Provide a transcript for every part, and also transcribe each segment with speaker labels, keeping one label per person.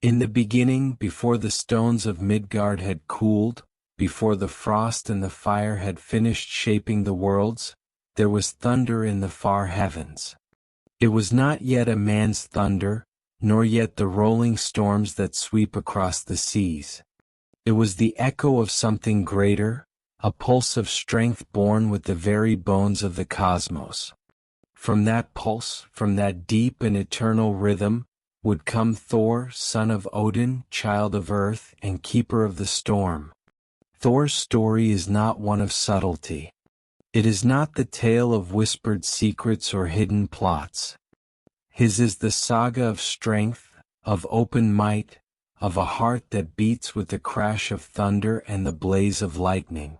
Speaker 1: In the beginning, before the stones of Midgard had cooled, before the frost and the fire had finished shaping the worlds, there was thunder in the far heavens. It was not yet a man's thunder, nor yet the rolling storms that sweep across the seas. It was the echo of something greater, a pulse of strength born with the very bones of the cosmos. From that pulse, from that deep and eternal rhythm, would come Thor, son of Odin, child of earth, and keeper of the storm. Thor's story is not one of subtlety. It is not the tale of whispered secrets or hidden plots. His is the saga of strength, of open might, of a heart that beats with the crash of thunder and the blaze of lightning.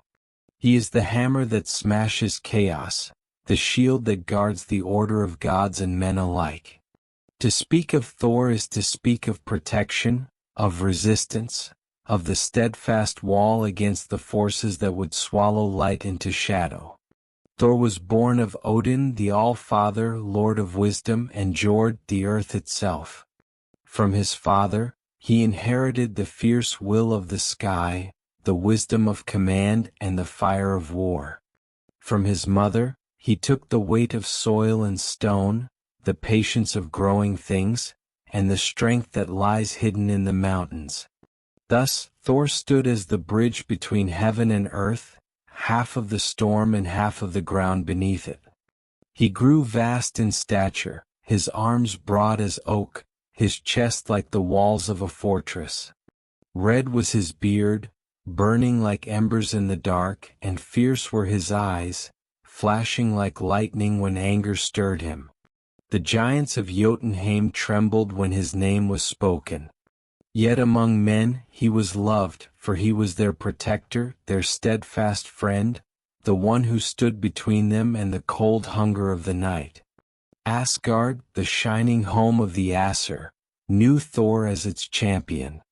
Speaker 1: He is the hammer that smashes chaos, the shield that guards the order of gods and men alike. To speak of Thor is to speak of protection, of resistance, of the steadfast wall against the forces that would swallow light into shadow. Thor was born of Odin, the All-Father, Lord of Wisdom, and Jord, the earth itself. From his father, he inherited the fierce will of the sky, the wisdom of command, and the fire of war. From his mother, he took the weight of soil and stone, the patience of growing things, and the strength that lies hidden in the mountains. Thus, Thor stood as the bridge between heaven and earth, half of the storm and half of the ground beneath it. He grew vast in stature, his arms broad as oak, his chest like the walls of a fortress. Red was his beard, burning like embers in the dark, and fierce were his eyes, flashing like lightning when anger stirred him. The giants of Jotunheim trembled when his name was spoken. Yet among men he was loved, for he was their protector, their steadfast friend, the one who stood between them and the cold hunger of the night. Asgard, the shining home of the Aesir, knew Thor as its champion.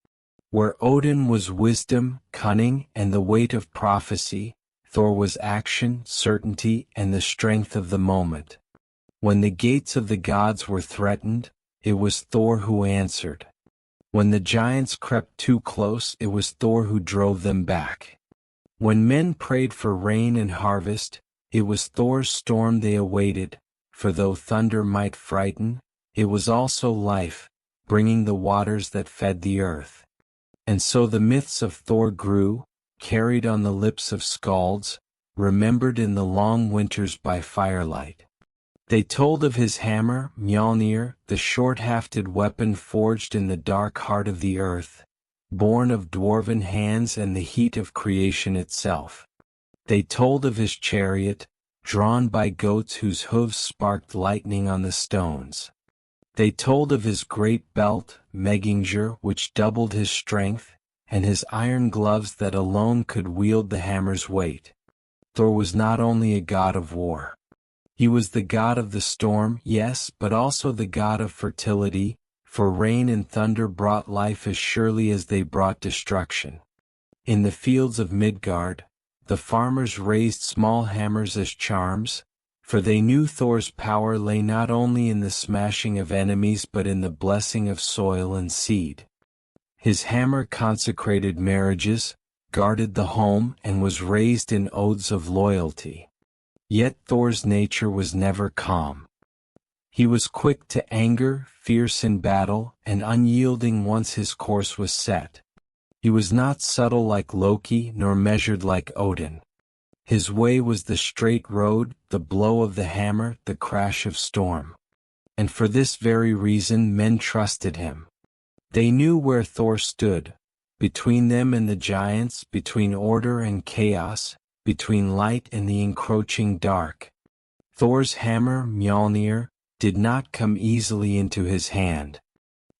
Speaker 1: Where Odin was wisdom, cunning, and the weight of prophecy, Thor was action, certainty, and the strength of the moment. When the gates of the gods were threatened, it was Thor who answered. When the giants crept too close, it was Thor who drove them back. When men prayed for rain and harvest, it was Thor's storm they awaited, for though thunder might frighten, it was also life, bringing the waters that fed the earth. And so the myths of Thor grew, carried on the lips of skalds, remembered in the long winters by firelight. They told of his hammer, Mjölnir, the short-hafted weapon forged in the dark heart of the earth, born of dwarven hands and the heat of creation itself. They told of his chariot, drawn by goats whose hooves sparked lightning on the stones. They told of his great belt, Mjölnir, which doubled his strength, and his iron gloves that alone could wield the hammer's weight. Thor was not only a god of war. He was the god of the storm, yes, but also the god of fertility, for rain and thunder brought life as surely as they brought destruction. In the fields of Midgard, the farmers raised small hammers as charms, for they knew Thor's power lay not only in the smashing of enemies but in the blessing of soil and seed. His hammer consecrated marriages, guarded the home, and was raised in oaths of loyalty. Yet Thor's nature was never calm. He was quick to anger, fierce in battle, and unyielding once his course was set. He was not subtle like Loki nor measured like Odin. His way was the straight road, the blow of the hammer, the crash of storm. And for this very reason men trusted him. They knew where Thor stood, between them and the giants, between order and chaos, between light and the encroaching dark. Thor's hammer, Mjölnir, did not come easily into his hand.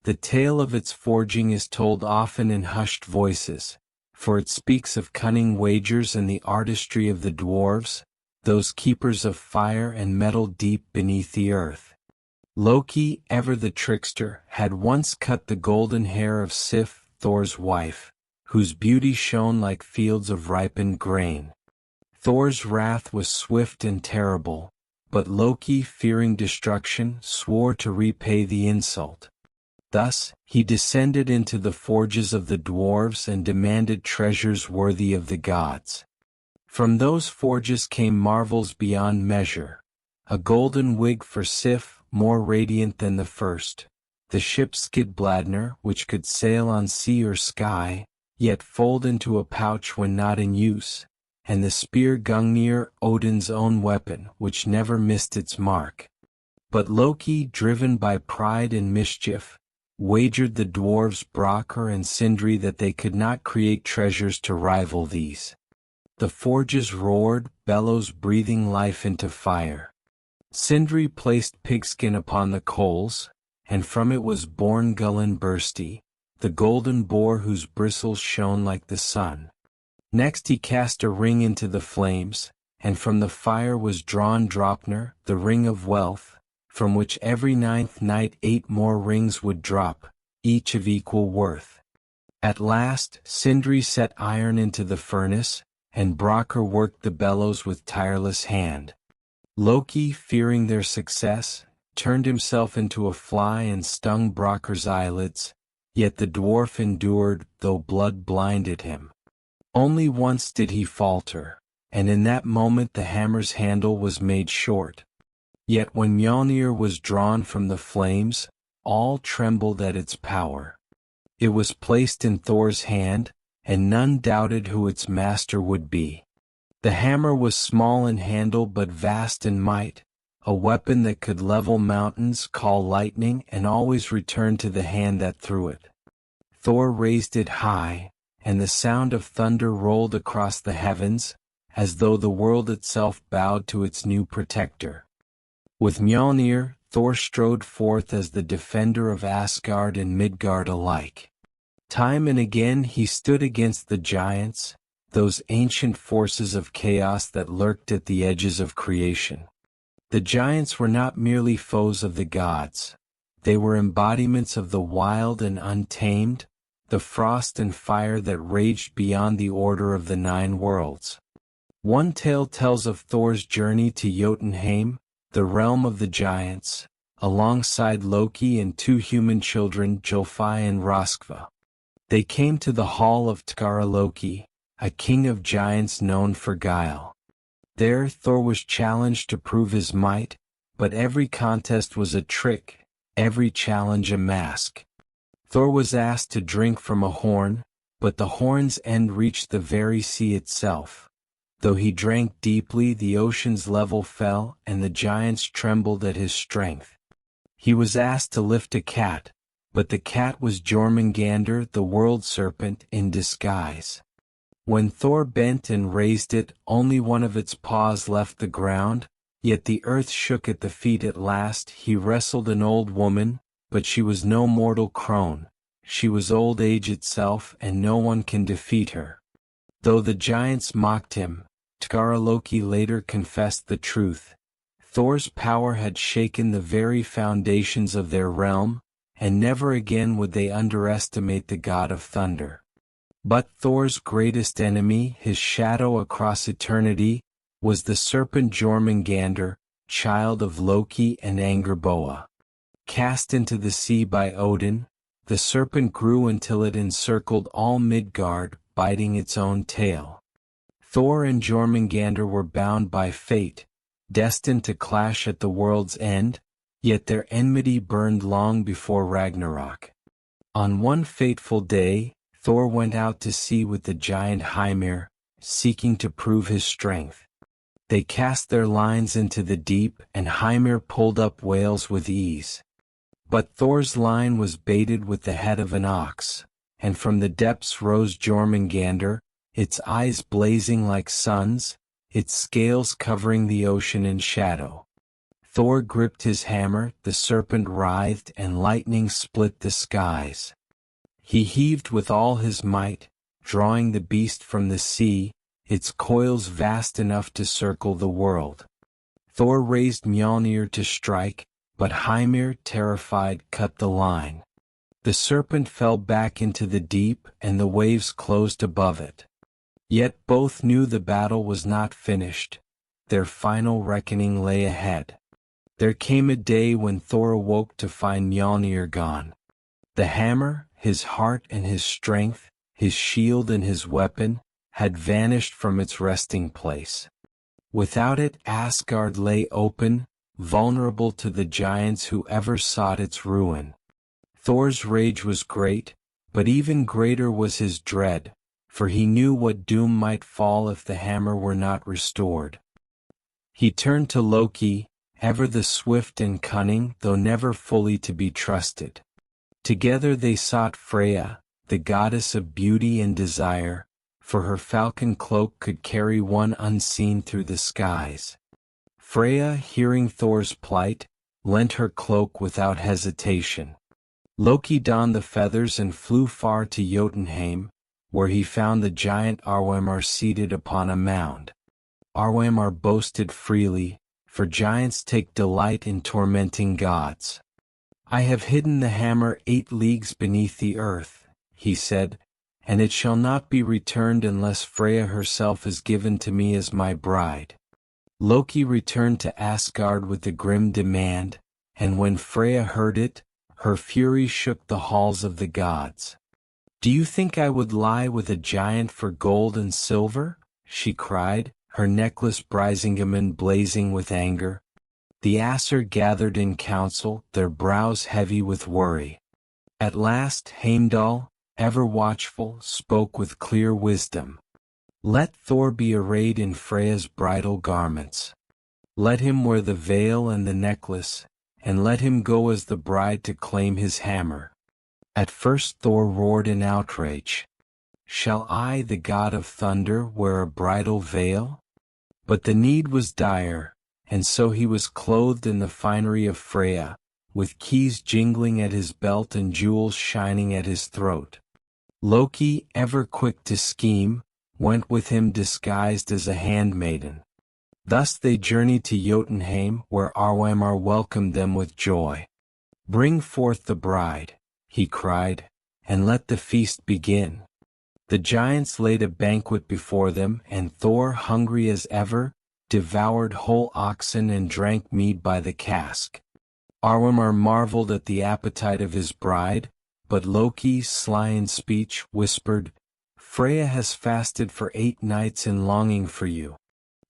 Speaker 1: The tale of its forging is told often in hushed voices, for it speaks of cunning wagers and the artistry of the dwarves, those keepers of fire and metal deep beneath the earth. Loki, ever the trickster, had once cut the golden hair of Sif, Thor's wife, whose beauty shone like fields of ripened grain. Thor's wrath was swift and terrible, but Loki, fearing destruction, swore to repay the insult. Thus, he descended into the forges of the dwarves and demanded treasures worthy of the gods. From those forges came marvels beyond measure. A golden wig for Sif, more radiant than the first. The ship Skidbladner, which could sail on sea or sky, yet fold into a pouch when not in use. And the spear Gungnir, Odin's own weapon, which never missed its mark. But Loki, driven by pride and mischief, wagered the dwarves Brokkr and Sindri that they could not create treasures to rival these. The forges roared, bellows breathing life into fire. Sindri placed pigskin upon the coals, and from it was born Gullinbursti, the golden boar whose bristles shone like the sun. Next he cast a ring into the flames, and from the fire was drawn Draupnir, the ring of wealth, from which every 9th night 8 more rings would drop, each of equal worth. At last, Sindri set iron into the furnace, and Brokkr worked the bellows with tireless hand. Loki, fearing their success, turned himself into a fly and stung Brokkr's eyelids, yet the dwarf endured, though blood blinded him. Only once did he falter, and in that moment the hammer's handle was made short. Yet when Mjölnir was drawn from the flames, all trembled at its power. It was placed in Thor's hand, and none doubted who its master would be. The hammer was small in handle but vast in might, a weapon that could level mountains, call lightning, and always return to the hand that threw it. Thor raised it high, and the sound of thunder rolled across the heavens, as though the world itself bowed to its new protector. With Mjölnir, Thor strode forth as the defender of Asgard and Midgard alike. Time and again he stood against the giants, those ancient forces of chaos that lurked at the edges of creation. The giants were not merely foes of the gods. They were embodiments of the wild and untamed, the frost and fire that raged beyond the order of the 9 worlds. One tale tells of Thor's journey to Jotunheim, the realm of the giants, alongside Loki and 2 human children, Jolfi and Roskva. They came to the hall of Loki, a king of giants known for guile. There Thor was challenged to prove his might, but every contest was a trick, every challenge a mask. Thor was asked to drink from a horn, but the horn's end reached the very sea itself. Though he drank deeply, the ocean's level fell, and the giants trembled at his strength. He was asked to lift a cat, but the cat was Jormungandr, the world serpent, in disguise. When Thor bent and raised it, only one of its paws left the ground, yet the earth shook at the feet at last. He wrestled an old woman, but she was no mortal crone. She was old age itself, and no one can defeat her. Though the giants mocked him, Loki later confessed the truth. Thor's power had shaken the very foundations of their realm, and never again would they underestimate the god of thunder. But Thor's greatest enemy, his shadow across eternity, was the serpent Jormungandr, child of Loki and Angerboa. Cast into the sea by Odin, the serpent grew until it encircled all Midgard, biting its own tail. Thor and Jormungandr were bound by fate, destined to clash at the world's end, yet their enmity burned long before Ragnarok. On one fateful day, Thor went out to sea with the giant Hymir, seeking to prove his strength. They cast their lines into the deep, and Hymir pulled up whales with ease. But Thor's line was baited with the head of an ox, and from the depths rose Jormungandr, its eyes blazing like suns, its scales covering the ocean in shadow. Thor gripped his hammer, the serpent writhed, and lightning split the skies. He heaved with all his might, drawing the beast from the sea, its coils vast enough to circle the world. Thor raised Mjölnir to strike, but Hymir, terrified, cut the line. The serpent fell back into the deep, and the waves closed above it. Yet both knew the battle was not finished. Their final reckoning lay ahead. There came a day when Thor awoke to find Mjölnir gone. The hammer, his heart and his strength, his shield and his weapon, had vanished from its resting place. Without it, Asgard lay open, vulnerable to the giants who ever sought its ruin. Thor's rage was great, but even greater was his dread, for he knew what doom might fall if the hammer were not restored. He turned to Loki, ever the swift and cunning, though never fully to be trusted. Together they sought Freya, the goddess of beauty and desire, for her falcon cloak could carry one unseen through the skies. Freya, hearing Thor's plight, lent her cloak without hesitation. Loki donned the feathers and flew far to Jotunheim, where he found the giant Arwemar seated upon a mound. Arwemar boasted freely, for giants take delight in tormenting gods. "I have hidden the hammer 8 leagues beneath the earth," he said, "and it shall not be returned unless Freya herself is given to me as my bride." Loki returned to Asgard with the grim demand, and when Freya heard it, her fury shook the halls of the gods. "Do you think I would lie with a giant for gold and silver?" she cried, her necklace Brisingamen blazing with anger. The Aesir gathered in council, their brows heavy with worry. At last Heimdall, ever watchful, spoke with clear wisdom. "Let Thor be arrayed in Freya's bridal garments. Let him wear the veil and the necklace, and let him go as the bride to claim his hammer." At first Thor roared in outrage. "Shall I, the god of thunder, wear a bridal veil?" But the need was dire, and so he was clothed in the finery of Freya, with keys jingling at his belt and jewels shining at his throat. Loki, ever quick to scheme, went with him disguised as a handmaiden. Thus they journeyed to Jotunheim, where Arwemar welcomed them with joy. "Bring forth the bride," he cried, "and let the feast begin." The giants laid a banquet before them, and Thor, hungry as ever, devoured whole oxen and drank mead by the cask. Arwemar marveled at the appetite of his bride, but Loki, sly in speech, whispered, "Freya has fasted for 8 nights in longing for you."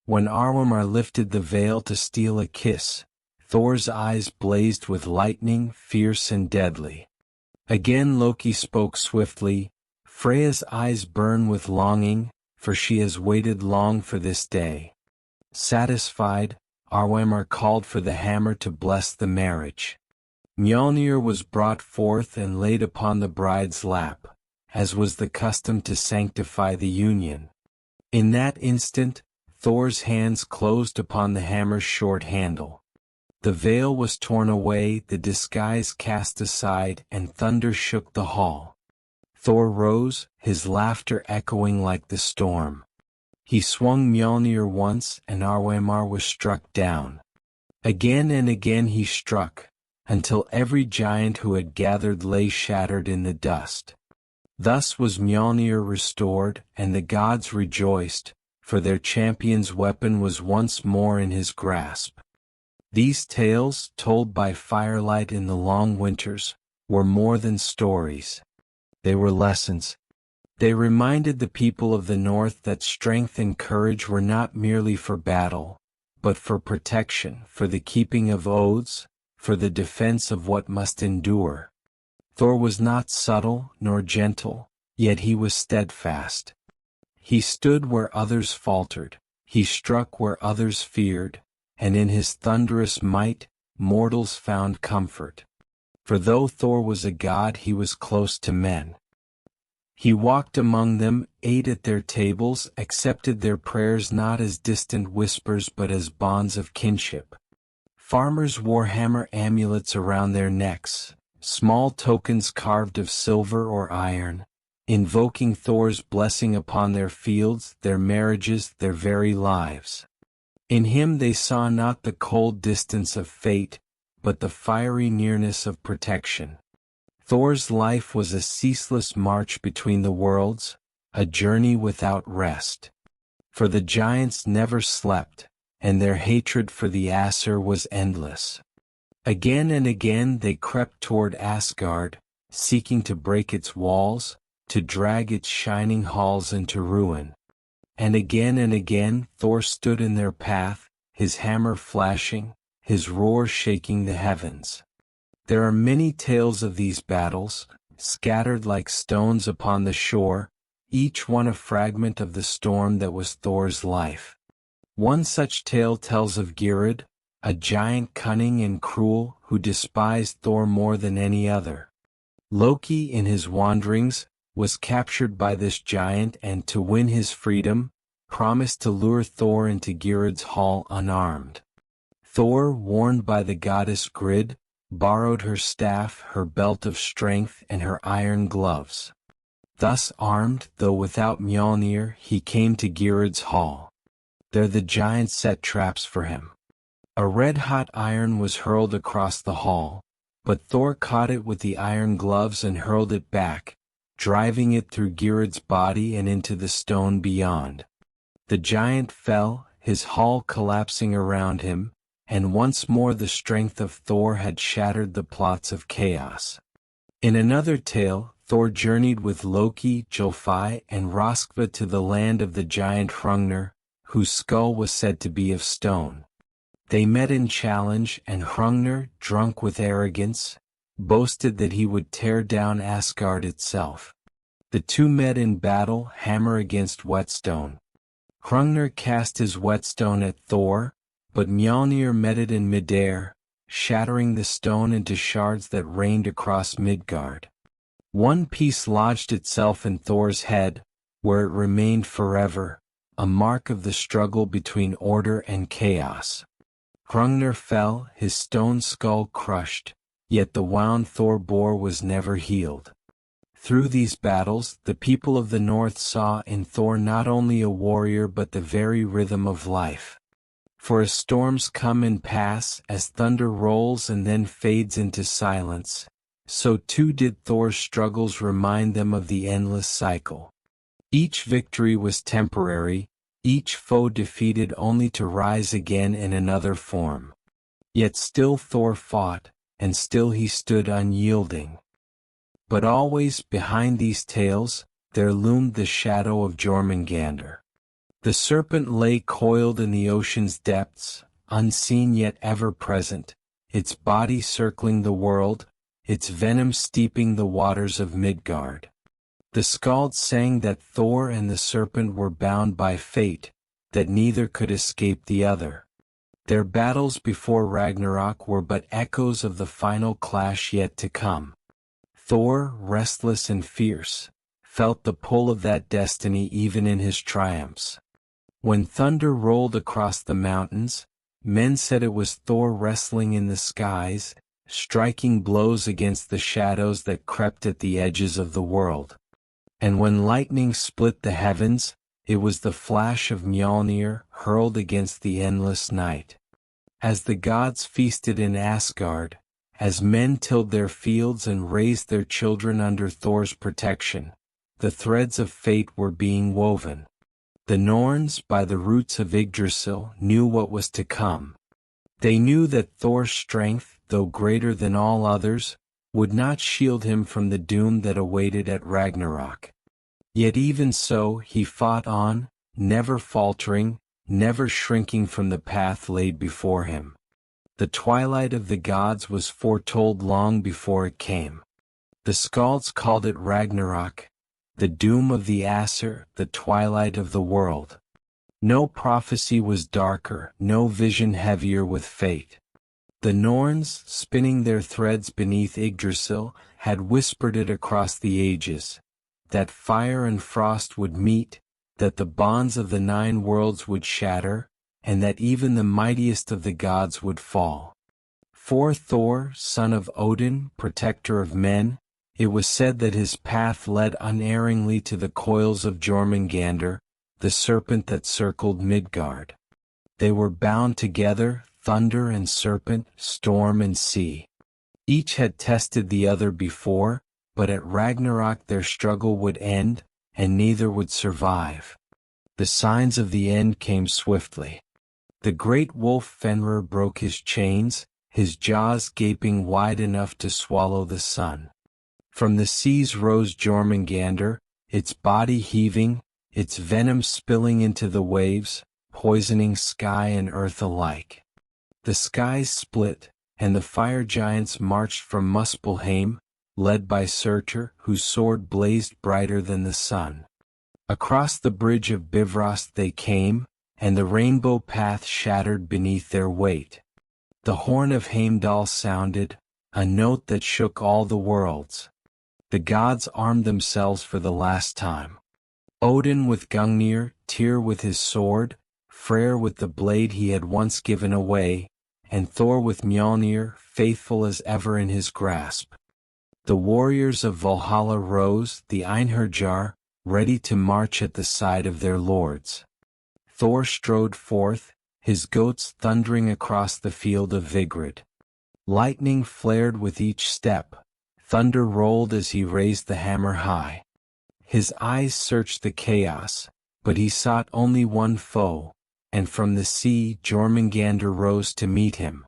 Speaker 1: When Arwemar lifted the veil to steal a kiss, Thor's eyes blazed with lightning, fierce and deadly. Again Loki spoke swiftly, "Freya's eyes burn with longing, for she has waited long for this day." Satisfied, Arwemar called for the hammer to bless the marriage. Mjölnir was brought forth and laid upon the bride's lap, as was the custom to sanctify the union. In that instant, Thor's hands closed upon the hammer's short handle. The veil was torn away, the disguise cast aside, and thunder shook the hall. Thor rose, his laughter echoing like the storm. He swung Mjölnir once, and Arwemar was struck down. Again and again he struck, until every giant who had gathered lay shattered in the dust. Thus was Mjölnir restored, and the gods rejoiced, for their champion's weapon was once more in his grasp. These tales, told by firelight in the long winters, were more than stories. They were lessons. They reminded the people of the North that strength and courage were not merely for battle, but for protection, for the keeping of oaths, for the defense of what must endure. Thor was not subtle nor gentle, yet he was steadfast. He stood where others faltered, he struck where others feared, and in his thunderous might, mortals found comfort. For though Thor was a god, he was close to men. He walked among them, ate at their tables, accepted their prayers not as distant whispers but as bonds of kinship. Farmers wore hammer amulets around their necks, small tokens carved of silver or iron, invoking Thor's blessing upon their fields, their marriages, their very lives. In him they saw not the cold distance of fate, but the fiery nearness of protection. Thor's life was a ceaseless march between the worlds, a journey without rest. For the giants never slept, and their hatred for the Aesir was endless. Again and again they crept toward Asgard, seeking to break its walls, to drag its shining halls into ruin. And again Thor stood in their path, his hammer flashing, his roar shaking the heavens. There are many tales of these battles, scattered like stones upon the shore, each one a fragment of the storm that was Thor's life. One such tale tells of Geirröd, a giant cunning and cruel who despised Thor more than any other. Loki, in his wanderings, was captured by this giant and to win his freedom, promised to lure Thor into Geirröd's hall unarmed. Thor, warned by the goddess Grid, borrowed her staff, her belt of strength, and her iron gloves. Thus armed, though without Mjölnir, he came to Geirröd's hall. There the giant set traps for him. A red-hot iron was hurled across the hall, but Thor caught it with the iron gloves and hurled it back, driving it through Geirröd's body and into the stone beyond. The giant fell, his hall collapsing around him, and once more the strength of Thor had shattered the plots of chaos. In another tale, Thor journeyed with Loki, Jolfi, and Roskva to the land of the giant Hrungnir, whose skull was said to be of stone. They met in challenge, and Hrungnir, drunk with arrogance, boasted that he would tear down Asgard itself. The two met in battle, hammer against whetstone. Hrungnir cast his whetstone at Thor, but Mjölnir met it in midair, shattering the stone into shards that rained across Midgard. One piece lodged itself in Thor's head, where it remained forever, a mark of the struggle between order and chaos. Hrungnir fell, his stone skull crushed, yet the wound Thor bore was never healed. Through these battles, the people of the North saw in Thor not only a warrior but the very rhythm of life. For as storms come and pass, as thunder rolls and then fades into silence, so too did Thor's struggles remind them of the endless cycle. Each victory was temporary, each foe defeated only to rise again in another form. Yet still Thor fought, and still he stood unyielding. But always, behind these tales, there loomed the shadow of Jormungandr. The serpent lay coiled in the ocean's depths, unseen yet ever present, its body circling the world, its venom steeping the waters of Midgard. The skalds sang that Thor and the serpent were bound by fate, that neither could escape the other. Their battles before Ragnarok were but echoes of the final clash yet to come. Thor, restless and fierce, felt the pull of that destiny even in his triumphs. When thunder rolled across the mountains, men said it was Thor wrestling in the skies, striking blows against the shadows that crept at the edges of the world. And when lightning split the heavens, it was the flash of Mjölnir hurled against the endless night. As the gods feasted in Asgard, as men tilled their fields and raised their children under Thor's protection, the threads of fate were being woven. The Norns, by the roots of Yggdrasil, knew what was to come. They knew that Thor's strength, though greater than all others, would not shield him from the doom that awaited at Ragnarok. Yet even so he fought on, never faltering, never shrinking from the path laid before him. The twilight of the gods was foretold long before it came. The skalds called it Ragnarok, the doom of the Aesir, the twilight of the world. No prophecy was darker, no vision heavier with fate. The Norns, spinning their threads beneath Yggdrasil, had whispered it across the ages, that fire and frost would meet, that the bonds of the 9 worlds would shatter, and that even the mightiest of the gods would fall. For Thor, son of Odin, protector of men, it was said that his path led unerringly to the coils of Jormungandr, the serpent that circled Midgard. They were bound together, thunder and serpent, storm and sea. Each had tested the other before, but at Ragnarok their struggle would end, and neither would survive. The signs of the end came swiftly. The great wolf Fenrir broke his chains, his jaws gaping wide enough to swallow the sun. From the seas rose Jormungandr, its body heaving, its venom spilling into the waves, poisoning sky and earth alike. The skies split, and the fire giants marched from Muspelheim, led by Surtur, whose sword blazed brighter than the sun. Across the bridge of Bifrost they came, and the rainbow path shattered beneath their weight. The horn of Heimdall sounded, a note that shook all the worlds. The gods armed themselves for the last time. Odin with Gungnir, Tyr with his sword, Freyr with the blade he had once given away, and Thor with Mjölnir, faithful as ever in his grasp. The warriors of Valhalla rose, the Einherjar, ready to march at the side of their lords. Thor strode forth, his goats thundering across the field of Vigrid. Lightning flared with each step, thunder rolled as he raised the hammer high. His eyes searched the chaos, but he sought only one foe, and from the sea Jormungandr rose to meet him.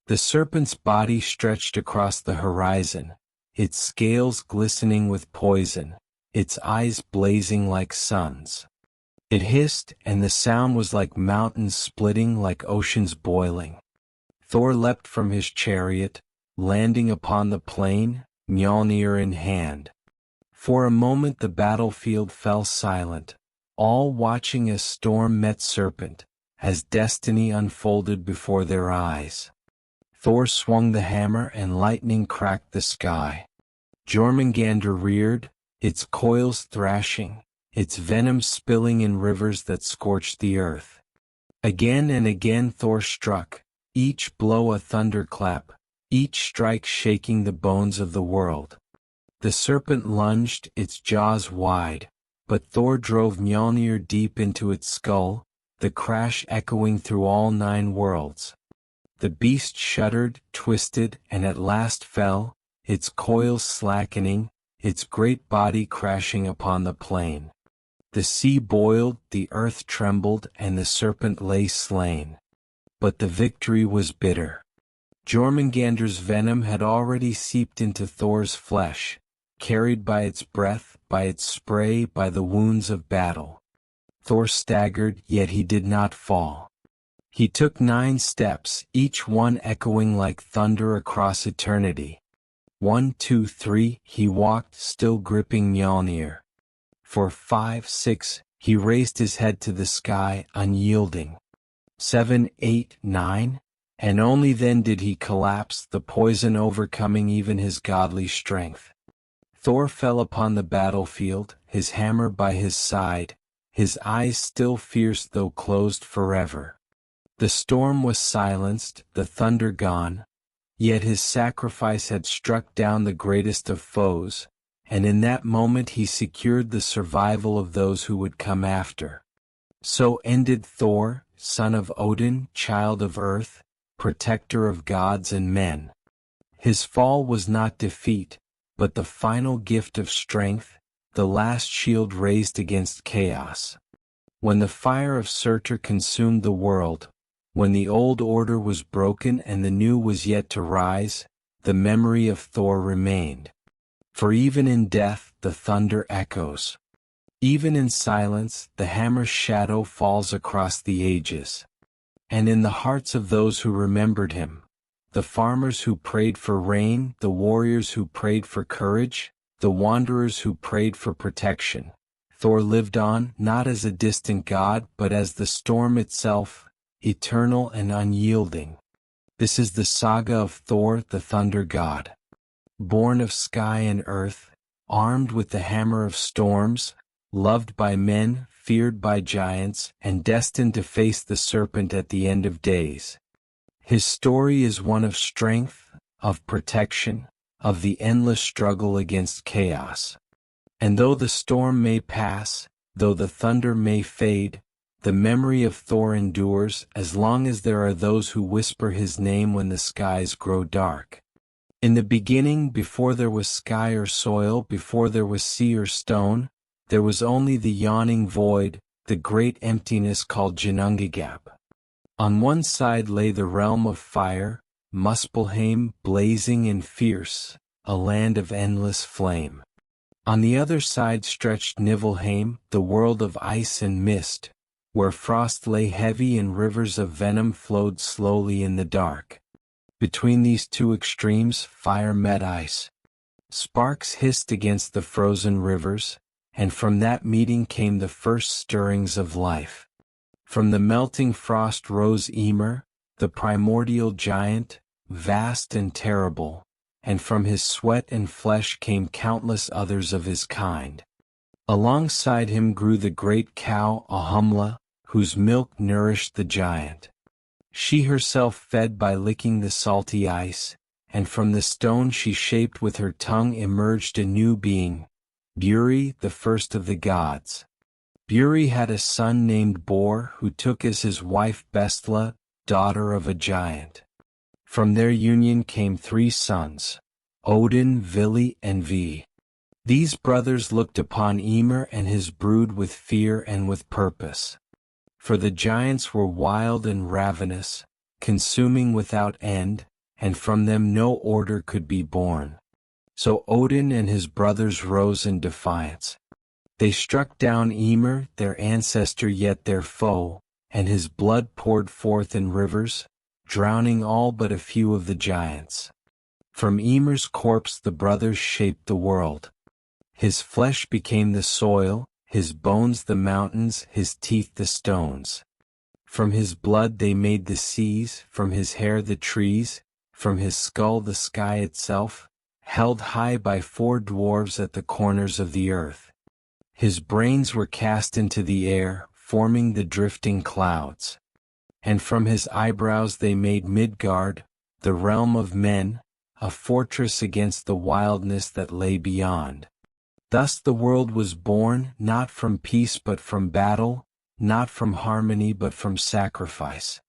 Speaker 1: The serpent's body stretched across the horizon, its scales glistening with poison, its eyes blazing like suns. It hissed, and the sound was like mountains splitting, like oceans boiling. Thor leapt from his chariot, landing upon the plain, Mjölnir in hand. For a moment the battlefield fell silent, all watching as storm met serpent, as destiny unfolded before their eyes. Thor swung the hammer and lightning cracked the sky. Jormungandr reared, its coils thrashing, its venom spilling in rivers that scorched the earth. Again and again Thor struck, each blow a thunderclap, each strike shaking the bones of the world. The serpent lunged, its jaws wide, but Thor drove Mjölnir deep into its skull, the crash echoing through all 9 worlds. The beast shuddered, twisted, and at last fell, its coils slackening, its great body crashing upon the plain. The sea boiled, the earth trembled, and the serpent lay slain. But the victory was bitter. Jormungandr's venom had already seeped into Thor's flesh, carried by its breath, by its spray, by the wounds of battle. Thor staggered, yet he did not fall. He took 9 steps, each one echoing like thunder across eternity. 1, 2, 3, he walked, still gripping Mjölnir. For 5, 6, he raised his head to the sky, unyielding. 7, 8, 9, and only then did he collapse, the poison overcoming even his godly strength. Thor fell upon the battlefield, his hammer by his side, his eyes still fierce though closed forever. The storm was silenced, the thunder gone, yet his sacrifice had struck down the greatest of foes, and in that moment he secured the survival of those who would come after. So ended Thor, son of Odin, child of earth, protector of gods and men. His fall was not defeat, but the final gift of strength, the last shield raised against chaos. When the fire of Surtur consumed the world, when the old order was broken and the new was yet to rise, the memory of Thor remained. For even in death the thunder echoes. Even in silence the hammer's shadow falls across the ages. And in the hearts of those who remembered him, the farmers who prayed for rain, the warriors who prayed for courage, the wanderers who prayed for protection, Thor lived on, not as a distant god but as the storm itself, eternal and unyielding. This is the saga of Thor, the thunder god. Born of sky and earth, armed with the hammer of storms, loved by men, feared by giants, and destined to face the serpent at the end of days. His story is one of strength, of protection, of the endless struggle against chaos. And though the storm may pass, though the thunder may fade, the memory of Thor endures as long as there are those who whisper his name when the skies grow dark. In the beginning, before there was sky or soil, before there was sea or stone, there was only the yawning void, the great emptiness called Ginnungagap. On one side lay the realm of fire, Muspelheim blazing and fierce, a land of endless flame. On the other side stretched Niflheim, the world of ice and mist, where frost lay heavy and rivers of venom flowed slowly in the dark. Between these two extremes, fire met ice. Sparks hissed against the frozen rivers, and from that meeting came the first stirrings of life. From the melting frost rose Ymir, the primordial giant, vast and terrible, and from his sweat and flesh came countless others of his kind. Alongside him grew the great cow Ahumla, whose milk nourished the giant. She herself fed by licking the salty ice, and from the stone she shaped with her tongue emerged a new being, Buri, the first of the gods. Buri had a son named Bor who took as his wife Bestla, daughter of a giant. From their union came 3 sons, Odin, Vili and Ve. These brothers looked upon Ymir and his brood with fear and with purpose. For the giants were wild and ravenous, consuming without end, and from them no order could be born. So Odin and his brothers rose in defiance. They struck down Ymir, their ancestor yet their foe, and his blood poured forth in rivers, drowning all but a few of the giants. From Ymir's corpse the brothers shaped the world. His flesh became the soil, his bones the mountains, his teeth the stones. From his blood they made the seas, from his hair the trees, from his skull the sky itself, held high by 4 dwarves at the corners of the earth. His brains were cast into the air, forming the drifting clouds. And from his eyebrows they made Midgard, the realm of men, a fortress against the wildness that lay beyond. Thus the world was born, not from peace but from battle, not from harmony but from sacrifice.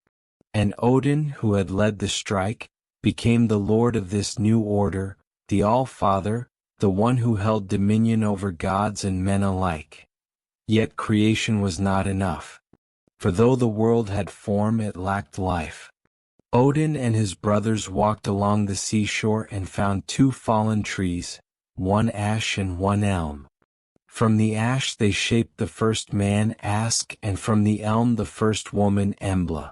Speaker 1: And Odin, who had led the strike, became the lord of this new order, the All-Father, the one who held dominion over gods and men alike. Yet creation was not enough. For though the world had form, it lacked life. Odin and his brothers walked along the seashore and found 2 fallen trees, one ash and one elm. From the ash they shaped the first man Ask, and from the elm the first woman Embla.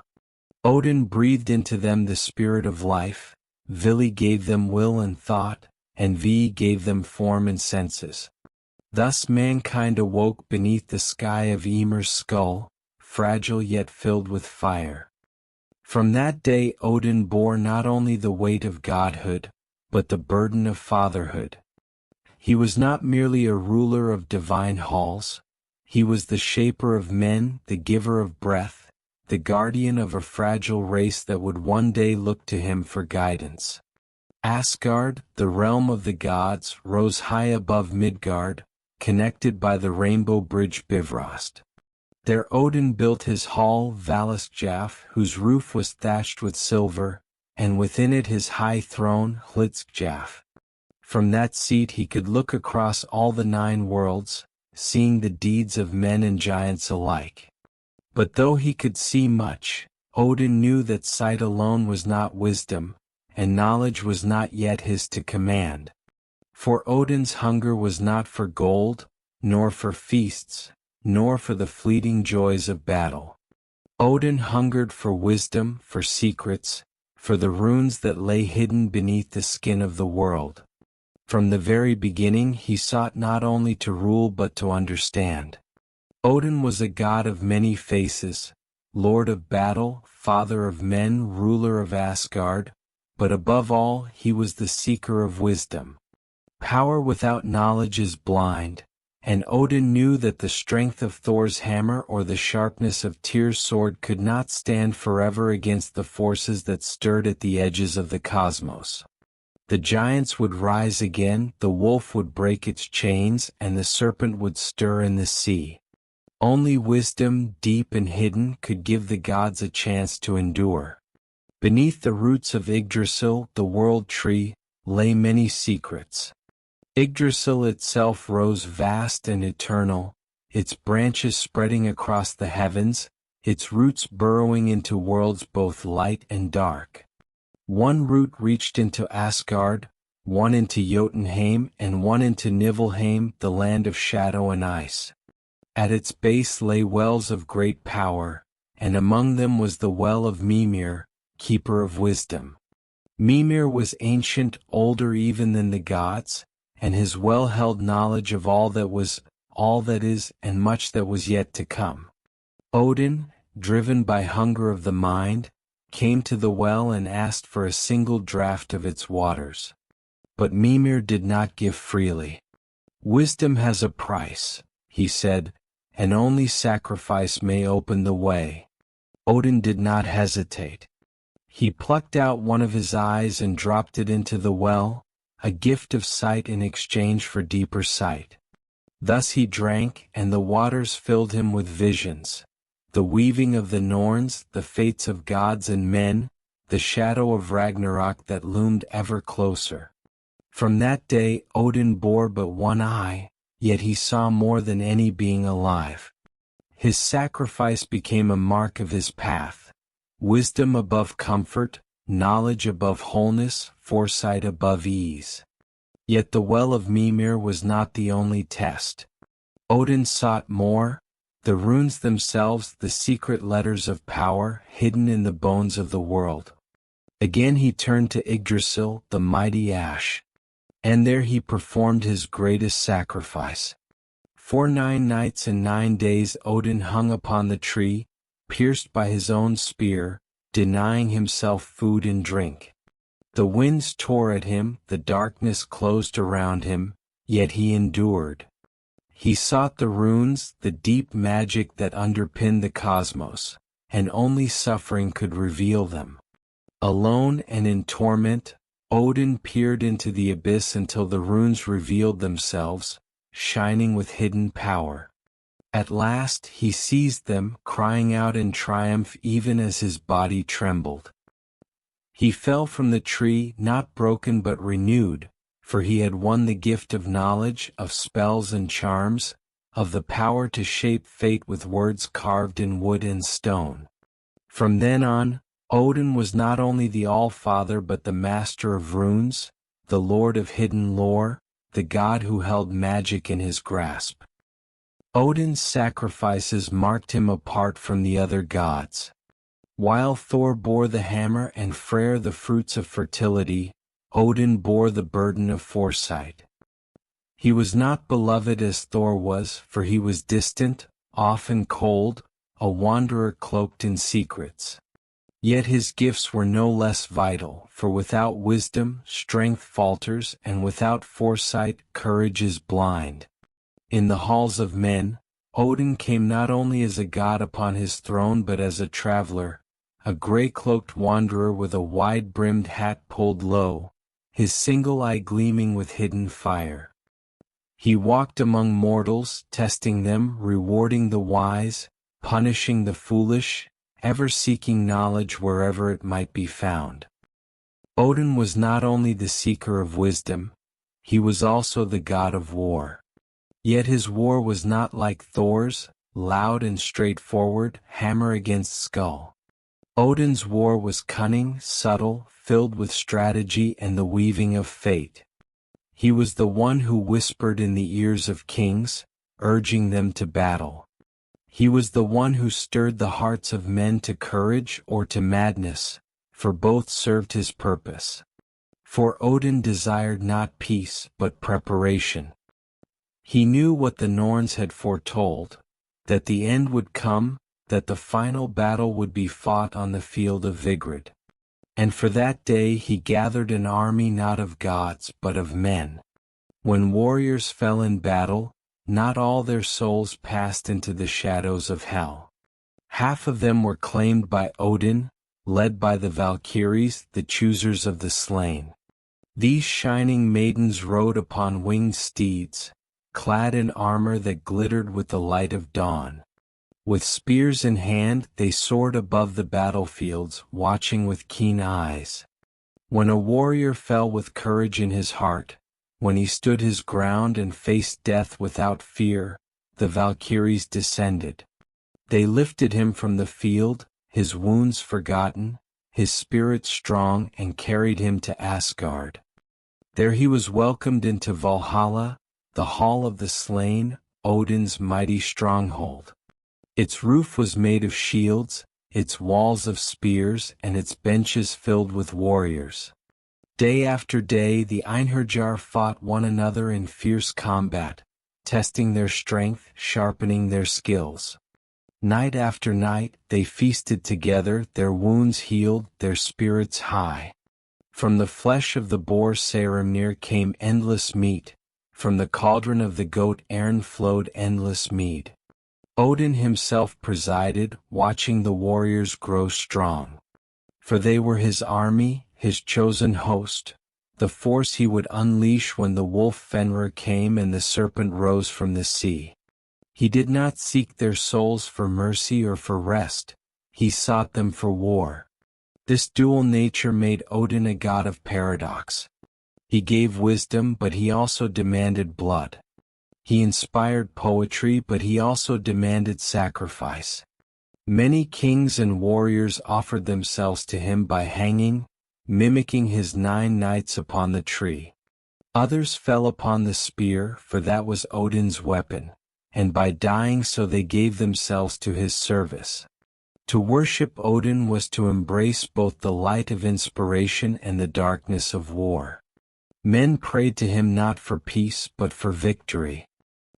Speaker 1: Odin breathed into them the spirit of life, Vili gave them will and thought, and Ve gave them form and senses. Thus mankind awoke beneath the sky of Ymir's skull, fragile yet filled with fire. From that day Odin bore not only the weight of godhood, but the burden of fatherhood. He was not merely a ruler of divine halls, he was the shaper of men, the giver of breath, the guardian of a fragile race that would one day look to him for guidance. Asgard, the realm of the gods, rose high above Midgard, connected by the rainbow bridge Bifrost. There Odin built his hall Valskjaf, whose roof was thatched with silver, and within it his high throne Hlidskjaf. From that seat he could look across all the 9 worlds, seeing the deeds of men and giants alike. But though he could see much, Odin knew that sight alone was not wisdom, and knowledge was not yet his to command. For Odin's hunger was not for gold, nor for feasts, nor for the fleeting joys of battle. Odin hungered for wisdom, for secrets, for the runes that lay hidden beneath the skin of the world. From the very beginning he sought not only to rule but to understand. Odin was a god of many faces, lord of battle, father of men, ruler of Asgard, but above all he was the seeker of wisdom. Power without knowledge is blind, and Odin knew that the strength of Thor's hammer or the sharpness of Tyr's sword could not stand forever against the forces that stirred at the edges of the cosmos. The giants would rise again, the wolf would break its chains, and the serpent would stir in the sea. Only wisdom, deep and hidden, could give the gods a chance to endure. Beneath the roots of Yggdrasil, the world tree, lay many secrets. Yggdrasil itself rose vast and eternal, its branches spreading across the heavens, its roots burrowing into worlds both light and dark. One root reached into Asgard, one into Jotunheim and one into Niflheim, the land of shadow and ice. At its base lay wells of great power, and among them was the well of Mjölnir, keeper of wisdom. Mjölnir was ancient, older even than the gods, and his well held knowledge of all that was, all that is, and much that was yet to come. Odin, driven by hunger of the mind, came to the well and asked for a single draught of its waters. But Mjölnir did not give freely. "Wisdom has a price," he said, "and only sacrifice may open the way." Odin did not hesitate. He plucked out one of his eyes and dropped it into the well, a gift of sight in exchange for deeper sight. Thus he drank, and the waters filled him with visions. The weaving of the Norns, the fates of gods and men, the shadow of Ragnarok that loomed ever closer. From that day Odin bore but one eye, yet he saw more than any being alive. His sacrifice became a mark of his path. Wisdom above comfort, knowledge above wholeness, foresight above ease. Yet the well of Mjölnir was not the only test. Odin sought more, the runes themselves, the secret letters of power hidden in the bones of the world. Again he turned to Yggdrasil, the mighty ash. And there he performed his greatest sacrifice. For 9 nights and 9 days Odin hung upon the tree, pierced by his own spear, denying himself food and drink. The winds tore at him, the darkness closed around him, yet he endured. He sought the runes, the deep magic that underpinned the cosmos, and only suffering could reveal them. Alone and in torment, Odin peered into the abyss until the runes revealed themselves, shining with hidden power. At last he seized them, crying out in triumph even as his body trembled. He fell from the tree, not broken but renewed, for he had won the gift of knowledge, of spells and charms, of the power to shape fate with words carved in wood and stone. From then on, Odin was not only the All-Father but the master of runes, the lord of hidden lore, the god who held magic in his grasp. Odin's sacrifices marked him apart from the other gods. While Thor bore the hammer and Freyr the fruits of fertility, Odin bore the burden of foresight. He was not beloved as Thor was, for he was distant, often cold, a wanderer cloaked in secrets. Yet his gifts were no less vital, for without wisdom, strength falters, and without foresight, courage is blind. In the halls of men, Odin came not only as a god upon his throne but as a traveler, a gray-cloaked wanderer with a wide-brimmed hat pulled low, his single eye gleaming with hidden fire. He walked among mortals, testing them, rewarding the wise, punishing the foolish, ever seeking knowledge wherever it might be found. Odin was not only the seeker of wisdom, he was also the god of war. Yet his war was not like Thor's, loud and straightforward, hammer against skull. Odin's war was cunning, subtle, filled with strategy and the weaving of fate. He was the one who whispered in the ears of kings, urging them to battle. He was the one who stirred the hearts of men to courage or to madness, for both served his purpose. For Odin desired not peace but preparation. He knew what the Norns had foretold, that the end would come, that the final battle would be fought on the field of Vigrid. And for that day he gathered an army not of gods but of men. When warriors fell in battle, not all their souls passed into the shadows of hell. Half of them were claimed by Odin, led by the Valkyries, the choosers of the slain. These shining maidens rode upon winged steeds, clad in armor that glittered with the light of dawn. With spears in hand, they soared above the battlefields, watching with keen eyes. When a warrior fell with courage in his heart, when he stood his ground and faced death without fear, the Valkyries descended. They lifted him from the field, his wounds forgotten, his spirit strong, and carried him to Asgard. There he was welcomed into Valhalla, the hall of the slain, Odin's mighty stronghold. Its roof was made of shields, its walls of spears, and its benches filled with warriors. Day after day the Einherjar fought one another in fierce combat, testing their strength, sharpening their skills. Night after night they feasted together, their wounds healed, their spirits high. From the flesh of the boar Saramnir came endless meat, from the cauldron of the goat Ern flowed endless mead. Odin himself presided, watching the warriors grow strong. For they were his army, his chosen host, the force he would unleash when the wolf Fenrir came and the serpent rose from the sea. He did not seek their souls for mercy or for rest, he sought them for war. This dual nature made Odin a god of paradox. He gave wisdom, but he also demanded blood. He inspired poetry, but he also demanded sacrifice. Many kings and warriors offered themselves to him by hanging, mimicking his 9 nights upon the tree. Others fell upon the spear, for that was Odin's weapon, and by dying so they gave themselves to his service. To worship Odin was to embrace both the light of inspiration and the darkness of war. Men prayed to him not for peace but for victory.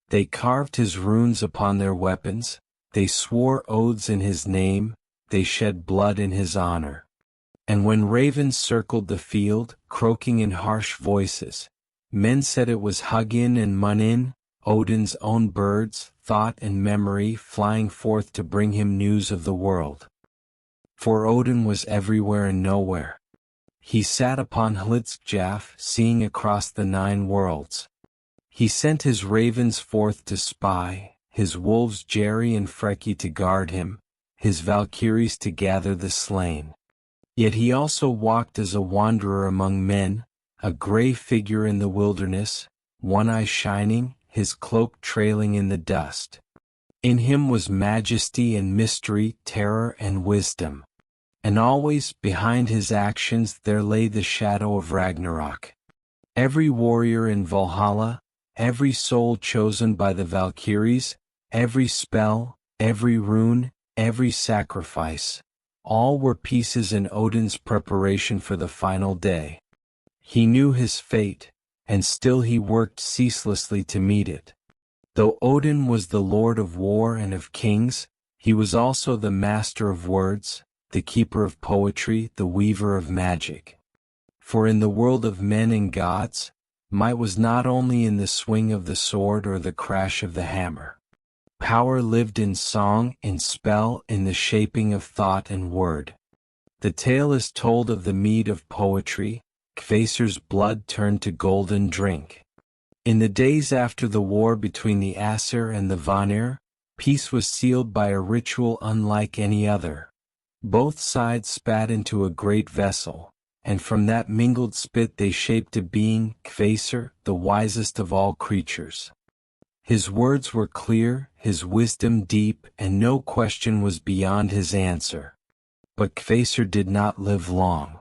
Speaker 1: They carved his runes upon their weapons, they swore oaths in his name, they shed blood in his honor. And when ravens circled the field, croaking in harsh voices, men said it was Hugin and Munin, Odin's own birds, thought and memory flying forth to bring him news of the world. For Odin was everywhere and nowhere. He sat upon Hlidskjalf, seeing across the 9 worlds. He sent his ravens forth to spy, his wolves Jerry and Freki to guard him, his Valkyries to gather the slain. Yet he also walked as a wanderer among men, a gray figure in the wilderness, one eye shining, his cloak trailing in the dust. In him was majesty and mystery, terror and wisdom. And always, behind his actions, there lay the shadow of Ragnarok. Every warrior in Valhalla, every soul chosen by the Valkyries, every spell, every rune, every sacrifice, all were pieces in Odin's preparation for the final day. He knew his fate, and still he worked ceaselessly to meet it. Though Odin was the lord of war and of kings, he was also the master of words, the keeper of poetry, the weaver of magic. For in the world of men and gods, might was not only in the swing of the sword or the crash of the hammer. Power lived in song, in spell, in the shaping of thought and word. The tale is told of the mead of poetry, Kvasir's blood turned to golden drink. In the days after the war between the Aesir and the Vanir, peace was sealed by a ritual unlike any other. Both sides spat into a great vessel, and from that mingled spit they shaped a being, Kvasir, the wisest of all creatures. His words were clear, his wisdom deep, and no question was beyond his answer. But Kvasir did not live long.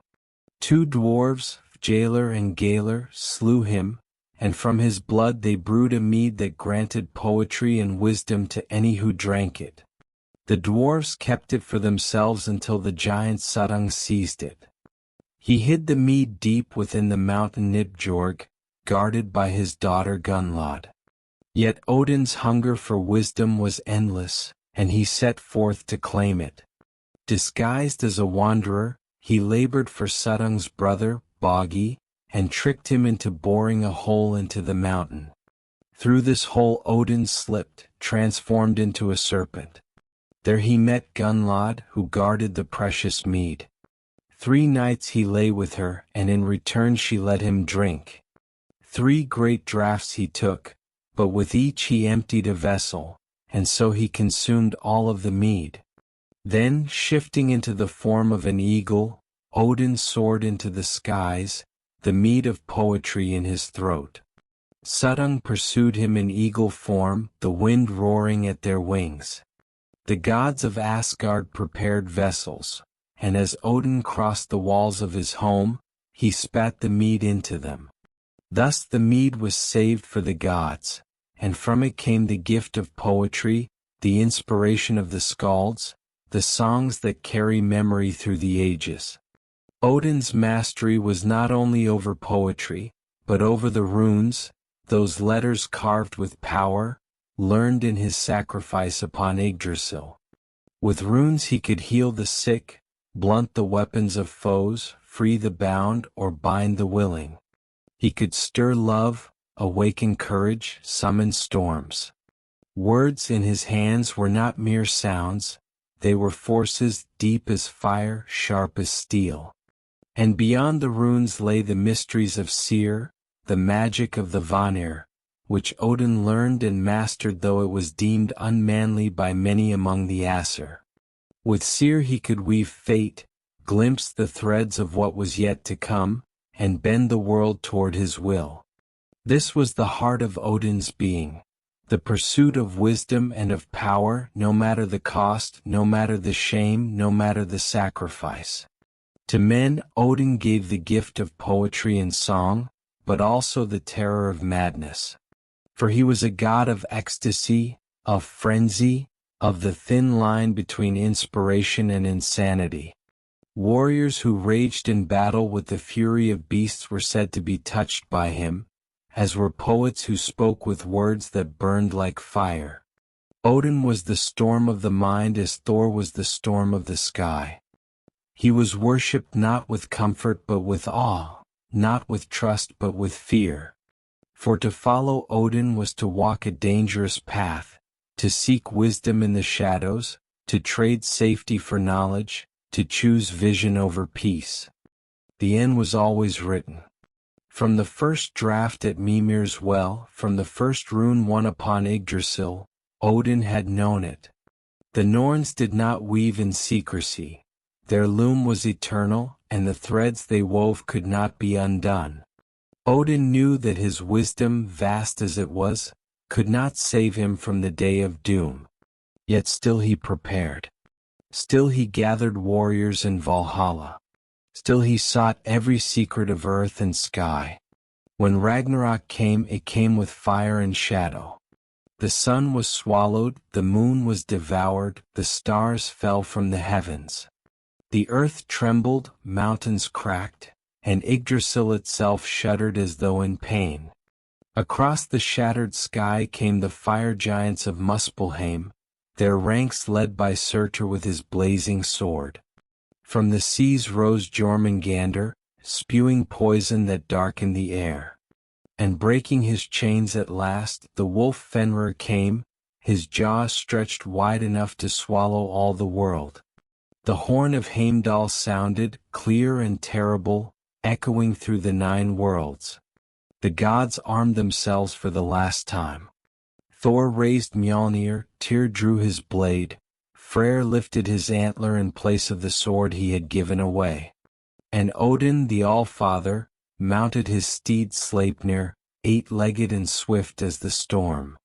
Speaker 1: 2 dwarves, Jailer and Galer, slew him, and from his blood they brewed a mead that granted poetry and wisdom to any who drank it. The dwarves kept it for themselves until the giant Suttung seized it. He hid the mead deep within the mountain Nibjorg, guarded by his daughter Gunnlod. Yet Odin's hunger for wisdom was endless, and he set forth to claim it. Disguised as a wanderer, he labored for Suttung's brother, Bogi, and tricked him into boring a hole into the mountain. Through this hole Odin slipped, transformed into a serpent. There he met Gunnlod, who guarded the precious mead. 3 nights he lay with her, and in return she let him drink. 3 great draughts he took, but with each he emptied a vessel, and so he consumed all of the mead. Then, shifting into the form of an eagle, Odin soared into the skies, the mead of poetry in his throat. Suttung pursued him in eagle form, the wind roaring at their wings. The gods of Asgard prepared vessels, and as Odin crossed the walls of his home, he spat the mead into them. Thus the mead was saved for the gods, and from it came the gift of poetry, the inspiration of the skalds, the songs that carry memory through the ages. Odin's mastery was not only over poetry, but over the runes, those letters carved with power, learned in his sacrifice upon Yggdrasil. With runes he could heal the sick, blunt the weapons of foes, free the bound, or bind the willing. He could stir love, awaken courage, summon storms. Words in his hands were not mere sounds, they were forces deep as fire, sharp as steel. And beyond the runes lay the mysteries of Seer, the magic of the Vanir, which Odin learned and mastered though it was deemed unmanly by many among the Aesir. With Seer he could weave fate, glimpse the threads of what was yet to come, and bend the world toward his will. This was the heart of Odin's being, the pursuit of wisdom and of power, no matter the cost, no matter the shame, no matter the sacrifice. To men, Odin gave the gift of poetry and song, but also the terror of madness. For he was a god of ecstasy, of frenzy, of the thin line between inspiration and insanity. Warriors who raged in battle with the fury of beasts were said to be touched by him, as were poets who spoke with words that burned like fire. Odin was the storm of the mind as Thor was the storm of the sky. He was worshipped not with comfort but with awe, not with trust but with fear. For to follow Odin was to walk a dangerous path, to seek wisdom in the shadows, to trade safety for knowledge, to choose vision over peace. The end was always written. From the first draft at Mimir's well, from the first rune won upon Yggdrasil, Odin had known it. The Norns did not weave in secrecy. Their loom was eternal, and the threads they wove could not be undone. Odin knew that his wisdom, vast as it was, could not save him from the day of doom. Yet still he prepared. Still he gathered warriors in Valhalla. Still he sought every secret of earth and sky. When Ragnarok came, it came with fire and shadow. The sun was swallowed, the moon was devoured, the stars fell from the heavens. The earth trembled, mountains cracked, and Yggdrasil itself shuddered as though in pain. Across the shattered sky came the fire giants of Muspelheim, their ranks led by Surtur with his blazing sword. From the seas rose Jormungandr, spewing poison that darkened the air. And breaking his chains at last, the wolf Fenrir came, his jaws stretched wide enough to swallow all the world. The horn of Heimdall sounded, clear and terrible, echoing through the 9 worlds. The gods armed themselves for the last time. Thor raised Mjölnir, Tyr drew his blade, Freyr lifted his antler in place of the sword he had given away. And Odin, the All-Father, mounted his steed Sleipnir, 8-legged and swift as the storm.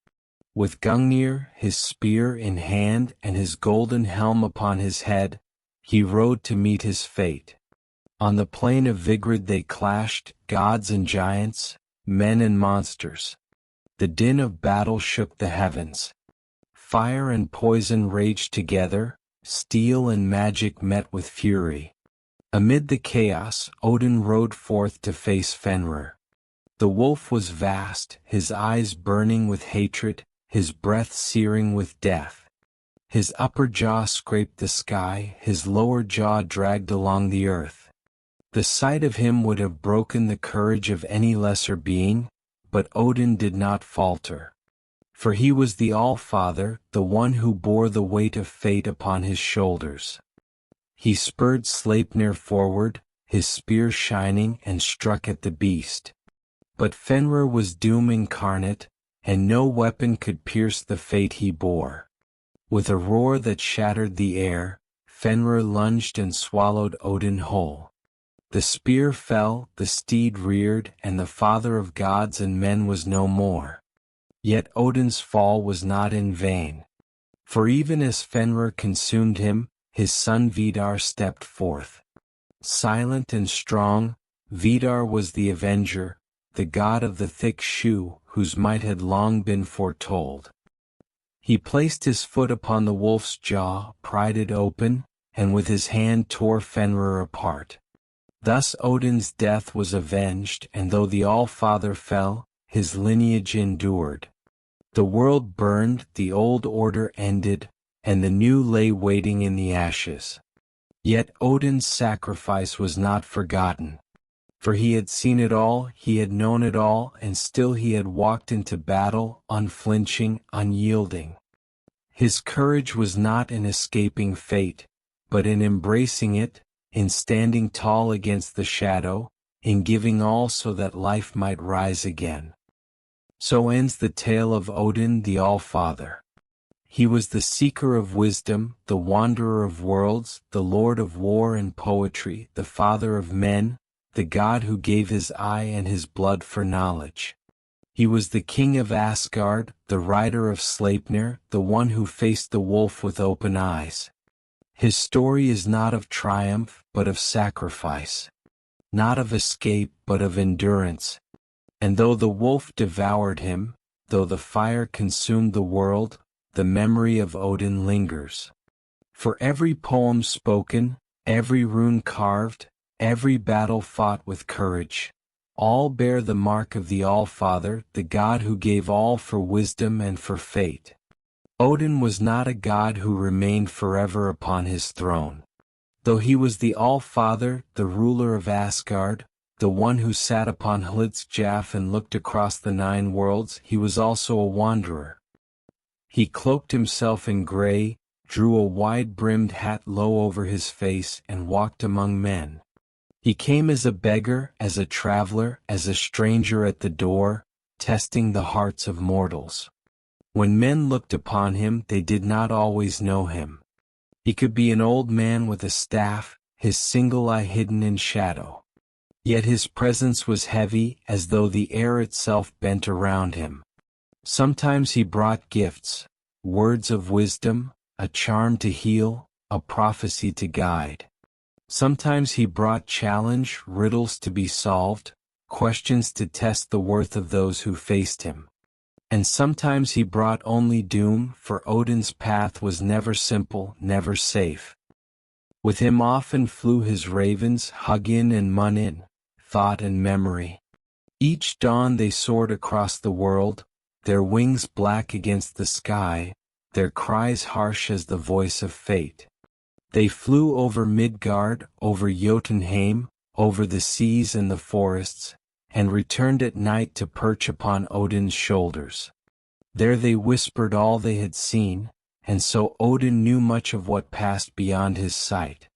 Speaker 1: With Gungnir, his spear in hand and his golden helm upon his head, he rode to meet his fate. On the plain of Vigrid they clashed, gods and giants, men and monsters. The din of battle shook the heavens. Fire and poison raged together, steel and magic met with fury. Amid the chaos, Odin rode forth to face Fenrir. The wolf was vast, his eyes burning with hatred, his breath searing with death. His upper jaw scraped the sky, his lower jaw dragged along the earth. The sight of him would have broken the courage of any lesser being, but Odin did not falter. For he was the All-Father, the one who bore the weight of fate upon his shoulders. He spurred Sleipnir forward, his spear shining, and struck at the beast. But Fenrir was doom incarnate, and no weapon could pierce the fate he bore. With a roar that shattered the air, Fenrir lunged and swallowed Odin whole. The spear fell, the steed reared, and the father of gods and men was no more. Yet Odin's fall was not in vain. For even as Fenrir consumed him, his son Vidar stepped forth. Silent and strong, Vidar was the avenger, the god of the thick shoe, whose might had long been foretold. He placed his foot upon the wolf's jaw, pried it open, and with his hand tore Fenrir apart. Thus Odin's death was avenged, and though the All-Father fell, his lineage endured. The world burned, the old order ended, and the new lay waiting in the ashes. Yet Odin's sacrifice was not forgotten. For he had seen it all, he had known it all, and still he had walked into battle, unflinching, unyielding. His courage was not in escaping fate, but in embracing it, in standing tall against the shadow, in giving all so that life might rise again. So ends the tale of Odin the All-Father. He was the seeker of wisdom, the wanderer of worlds, the lord of war and poetry, the father of men, the god who gave his eye and his blood for knowledge. He was the king of Asgard, the rider of Sleipnir, the one who faced the wolf with open eyes. His story is not of triumph, but of sacrifice. Not of escape, but of endurance. And though the wolf devoured him, though the fire consumed the world, the memory of Odin lingers. For every poem spoken, every rune carved, every battle fought with courage, all bear the mark of the All-Father, the God who gave all for wisdom and for fate. Odin was not a god who remained forever upon his throne. Though he was the All-Father, the ruler of Asgard, the one who sat upon Hlidskjalf and looked across the 9 worlds, he was also a wanderer. He cloaked himself in gray, drew a wide-brimmed hat low over his face, and walked among men. He came as a beggar, as a traveler, as a stranger at the door, testing the hearts of mortals. When men looked upon him, they did not always know him. He could be an old man with a staff, his single eye hidden in shadow. Yet his presence was heavy, as though the air itself bent around him. Sometimes he brought gifts, words of wisdom, a charm to heal, a prophecy to guide. Sometimes he brought challenge, riddles to be solved, questions to test the worth of those who faced him. And sometimes he brought only doom, for Odin's path was never simple, never safe. With him often flew his ravens, Hugin and Munin, thought and memory. Each dawn they soared across the world, their wings black against the sky, their cries harsh as the voice of fate. They flew over Midgard, over Jotunheim, over the seas and the forests, and returned at night to perch upon Odin's shoulders. There they whispered all they had seen, and so Odin knew much of what passed beyond his sight.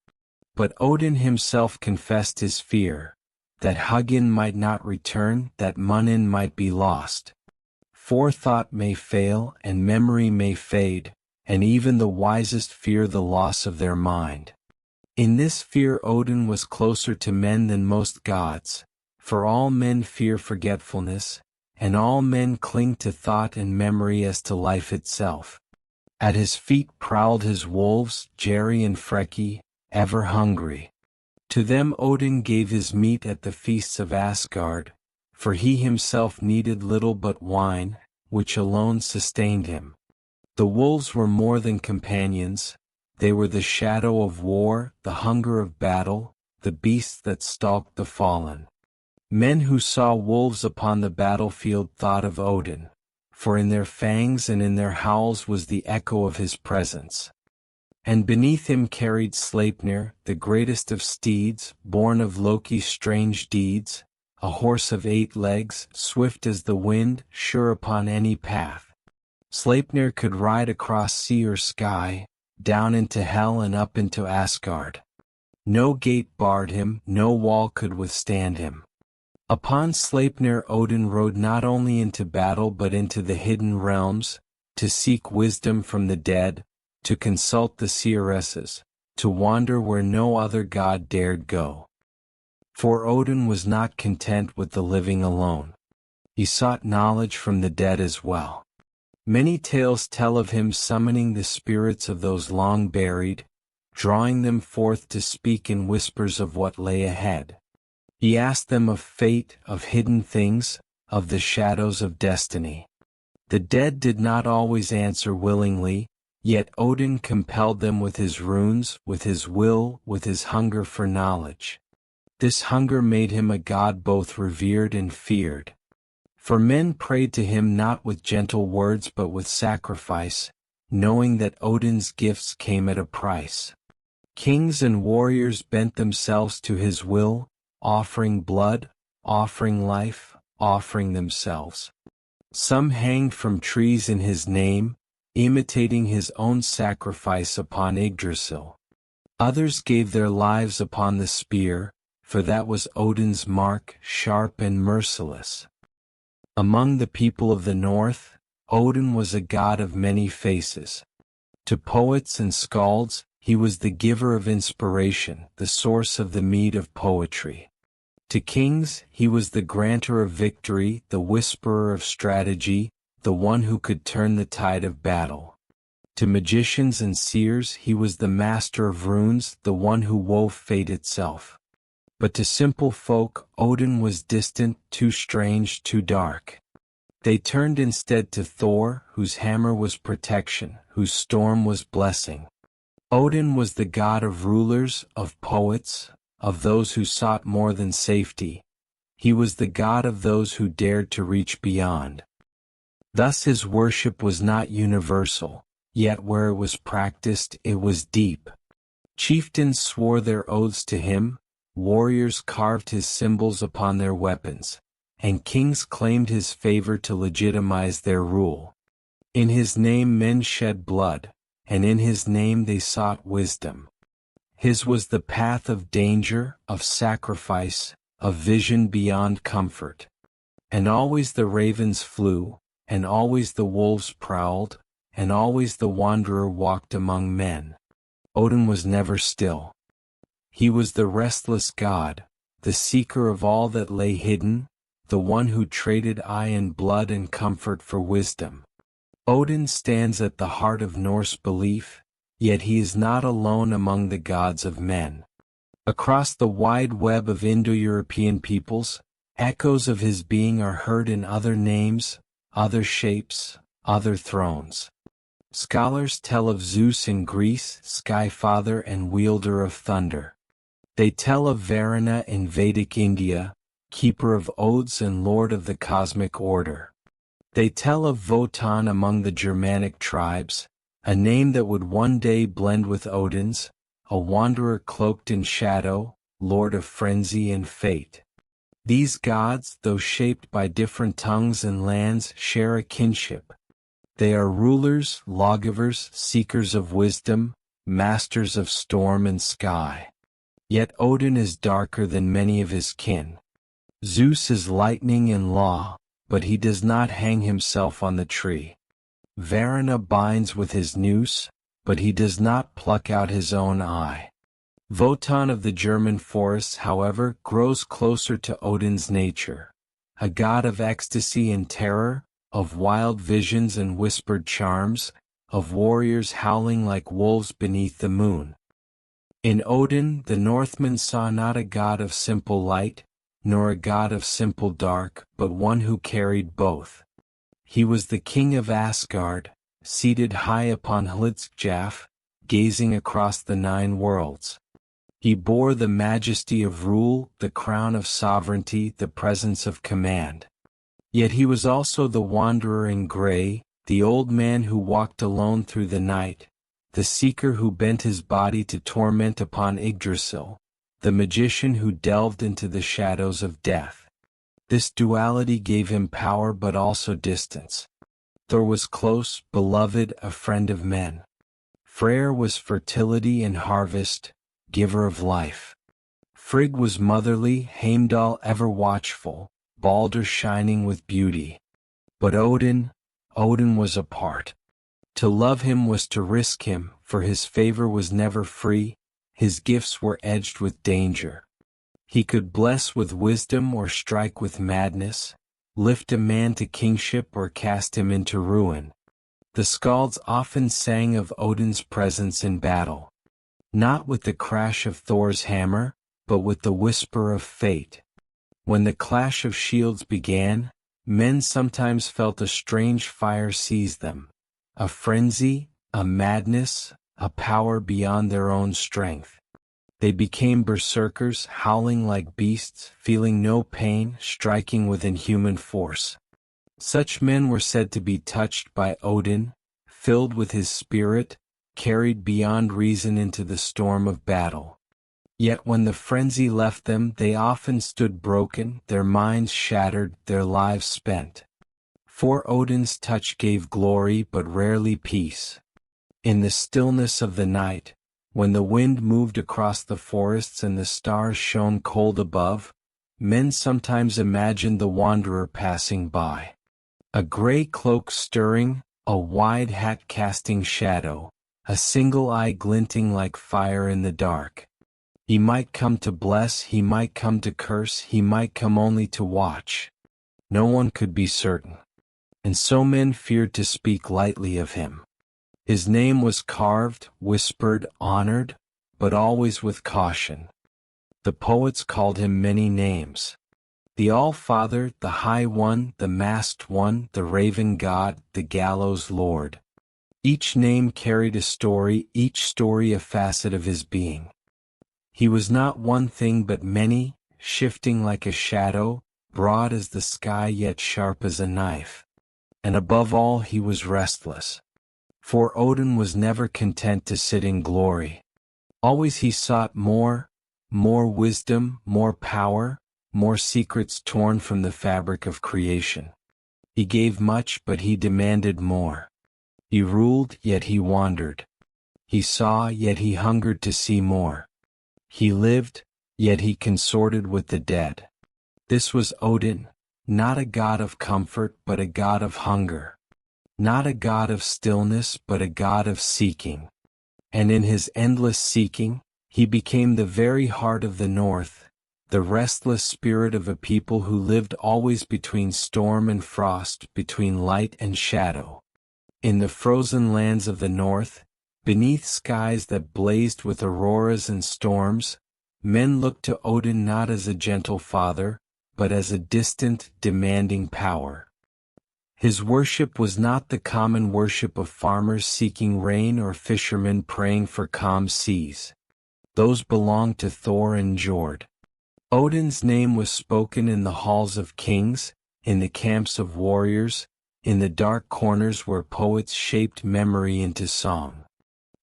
Speaker 1: But Odin himself confessed his fear, that Hugin might not return, that Munin might be lost. Forethought may fail, and memory may fade, and even the wisest fear the loss of their mind. In this fear Odin was closer to men than most gods, for all men fear forgetfulness, and all men cling to thought and memory as to life itself. At his feet prowled his wolves, Jerry and Freki, ever hungry. To them Odin gave his meat at the feasts of Asgard, for he himself needed little but wine, which alone sustained him. The wolves were more than companions, they were the shadow of war, the hunger of battle, the beasts that stalked the fallen. Men who saw wolves upon the battlefield thought of Odin, for in their fangs and in their howls was the echo of his presence. And beneath him carried Sleipnir, the greatest of steeds, born of Loki's strange deeds, a horse of 8 legs, swift as the wind, sure upon any path. Sleipnir could ride across sea or sky, down into hell and up into Asgard. No gate barred him, no wall could withstand him. Upon Sleipnir Odin rode not only into battle but into the hidden realms, to seek wisdom from the dead, to consult the seeresses, to wander where no other god dared go. For Odin was not content with the living alone. He sought knowledge from the dead as well. Many tales tell of him summoning the spirits of those long buried, drawing them forth to speak in whispers of what lay ahead. He asked them of fate, of hidden things, of the shadows of destiny. The dead did not always answer willingly, yet Odin compelled them with his runes, with his will, with his hunger for knowledge. This hunger made him a god both revered and feared. For men prayed to him not with gentle words but with sacrifice, knowing that Odin's gifts came at a price. Kings and warriors bent themselves to his will, offering blood, offering life, offering themselves. Some hanged from trees in his name, imitating his own sacrifice upon Yggdrasil. Others gave their lives upon the spear, for that was Odin's mark, sharp and merciless. Among the people of the north, Odin was a god of many faces. To poets and skalds, he was the giver of inspiration, the source of the mead of poetry. To kings, he was the granter of victory, the whisperer of strategy, the one who could turn the tide of battle. To magicians and seers, he was the master of runes, the one who wove fate itself. But to simple folk, Odin was distant, too strange, too dark. They turned instead to Thor, whose hammer was protection, whose storm was blessing. Odin was the god of rulers, of poets, of those who sought more than safety. He was the god of those who dared to reach beyond. Thus his worship was not universal, yet where it was practiced it was deep. Chieftains swore their oaths to him, warriors carved his symbols upon their weapons, and kings claimed his favor to legitimize their rule. In his name men shed blood, and in his name they sought wisdom. His was the path of danger, of sacrifice, of vision beyond comfort. And always the ravens flew, and always the wolves prowled, and always the wanderer walked among men. Odin was never still. He was the restless god, the seeker of all that lay hidden, the one who traded eye and blood and comfort for wisdom. Odin stands at the heart of Norse belief, yet he is not alone among the gods of men. Across the wide web of Indo-European peoples, echoes of his being are heard in other names, other shapes, other thrones. Scholars tell of Zeus in Greece, sky father and wielder of thunder. They tell of Varuna in Vedic India, keeper of oaths and lord of the cosmic order. They tell of Wotan among the Germanic tribes, a name that would one day blend with Odin's, a wanderer cloaked in shadow, lord of frenzy and fate. These gods, though shaped by different tongues and lands, share a kinship. They are rulers, lawgivers, seekers of wisdom, masters of storm and sky. Yet Odin is darker than many of his kin. Zeus is lightning and law, but he does not hang himself on the tree. Varuna binds with his noose, but he does not pluck out his own eye. Wotan of the German forests, however, grows closer to Odin's nature, a god of ecstasy and terror, of wild visions and whispered charms, of warriors howling like wolves beneath the moon. In Odin, the Northmen saw not a god of simple light, nor a god of simple dark, but one who carried both. He was the king of Asgard, seated high upon Hlidskjalf, gazing across the 9 worlds. He bore the majesty of rule, the crown of sovereignty, the presence of command. Yet he was also the wanderer in gray, the old man who walked alone through the night, the seeker who bent his body to torment upon Yggdrasil, the magician who delved into the shadows of death. This duality gave him power but also distance. Thor was close, beloved, a friend of men. Freyr was fertility and harvest, giver of life. Frigg was motherly, Heimdall ever watchful, Balder shining with beauty. But Odin was apart. To love him was to risk him, for his favor was never free, his gifts were edged with danger. He could bless with wisdom or strike with madness, lift a man to kingship or cast him into ruin. The skalds often sang of Odin's presence in battle. Not with the crash of Thor's hammer, but with the whisper of fate, When the clash of shields began, men sometimes felt a strange fire seize them, a frenzy, a madness, a power beyond their own strength. They became berserkers, howling like beasts, feeling no pain, striking with inhuman force. Such men were said to be touched by Odin, filled with his spirit, carried beyond reason into the storm of battle. Yet when the frenzy left them, they often stood broken, their minds shattered, their lives spent. For Odin's touch gave glory but rarely peace. In the stillness of the night, when the wind moved across the forests and the stars shone cold above, men sometimes imagined the wanderer passing by. A gray cloak stirring, a wide hat casting shadow, a single eye glinting like fire in the dark. He might come to bless, he might come to curse, he might come only to watch. No one could be certain. And so men feared to speak lightly of him. His name was carved, whispered, honored, but always with caution. The poets called him many names. The All-Father, the High One, the Masked One, the Raven God, the Gallows Lord. Each name carried a story, each story a facet of his being. He was not one thing but many, shifting like a shadow, broad as the sky yet sharp as a knife. And above all he was restless. For Odin was never content to sit in glory. Always he sought more wisdom, more power, more secrets torn from the fabric of creation. He gave much but he demanded more. He ruled yet he wandered. He saw yet he hungered to see more. He lived, yet he consorted with the dead. This was Odin, not a god of comfort but a god of hunger. Not a god of stillness but a god of seeking. And in his endless seeking, he became the very heart of the North, the restless spirit of a people who lived always between storm and frost, between light and shadow. In the frozen lands of the North, beneath skies that blazed with auroras and storms, men looked to Odin not as a gentle father, but as a distant, demanding power. His worship was not the common worship of farmers seeking rain or fishermen praying for calm seas. Those belonged to Thor and Njord. Odin's name was spoken in the halls of kings, in the camps of warriors, in the dark corners where poets shaped memory into song.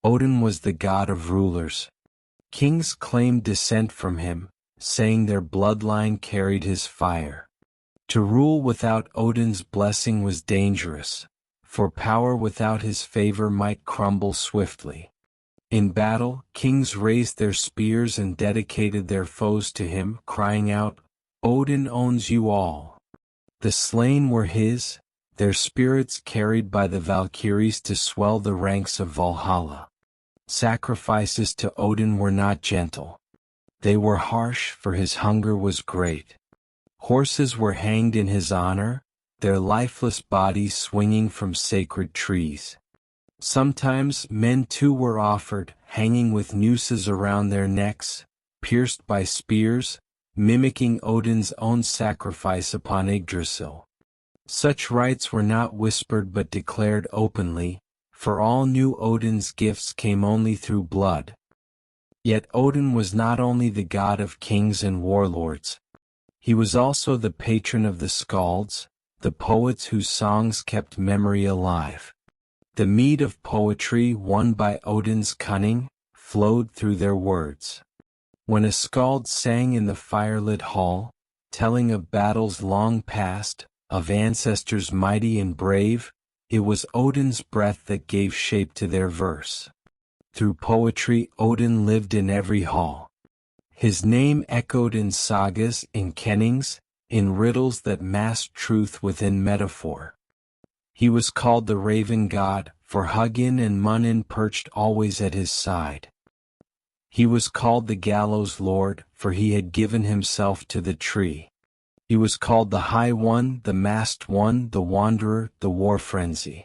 Speaker 1: Odin was the god of rulers. Kings claimed descent from him, saying their bloodline carried his fire. To rule without Odin's blessing was dangerous, for power without his favor might crumble swiftly. In battle, kings raised their spears and dedicated their foes to him, crying out, "Odin owns you all." The slain were his, their spirits carried by the Valkyries to swell the ranks of Valhalla. Sacrifices to Odin were not gentle. They were harsh, for his hunger was great. Horses were hanged in his honor, their lifeless bodies swinging from sacred trees. Sometimes men too were offered, hanging with nooses around their necks, pierced by spears, mimicking Odin's own sacrifice upon Yggdrasil. Such rites were not whispered but declared openly, for all knew Odin's gifts came only through blood. Yet Odin was not only the god of kings and warlords. He was also the patron of the skalds, the poets whose songs kept memory alive. The mead of poetry won by Odin's cunning flowed through their words. When a skald sang in the firelit hall, telling of battles long past, of ancestors mighty and brave, it was Odin's breath that gave shape to their verse. Through poetry Odin lived in every hall. His name echoed in sagas, in kennings, in riddles that masked truth within metaphor. He was called the Raven God, for Hugin and Munin perched always at his side. He was called the Gallows Lord, for he had given himself to the tree. He was called the High One, the Masked One, the Wanderer, the War Frenzy.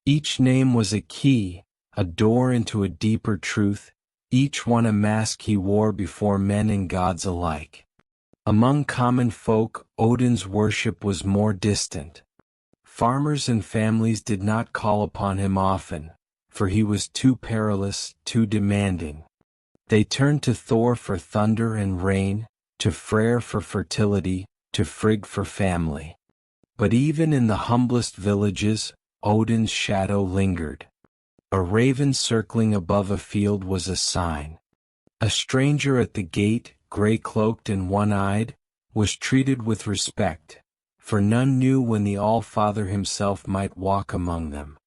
Speaker 1: Each name was a key, a door into a deeper truth, each one a mask he wore before men and gods alike. Among common folk, Odin's worship was more distant. Farmers and families did not call upon him often, for he was too perilous, too demanding. They turned to Thor for thunder and rain, to Freyr for fertility, to Frigg for family. But even in the humblest villages, Odin's shadow lingered. A raven circling above a field was a sign. A stranger at the gate, gray-cloaked and one-eyed, was treated with respect, for none knew when the All-Father himself might walk among them.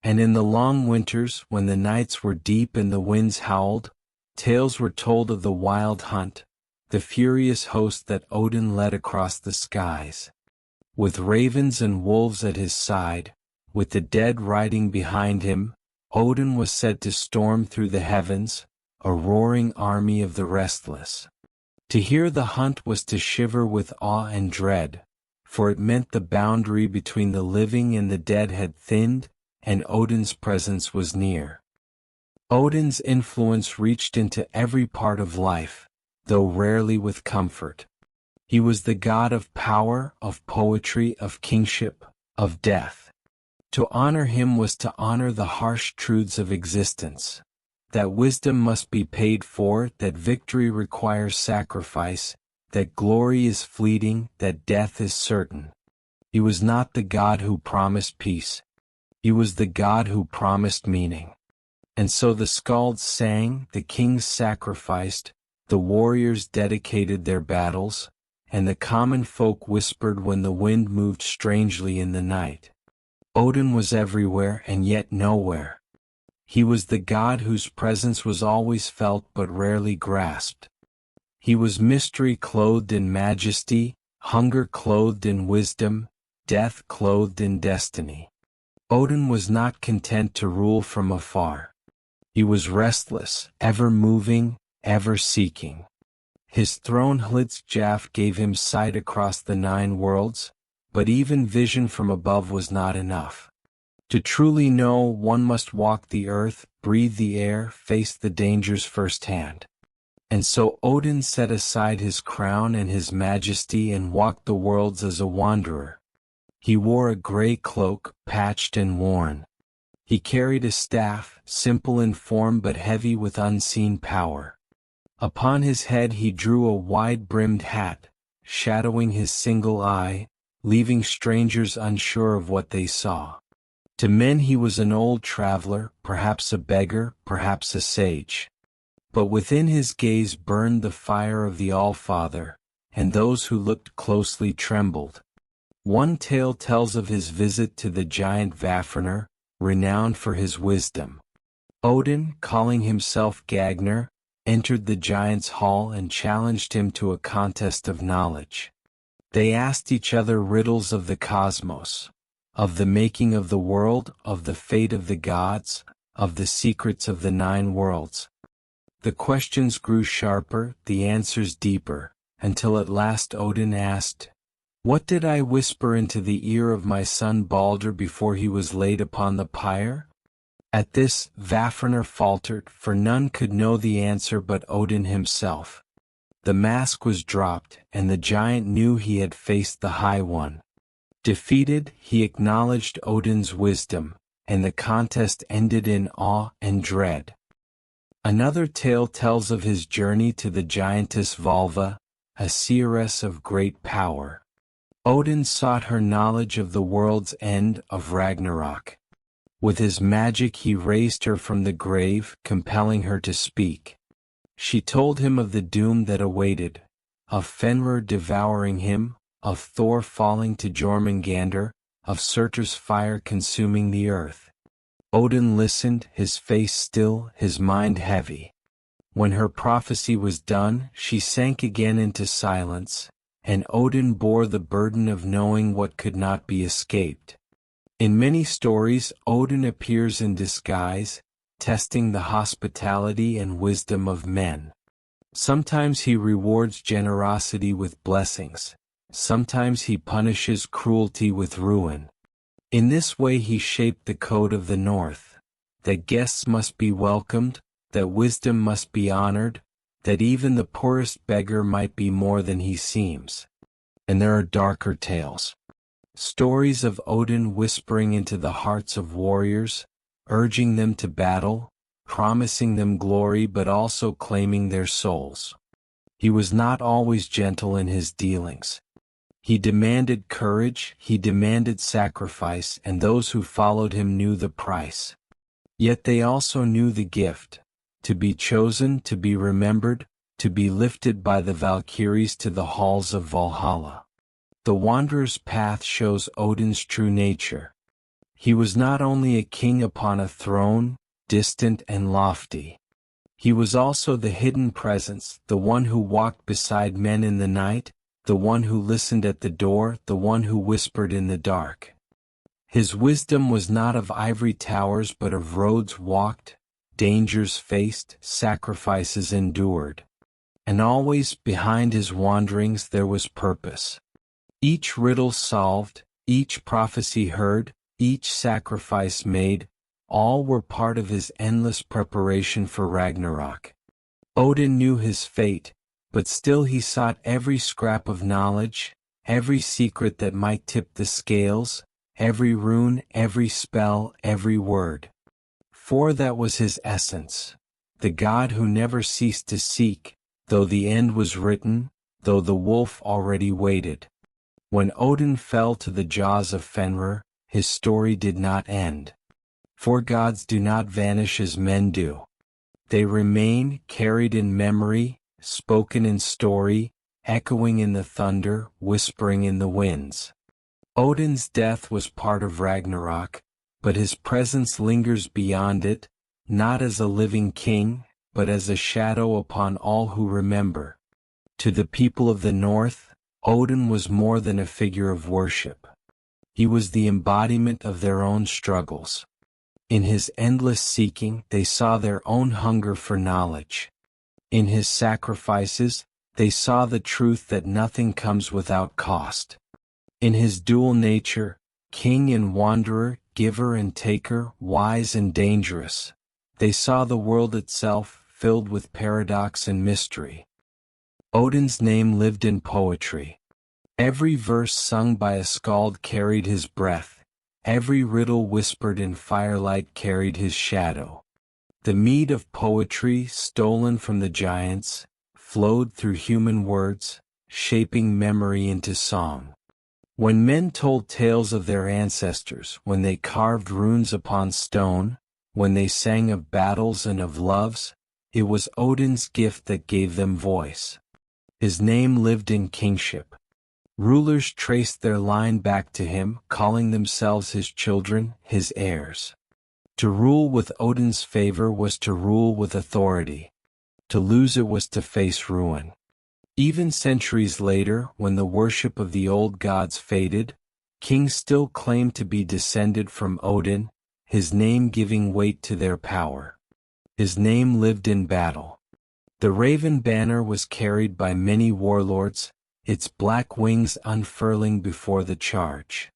Speaker 1: And in the long winters, when the nights were deep and the winds howled, tales were told of the wild hunt, the furious host that Odin led across the skies. With ravens and wolves at his side, with the dead riding behind him, Odin was said to storm through the heavens, a roaring army of the restless. To hear the hunt was to shiver with awe and dread, for it meant the boundary between the living and the dead had thinned, and Odin's presence was near. Odin's influence reached into every part of life, though rarely with comfort. He was the god of power, of poetry, of kingship, of death. To honor him was to honor the harsh truths of existence, that wisdom must be paid for, that victory requires sacrifice, that glory is fleeting, that death is certain. He was not the god who promised peace. He was the god who promised meaning. And so the skalds sang, the kings sacrificed, the warriors dedicated their battles, and the common folk whispered when the wind moved strangely in the night. Odin was everywhere and yet nowhere. He was the god whose presence was always felt but rarely grasped. He was mystery clothed in majesty, hunger clothed in wisdom, death clothed in destiny. Odin was not content to rule from afar. He was restless, ever moving, ever seeking. His throne Hlidskjaf gave him sight across the 9 worlds, but even vision from above was not enough. To truly know, one must walk the earth, breathe the air, face the dangers firsthand. And so Odin set aside his crown and his majesty and walked the worlds as a wanderer. He wore a gray cloak, patched and worn. He carried a staff, simple in form but heavy with unseen power. Upon his head he drew a wide-brimmed hat, shadowing his single eye, leaving strangers unsure of what they saw. To men he was an old traveler, perhaps a beggar, perhaps a sage. But within his gaze burned the fire of the All-Father, and those who looked closely trembled. One tale tells of his visit to the giant Vafnir, renowned for his wisdom. Odin, calling himself Gagner, entered the giant's hall and challenged him to a contest of knowledge. They asked each other riddles of the cosmos, of the making of the world, of the fate of the gods, of the secrets of the 9 worlds. The questions grew sharper, the answers deeper, until at last Odin asked, "What did I whisper into the ear of my son Balder before he was laid upon the pyre?" At this, Vafnir faltered, for none could know the answer but Odin himself. The mask was dropped, and the giant knew he had faced the High One. Defeated, he acknowledged Odin's wisdom, and the contest ended in awe and dread. Another tale tells of his journey to the giantess Valva, a seeress of great power. Odin sought her knowledge of the world's end, of Ragnarok. With his magic he raised her from the grave, compelling her to speak. She told him of the doom that awaited, of Fenrir devouring him, of Thor falling to Jormungandr, of Surtur's fire consuming the earth. Odin listened, his face still, his mind heavy. When her prophecy was done, she sank again into silence, and Odin bore the burden of knowing what could not be escaped. In many stories, Odin appears in disguise, testing the hospitality and wisdom of men. Sometimes he rewards generosity with blessings. Sometimes he punishes cruelty with ruin. In this way he shaped the code of the North, that guests must be welcomed, that wisdom must be honored, that even the poorest beggar might be more than he seems. And there are darker tales. Stories of Odin whispering into the hearts of warriors, urging them to battle, promising them glory but also claiming their souls. He was not always gentle in his dealings. He demanded courage, he demanded sacrifice, and those who followed him knew the price. Yet they also knew the gift, to be chosen, to be remembered, to be lifted by the Valkyries to the halls of Valhalla. The wanderer's path shows Odin's true nature. He was not only a king upon a throne, distant and lofty. He was also the hidden presence, the one who walked beside men in the night, the one who listened at the door, the one who whispered in the dark. His wisdom was not of ivory towers but of roads walked, dangers faced, sacrifices endured. And always, behind his wanderings there was purpose. Each riddle solved, each prophecy heard, each sacrifice made, all were part of his endless preparation for Ragnarok. Odin knew his fate, but still he sought every scrap of knowledge, every secret that might tip the scales, every rune, every spell, every word. For that was his essence, the god who never ceased to seek, though the end was written, though the wolf already waited. When Odin fell to the jaws of Fenrir, his story did not end. For gods do not vanish as men do. They remain, carried in memory, spoken in story, echoing in the thunder, whispering in the winds. Odin's death was part of Ragnarok, but his presence lingers beyond it, not as a living king, but as a shadow upon all who remember. To the people of the North, Odin was more than a figure of worship. He was the embodiment of their own struggles. In his endless seeking, they saw their own hunger for knowledge. In his sacrifices, they saw the truth that nothing comes without cost. In his dual nature, king and wanderer, giver and taker, wise and dangerous, they saw the world itself filled with paradox and mystery. Odin's name lived in poetry. Every verse sung by a skald carried his breath, every riddle whispered in firelight carried his shadow. The mead of poetry, stolen from the giants, flowed through human words, shaping memory into song. When men told tales of their ancestors, when they carved runes upon stone, when they sang of battles and of loves, it was Odin's gift that gave them voice. His name lived in kingship. Rulers traced their line back to him, calling themselves his children, his heirs. To rule with Odin's favor was to rule with authority. To lose it was to face ruin. Even centuries later, when the worship of the old gods faded, kings still claimed to be descended from Odin, his name giving weight to their power. His name lived in battle. The raven banner was carried by many warlords, its black wings unfurling before the charge.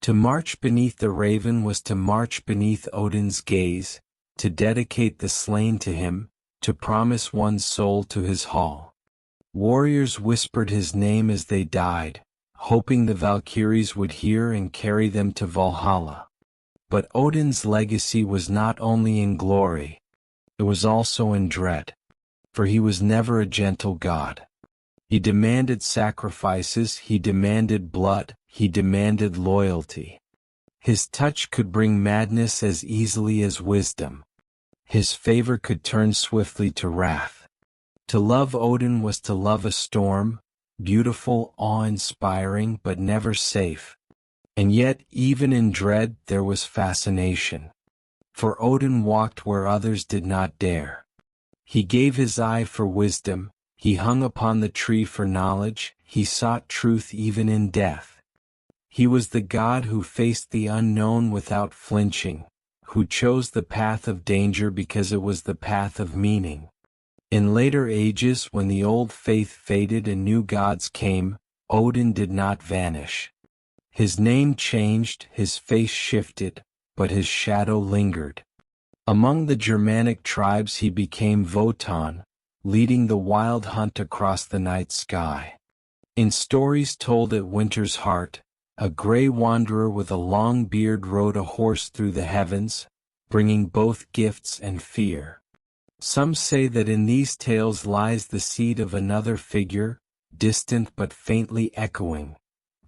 Speaker 1: To march beneath the raven was to march beneath Odin's gaze, to dedicate the slain to him, to promise one's soul to his hall. Warriors whispered his name as they died, hoping the Valkyries would hear and carry them to Valhalla. But Odin's legacy was not only in glory, it was also in dread. For he was never a gentle god. He demanded sacrifices, he demanded blood, he demanded loyalty. His touch could bring madness as easily as wisdom. His favor could turn swiftly to wrath. To love Odin was to love a storm, beautiful, awe-inspiring, but never safe. And yet, even in dread, there was fascination. For Odin walked where others did not dare. He gave his eye for wisdom, he hung upon the tree for knowledge, he sought truth even in death. He was the god who faced the unknown without flinching, who chose the path of danger because it was the path of meaning. In later ages, when the old faith faded and new gods came, Odin did not vanish. His name changed, his face shifted, but his shadow lingered. Among the Germanic tribes he became Wotan, leading the wild hunt across the night sky. In stories told at winter's heart, a gray wanderer with a long beard rode a horse through the heavens, bringing both gifts and fear. Some say that in these tales lies the seed of another figure, distant but faintly echoing,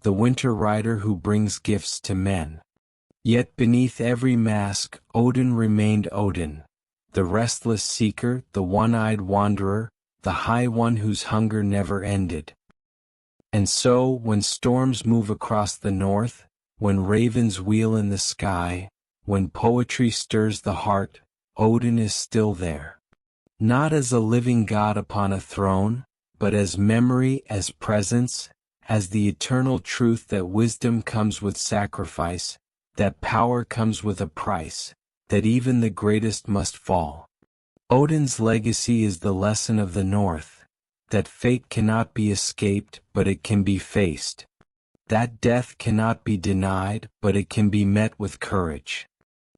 Speaker 1: the winter rider who brings gifts to men. Yet beneath every mask, Odin remained Odin, the restless seeker, the one-eyed wanderer, the high one whose hunger never ended. And so, when storms move across the north, when ravens wheel in the sky, when poetry stirs the heart, Odin is still there. Not as a living god upon a throne, but as memory, as presence, as the eternal truth that wisdom comes with sacrifice, that power comes with a price, that even the greatest must fall. Odin's legacy is the lesson of the North, that fate cannot be escaped, but it can be faced. That death cannot be denied, but it can be met with courage.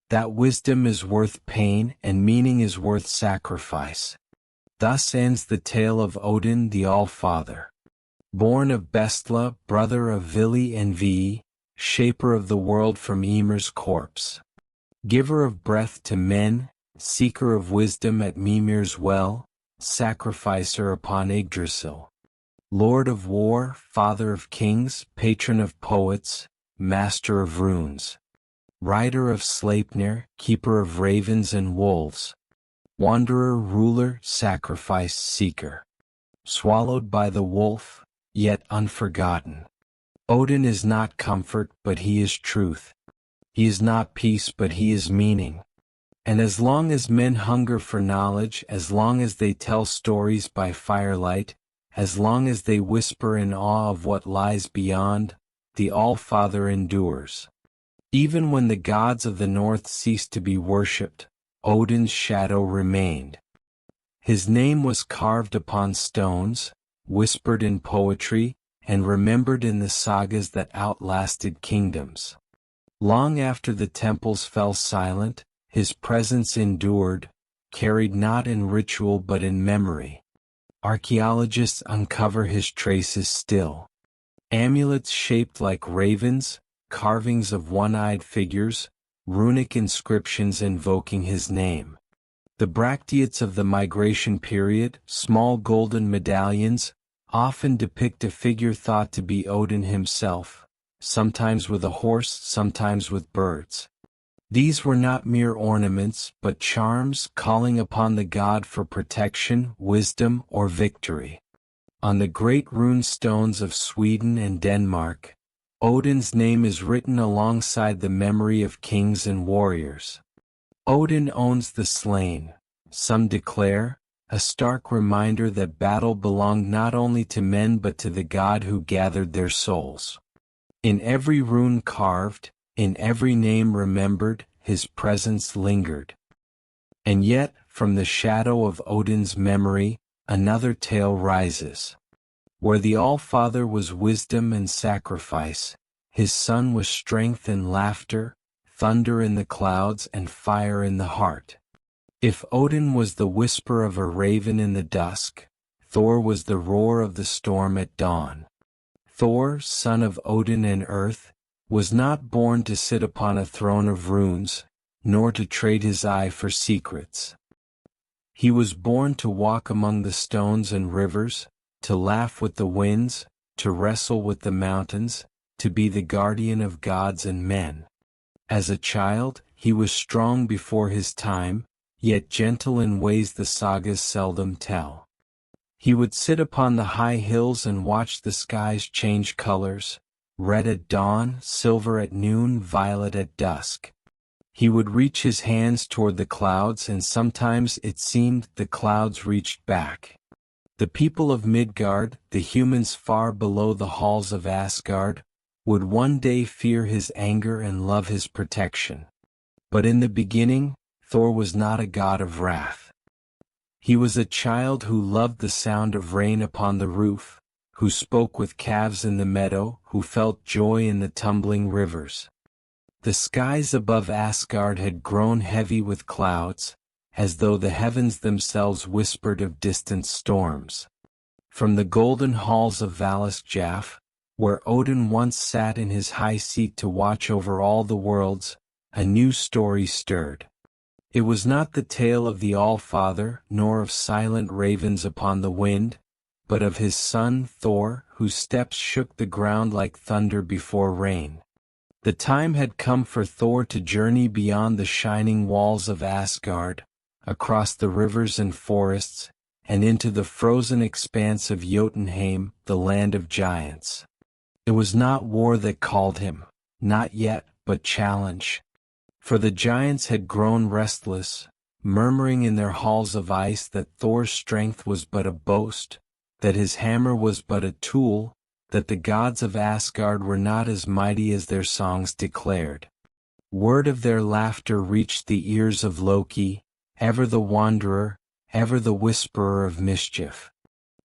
Speaker 1: That wisdom is worth pain and meaning is worth sacrifice. Thus ends the tale of Odin the All-Father. Born of Bestla, brother of Vili and Ve, shaper of the world from Ymir's corpse. Giver of breath to men, seeker of wisdom at Mimir's well, sacrificer upon Yggdrasil. Lord of war, father of kings, patron of poets, master of runes. Rider of Sleipnir, keeper of ravens and wolves. Wanderer, ruler, sacrifice seeker. Swallowed by the wolf, yet unforgotten. Odin is not comfort, but he is truth. He is not peace, but he is meaning. And as long as men hunger for knowledge, as long as they tell stories by firelight, as long as they whisper in awe of what lies beyond, the All-Father endures. Even when the gods of the north ceased to be worshipped, Odin's shadow remained. His name was carved upon stones, whispered in poetry, and remembered in the sagas that outlasted kingdoms. Long after the temples fell silent, his presence endured, carried not in ritual but in memory. Archaeologists uncover his traces still. Amulets shaped like ravens, carvings of one-eyed figures, runic inscriptions invoking his name. The bracteates of the migration period, small golden medallions, often depict a figure thought to be Odin himself, sometimes with a horse, sometimes with birds. These were not mere ornaments, but charms calling upon the god for protection, wisdom, or victory. On the great rune stones of Sweden and Denmark, Odin's name is written alongside the memory of kings and warriors. Odin owns the slain, some declare, a stark reminder that battle belonged not only to men but to the god who gathered their souls. In every rune carved, in every name remembered, his presence lingered. And yet, from the shadow of Odin's memory, another tale rises. Where the All-Father was wisdom and sacrifice, his son was strength and laughter, thunder in the clouds and fire in the heart. If Odin was the whisper of a raven in the dusk, Thor was the roar of the storm at dawn. Thor, son of Odin and Earth, was not born to sit upon a throne of runes, nor to trade his eye for secrets. He was born to walk among the stones and rivers, to laugh with the winds, to wrestle with the mountains, to be the guardian of gods and men. As a child, he was strong before his time, yet gentle in ways the sagas seldom tell. He would sit upon the high hills and watch the skies change colors, red at dawn, silver at noon, violet at dusk. He would reach his hands toward the clouds and sometimes it seemed the clouds reached back. The people of Midgard, the humans far below the halls of Asgard, would one day fear his anger and love his protection. But in the beginning, Thor was not a god of wrath. He was a child who loved the sound of rain upon the roof, who spoke with calves in the meadow, who felt joy in the tumbling rivers. The skies above Asgard had grown heavy with clouds, as though the heavens themselves whispered of distant storms. From the golden halls of Valasjaf, where Odin once sat in his high seat to watch over all the worlds, a new story stirred. It was not the tale of the All-Father, nor of silent ravens upon the wind, but of his son Thor, whose steps shook the ground like thunder before rain. The time had come for Thor to journey beyond the shining walls of Asgard, across the rivers and forests, and into the frozen expanse of Jotunheim, the land of giants. It was not war that called him, not yet, but challenge. For the giants had grown restless, murmuring in their halls of ice that Thor's strength was but a boast, that his hammer was but a tool, that the gods of Asgard were not as mighty as their songs declared. Word of their laughter reached the ears of Loki, ever the wanderer, ever the whisperer of mischief.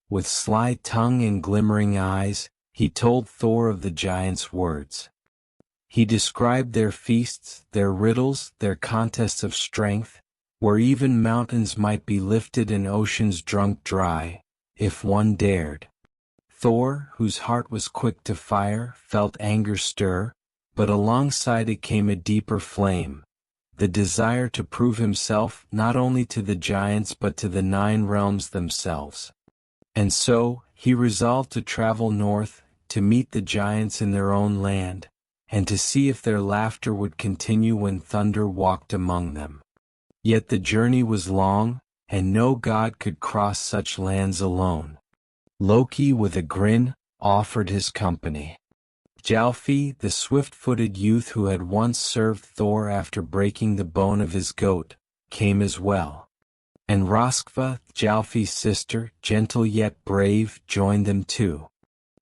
Speaker 1: With sly tongue and glimmering eyes, he told Thor of the giants' words. He described their feasts, their riddles, their contests of strength, where even mountains might be lifted and oceans drunk dry, if one dared. Thor, whose heart was quick to fire, felt anger stir, but alongside it came a deeper flame, the desire to prove himself not only to the giants but to the 9 realms themselves. And so, he resolved to travel north, to meet the giants in their own land, and to see if their laughter would continue when thunder walked among them. Yet the journey was long, and no god could cross such lands alone. Loki, with a grin, offered his company. Thjalfi, the swift-footed youth who had once served Thor after breaking the bone of his goat, came as well. And Röskva, Thjalfi's sister, gentle yet brave, joined them too.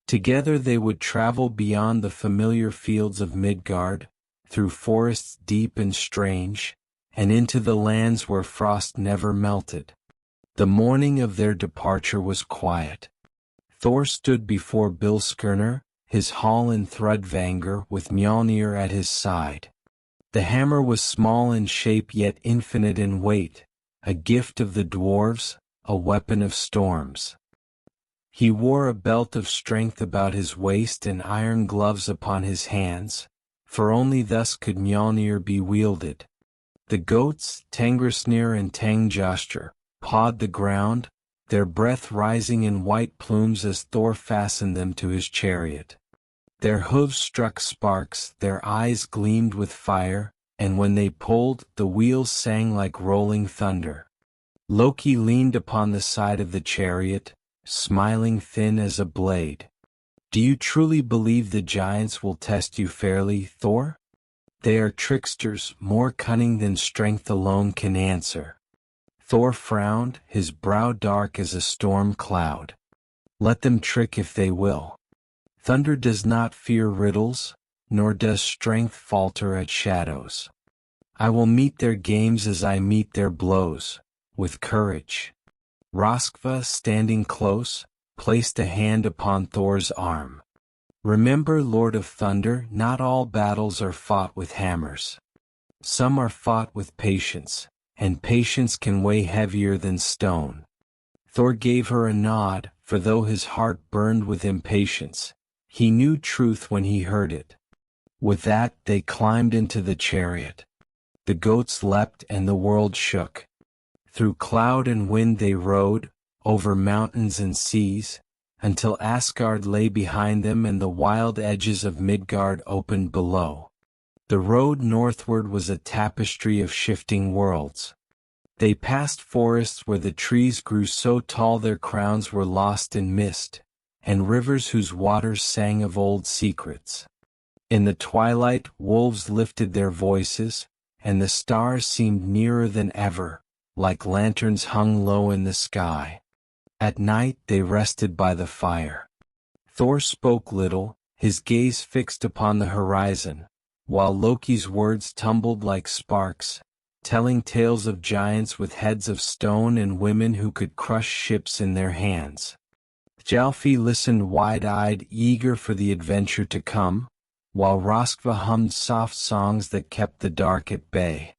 Speaker 1: Together they would travel beyond the familiar fields of Midgard, through forests deep and strange, and into the lands where frost never melted. The morning of their departure was quiet. Thor stood before Bilskirnir, his hall in Thrudvangur, with Mjölnir at his side. The hammer was small in shape yet infinite in weight, a gift of the dwarves, a weapon of storms. He wore a belt of strength about his waist and iron gloves upon his hands, for only thus could Mjölnir be wielded. The goats, Tangrisnir and Tangjostr, pawed the ground, their breath rising in white plumes as Thor fastened them to his chariot. Their hooves struck sparks, their eyes gleamed with fire, and when they pulled, the wheels sang like rolling thunder. Loki leaned upon the side of the chariot, smiling thin as a blade. "Do you truly believe the giants will test you fairly, Thor? They are tricksters, more cunning than strength alone can answer." Thor frowned, his brow dark as a storm cloud. "Let them trick if they will. Thunder does not fear riddles, nor does strength falter at shadows. I will meet their games as I meet their blows, with courage." Röskva, standing close, placed a hand upon Thor's arm. "Remember, Lord of Thunder, not all battles are fought with hammers. Some are fought with patience, and patience can weigh heavier than stone." Thor gave her a nod, for though his heart burned with impatience, he knew truth when he heard it. With that, they climbed into the chariot. The goats leapt and the world shook. Through cloud and wind they rode, over mountains and seas, until Asgard lay behind them and the wild edges of Midgard opened below. The road northward was a tapestry of shifting worlds. They passed forests where the trees grew so tall their crowns were lost in mist, and rivers whose waters sang of old secrets. In the twilight, wolves lifted their voices, and the stars seemed nearer than ever, like lanterns hung low in the sky. At night they rested by the fire. Thor spoke little, his gaze fixed upon the horizon, while Loki's words tumbled like sparks, telling tales of giants with heads of stone and women who could crush ships in their hands. Thjalfi listened wide-eyed, eager for the adventure to come, while Röskva hummed soft songs that kept the dark at bay.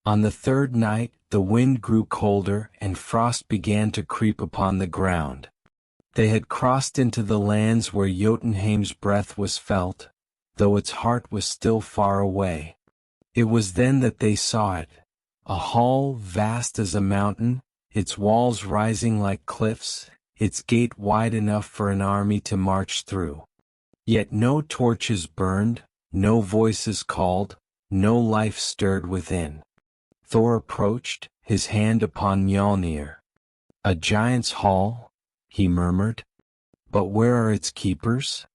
Speaker 1: On the third night, the wind grew colder and frost began to creep upon the ground. They had crossed into the lands where Jotunheim's breath was felt, though its heart was still far away. It was then that they saw it, a hall vast as a mountain, its walls rising like cliffs, its gate wide enough for an army to march through. Yet no torches burned, no voices called, no life stirred within. Thor approached, his hand upon Mjölnir. "A giant's hall," he murmured. "But where are its keepers?"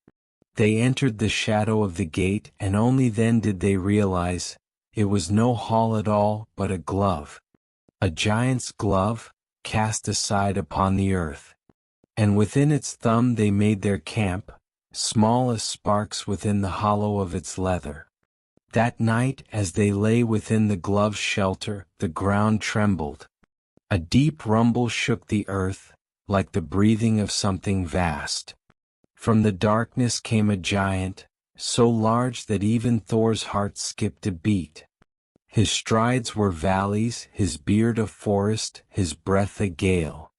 Speaker 1: They entered the shadow of the gate, and only then did they realize it was no hall at all, but a glove. A giant's glove, cast aside upon the earth. And within its thumb they made their camp, small as sparks within the hollow of its leather. That night, as they lay within the glove's shelter, the ground trembled. A deep rumble shook the earth, like the breathing of something vast. From the darkness came a giant, so large that even Thor's heart skipped a beat. His strides were valleys, his beard a forest, his breath a gale.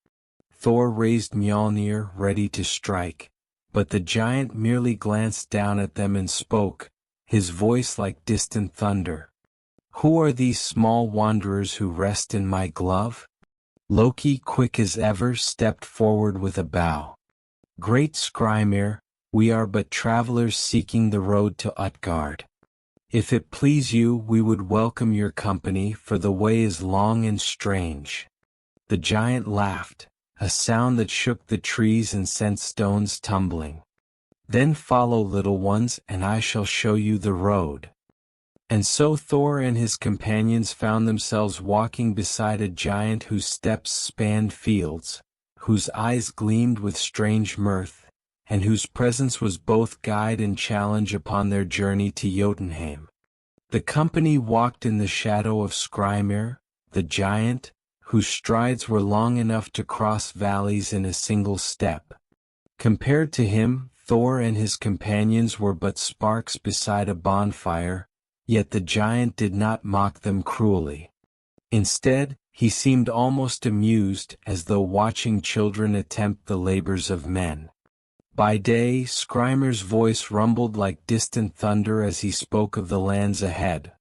Speaker 1: Thor raised Mjölnir, ready to strike, but the giant merely glanced down at them and spoke, his voice like distant thunder. "Who are these small wanderers who rest in my glove?" Loki, quick as ever, stepped forward with a bow. "Great Skrymir, we are but travelers seeking the road to Utgard. If it please you, we would welcome your company, for the way is long and strange." The giant laughed, a sound that shook the trees and sent stones tumbling. "Then follow, little ones, and I shall show you the road." And so Thor and his companions found themselves walking beside a giant whose steps spanned fields, whose eyes gleamed with strange mirth, and whose presence was both guide and challenge upon their journey to Jotunheim. The company walked in the shadow of Skrymir, the giant, whose strides were long enough to cross valleys in a single step. Compared to him, Thor and his companions were but sparks beside a bonfire, yet the giant did not mock them cruelly. Instead, he seemed almost amused, as though watching children attempt the labors of men. By day, Skrymir's voice rumbled like distant thunder as he spoke of the lands ahead.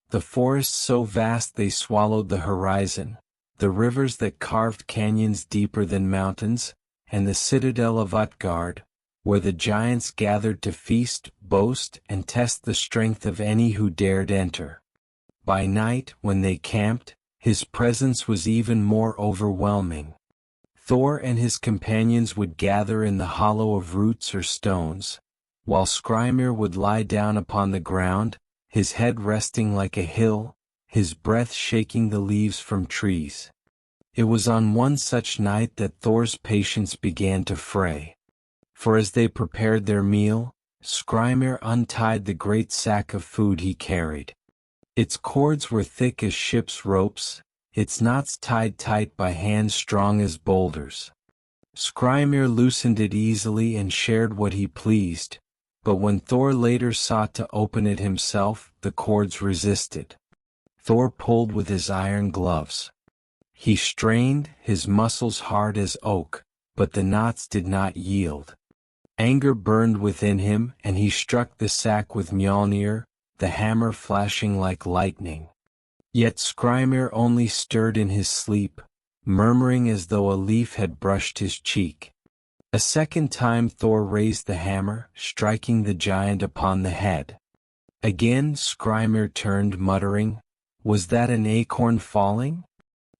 Speaker 1: The forests so vast they swallowed the horizon, the rivers that carved canyons deeper than mountains, and the citadel of Utgard, where the giants gathered to feast, boast, and test the strength of any who dared enter. By night, when they camped, his presence was even more overwhelming. Thor and his companions would gather in the hollow of roots or stones, while Skrymir would lie down upon the ground, his head resting like a hill, his breath shaking the leaves from trees. It was on one such night that Thor's patience began to fray. For as they prepared their meal, Skrymir untied the great sack of food he carried. Its cords were thick as ship's ropes, its knots tied tight by hands strong as boulders. Skrymir loosened it easily and shared what he pleased, but when Thor later sought to open it himself, the cords resisted. Thor pulled with his iron gloves. He strained, his muscles hard as oak, but the knots did not yield. Anger burned within him, and he struck the sack with Mjölnir, the hammer flashing like lightning. Yet Skrymir only stirred in his sleep, murmuring as though a leaf had brushed his cheek. A second time Thor raised the hammer, striking the giant upon the head. Again Skrymir turned, muttering, "Was that an acorn falling?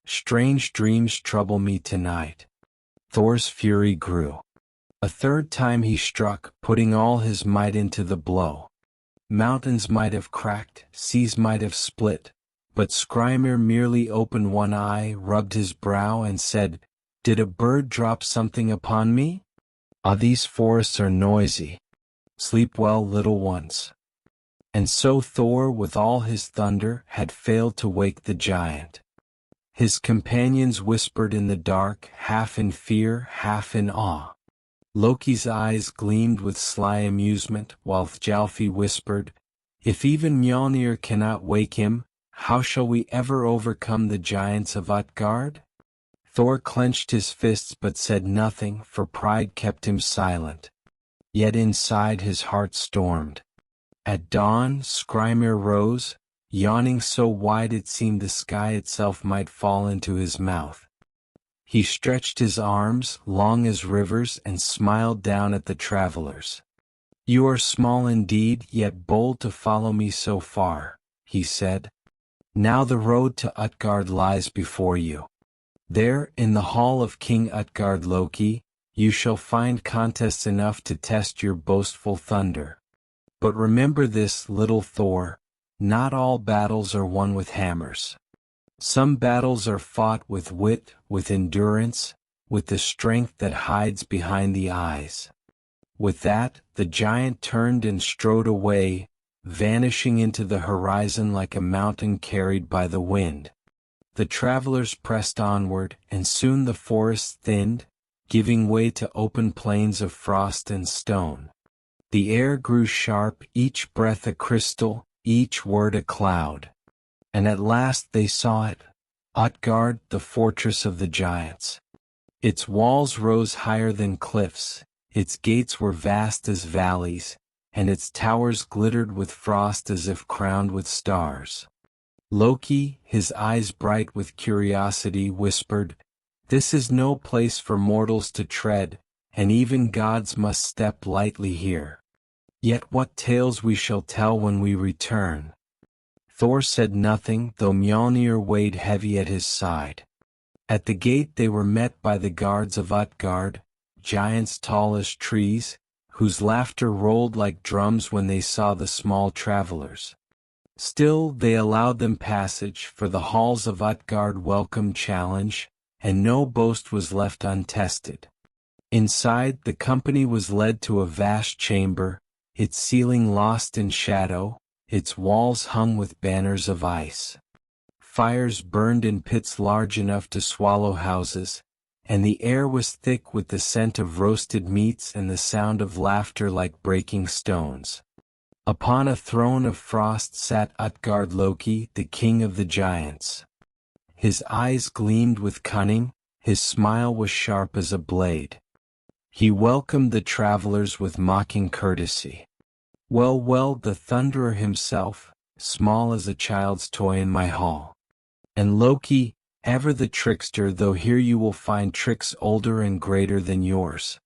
Speaker 1: Strange dreams trouble me tonight." Thor's fury grew. A third time he struck, putting all his might into the blow. Mountains might have cracked, seas might have split, but Skrymir merely opened one eye, rubbed his brow, and said, "Did a bird drop something upon me? Ah, these forests are noisy. Sleep well, little ones." And so Thor, with all his thunder, had failed to wake the giant. His companions whispered in the dark, half in fear, half in awe. Loki's eyes gleamed with sly amusement, while Thjalfi whispered, "If even Mjolnir cannot wake him, How shall we ever overcome the giants of Utgard? Thor clenched his fists but said nothing, for pride kept him silent. Yet inside his heart stormed. At dawn, Skrymir rose, yawning so wide it seemed the sky itself might fall into his mouth. He stretched his arms, long as rivers, and smiled down at the travelers. "You are small indeed, yet bold to follow me so far," he said. "Now the road to Utgard lies before you. There, in the hall of King Utgard Loki, you shall find contests enough to test your boastful thunder. But remember this, little Thor, not all battles are won with hammers. Some battles are fought with wit, with endurance, with the strength that hides behind the eyes." With that, the giant turned and strode away, vanishing into the horizon like a mountain carried by the wind. The travelers pressed onward, and soon the forest thinned, giving way to open plains of frost and stone. The air grew sharp, each breath a crystal, each word a cloud. And at last they saw it, Utgard, the fortress of the giants. Its walls rose higher than cliffs, its gates were vast as valleys, and its towers glittered with frost as if crowned with stars. Loki, his eyes bright with curiosity, whispered, "This is no place for mortals to tread, and even gods must step lightly here. Yet what tales we shall tell when we return." Thor said nothing, though Mjölnir weighed heavy at his side. At the gate they were met by the guards of Utgard, giants tall as trees, whose laughter rolled like drums when they saw the small travelers. Still they allowed them passage, for the halls of Utgard welcomed challenge, and no boast was left untested. Inside, the company was led to a vast chamber, its ceiling lost in shadow, its walls hung with banners of ice. Fires burned in pits large enough to swallow houses, and the air was thick with the scent of roasted meats and the sound of laughter like breaking stones. Upon a throne of frost sat Utgard Loki, the king of the giants. His eyes gleamed with cunning, his smile was sharp as a blade. He welcomed the travelers with mocking courtesy. "Well, well, the Thunderer himself, small as a child's toy in my hall. And Loki, ever the trickster, though here you will find tricks older and greater than yours.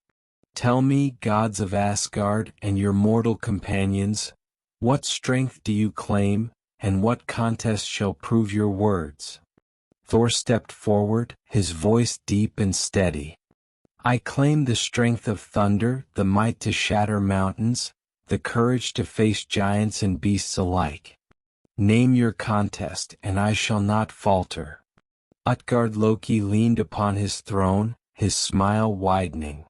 Speaker 1: Tell me, gods of Asgard and your mortal companions, what strength do you claim, and what contest shall prove your words?" Thor stepped forward, his voice deep and steady. "I claim the strength of thunder, the might to shatter mountains, the courage to face giants and beasts alike. Name your contest, and I shall not falter." Utgard Loki leaned upon his throne, his smile widening.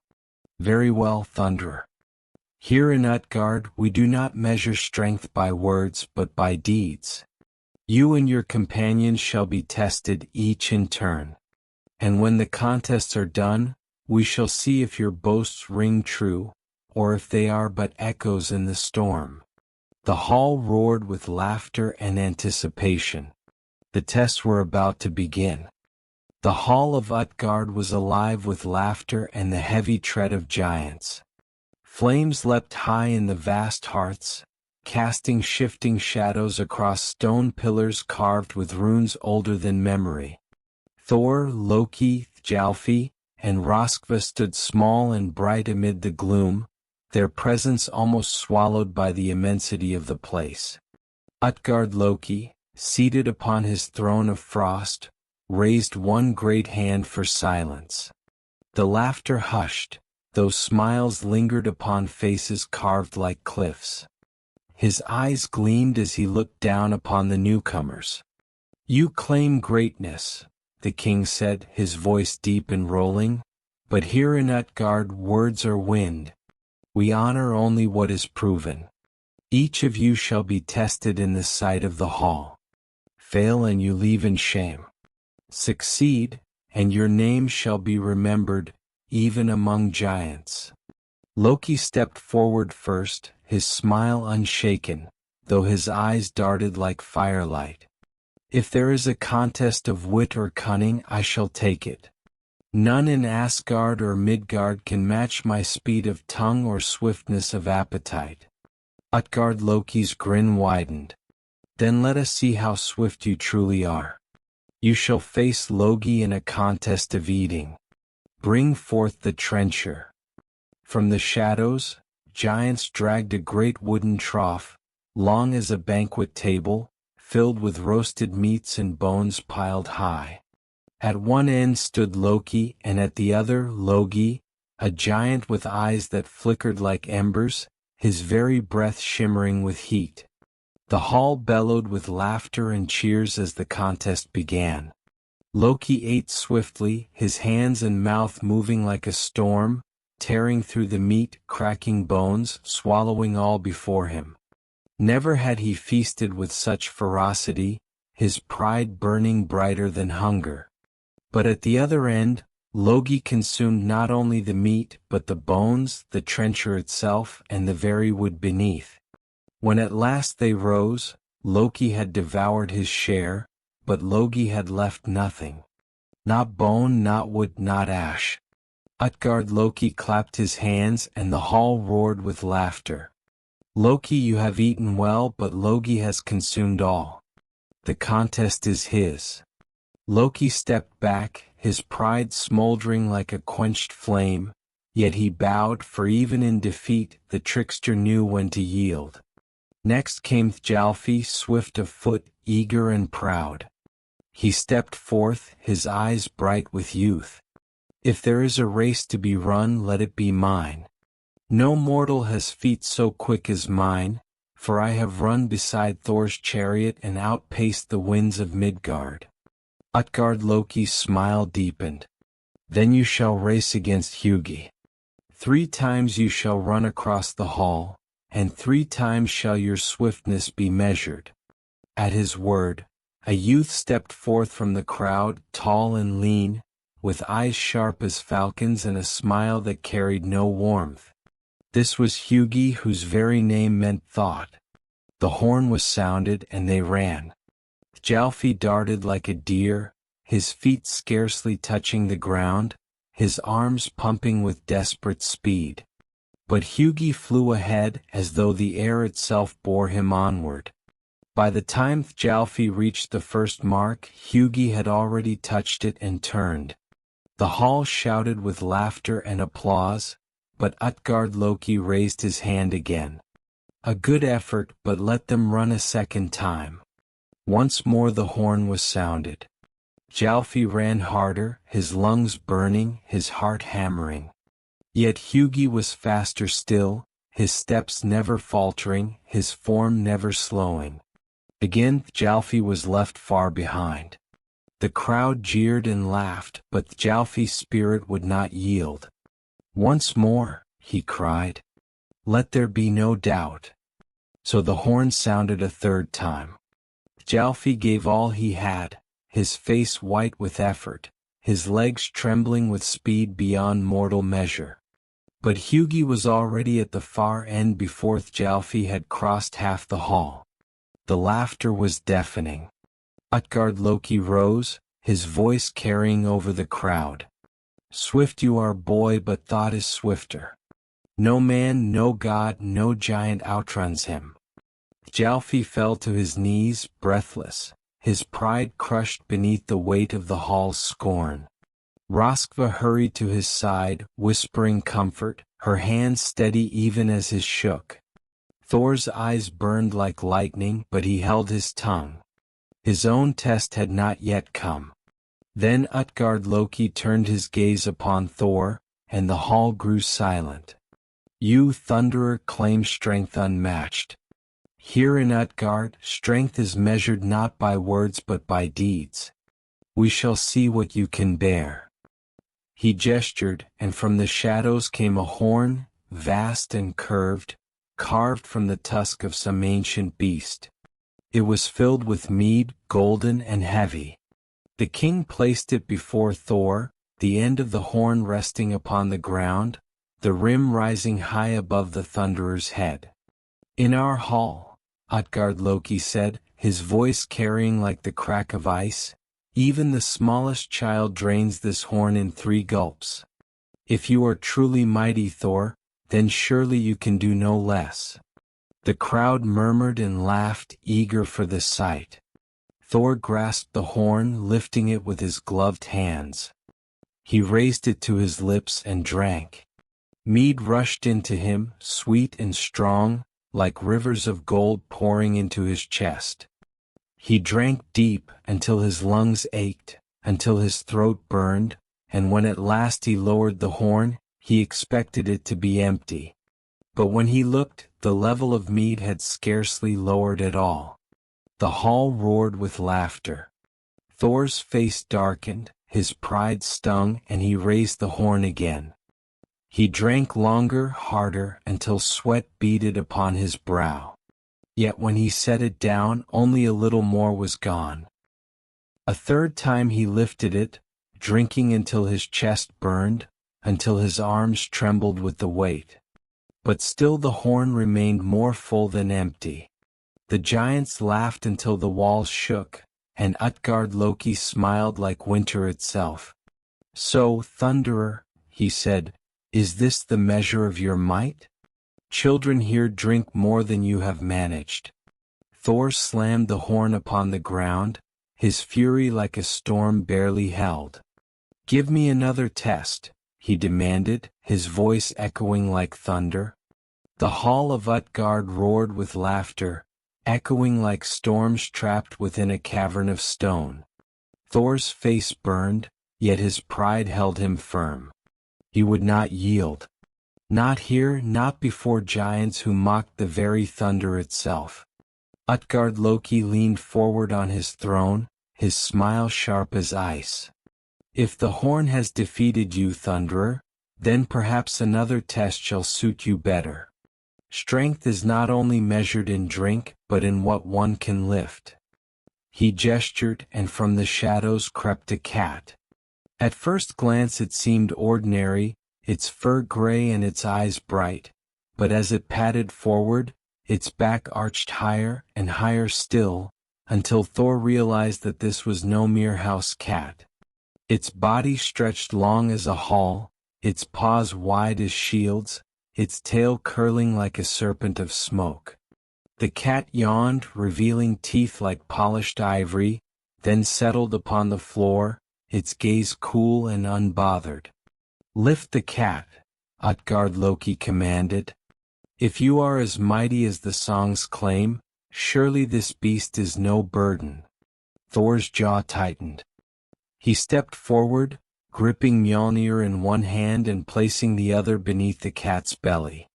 Speaker 1: "Very well, Thunderer. Here in Utgard we do not measure strength by words but by deeds. You and your companions shall be tested each in turn. And when the contests are done, we shall see if your boasts ring true, or if they are but echoes in the storm." The hall roared with laughter and anticipation. The tests were about to begin. The hall of Utgard was alive with laughter and the heavy tread of giants. Flames leapt high in the vast hearths, casting shifting shadows across stone pillars carved with runes older than memory. Thor, Loki, Thjalfi, and Röskva stood small and bright amid the gloom, their presence almost swallowed by the immensity of the place. Utgard Loki, seated upon his throne of frost, raised one great hand for silence. The laughter hushed, though smiles lingered upon faces carved like cliffs. His eyes gleamed as he looked down upon the newcomers. "You claim greatness," the king said, his voice deep and rolling, "but here in Utgard words are wind. We honor only what is proven. Each of you shall be tested in the sight of the hall. Fail and you leave in shame. Succeed, and your name shall be remembered, even among giants." Loki stepped forward first, his smile unshaken, though his eyes darted like firelight. If there is a contest of wit or cunning, I shall take it. None in Asgard or Midgard can match my speed of tongue or swiftness of appetite. Utgard Loki's grin widened. Then let us see how swift you truly are. You shall face Loki in a contest of eating. Bring forth the trencher. From the shadows, giants dragged a great wooden trough, long as a banquet table, filled with roasted meats and bones piled high. At one end stood Loki, and at the other Logi, a giant with eyes that flickered like embers, his very breath shimmering with heat. The hall bellowed with laughter and cheers as the contest began. Loki ate swiftly, his hands and mouth moving like a storm, tearing through the meat, cracking bones, swallowing all before him. Never had he feasted with such ferocity, his pride burning brighter than hunger. But at the other end, Loki consumed not only the meat but the bones, the trencher itself, and the very wood beneath. When at last they rose, Loki had devoured his share, but Logi had left nothing. Not bone, not wood, not ash. Utgard Loki clapped his hands and the hall roared with laughter. Loki, you have eaten well, but Logi has consumed all. The contest is his. Loki stepped back, his pride smoldering like a quenched flame, yet he bowed, for even in defeat the trickster knew when to yield. Next came Thjalfi, swift of foot, eager and proud. He stepped forth, his eyes bright with youth. If there is a race to be run, let it be mine. No mortal has feet so quick as mine, for I have run beside Thor's chariot and outpaced the winds of Midgard. Utgard Loki's smile deepened. Then you shall race against Hugi. 3 times you shall run across the hall, and 3 times shall your swiftness be measured. At his word, a youth stepped forth from the crowd, tall and lean, with eyes sharp as falcons and a smile that carried no warmth. This was Hugi, whose very name meant thought. The horn was sounded and they ran. Thjalfi darted like a deer, his feet scarcely touching the ground, his arms pumping with desperate speed. But Hugi flew ahead as though the air itself bore him onward. By the time Thjalfi reached the first mark, Hugi had already touched it and turned. The hall shouted with laughter and applause, but Utgard Loki raised his hand again. A good effort, but let them run a second time. Once more the horn was sounded. Thjalfi ran harder, his lungs burning, his heart hammering. Yet Hugi was faster still, his steps never faltering, his form never slowing. Again Thjalfi was left far behind. The crowd jeered and laughed, but Thjalfi's spirit would not yield. Once more, he cried. Let there be no doubt. So the horn sounded a third time. Thjalfi gave all he had, his face white with effort, his legs trembling with speed beyond mortal measure. But Hugi was already at the far end before Thjalfi had crossed half the hall. The laughter was deafening. Utgard Loki rose, his voice carrying over the crowd. Swift you are, boy, but thought is swifter. No man, no god, no giant outruns him. Thjalfi fell to his knees, breathless, his pride crushed beneath the weight of the hall's scorn. Roskva hurried to his side, whispering comfort, her hands steady even as his shook. Thor's eyes burned like lightning, but he held his tongue. His own test had not yet come. Then Utgard Loki turned his gaze upon Thor, and the hall grew silent. You, Thunderer, claim strength unmatched. Here in Utgard, strength is measured not by words but by deeds. We shall see what you can bear. He gestured, and from the shadows came a horn, vast and curved, carved from the tusk of some ancient beast. It was filled with mead, golden and heavy. The king placed it before Thor, the end of the horn resting upon the ground, the rim rising high above the Thunderer's head. In our hall, Utgard Loki said, his voice carrying like the crack of ice. Even the smallest child drains this horn in 3 gulps. If you are truly mighty, Thor, then surely you can do no less. The crowd murmured and laughed, eager for the sight. Thor grasped the horn, lifting it with his gloved hands. He raised it to his lips and drank. Mead rushed into him, sweet and strong, like rivers of gold pouring into his chest. He drank deep until his lungs ached, until his throat burned, and when at last he lowered the horn, he expected it to be empty. But when he looked, the level of mead had scarcely lowered at all. The hall roared with laughter. Thor's face darkened, his pride stung, and he raised the horn again. He drank longer, harder, until sweat beaded upon his brow. Yet when he set it down, only a little more was gone. A third time he lifted it, drinking until his chest burned, until his arms trembled with the weight. But still the horn remained more full than empty. The giants laughed until the walls shook, and Utgard-Loki smiled like winter itself. "So, Thunderer," he said, "is this the measure of your might? Children here drink more than you have managed." Thor slammed the horn upon the ground, his fury like a storm barely held. "Give me another test," he demanded, his voice echoing like thunder. The hall of Utgard roared with laughter, echoing like storms trapped within a cavern of stone. Thor's face burned, yet his pride held him firm. He would not yield. Not here, not before giants who mocked the very thunder itself. Utgard-Loki leaned forward on his throne, his smile sharp as ice. "If the horn has defeated you, Thunderer, then perhaps another test shall suit you better. Strength is not only measured in drink, but in what one can lift." He gestured, and from the shadows crept a cat. At first glance it seemed ordinary, its fur gray and its eyes bright, but as it padded forward, its back arched higher and higher still, until Thor realized that this was no mere house cat. Its body stretched long as a hall, its paws wide as shields, its tail curling like a serpent of smoke. The cat yawned, revealing teeth like polished ivory, then settled upon the floor, its gaze cool and unbothered. "Lift the cat," Utgard-Loki commanded. "If you are as mighty as the songs claim, surely this beast is no burden." Thor's jaw tightened. He stepped forward, gripping Mjölnir in one hand and placing the other beneath the cat's belly.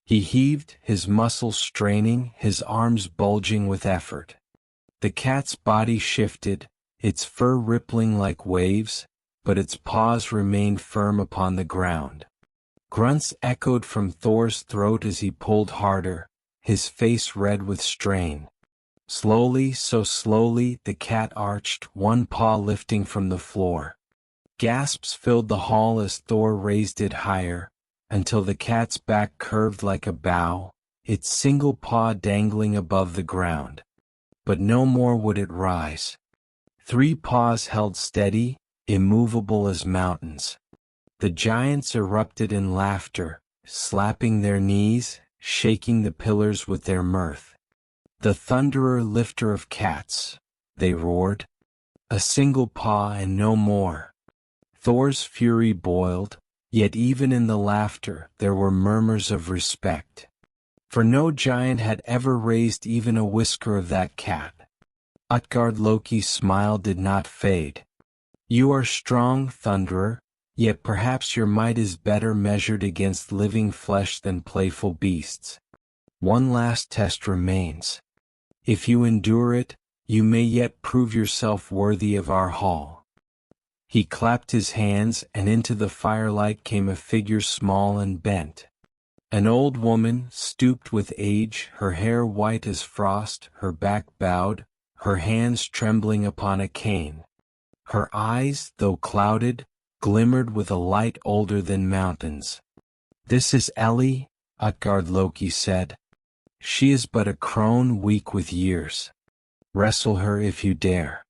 Speaker 1: He heaved, his muscles straining, his arms bulging with effort. The cat's body shifted, its fur rippling like waves, but its paws remained firm upon the ground. Grunts echoed from Thor's throat as he pulled harder, his face red with strain. Slowly, so slowly, the cat arched, one paw lifting from the floor. Gasps filled the hall as Thor raised it higher, until the cat's back curved like a bow, its single paw dangling above the ground. But no more would it rise. 3 paws held steady, immovable as mountains. The giants erupted in laughter, slapping their knees, shaking the pillars with their mirth. "The Thunderer, lifter of cats," they roared. "A single paw and no more." Thor's fury boiled, yet even in the laughter there were murmurs of respect. For no giant had ever raised even a whisker of that cat. Utgard-Loki's smile did not fade. "You are strong, Thunderer, yet perhaps your might is better measured against living flesh than playful beasts. One last test remains. If you endure it, you may yet prove yourself worthy of our hall." He clapped his hands, and into the firelight came a figure small and bent. An old woman, stooped with age, her hair white as frost, her back bowed, her hands trembling upon a cane. Her eyes, though clouded, glimmered with a light older than mountains. "This is Ellie," Utgard-Loki said. "She is but a crone weak with years. Wrestle her if you dare.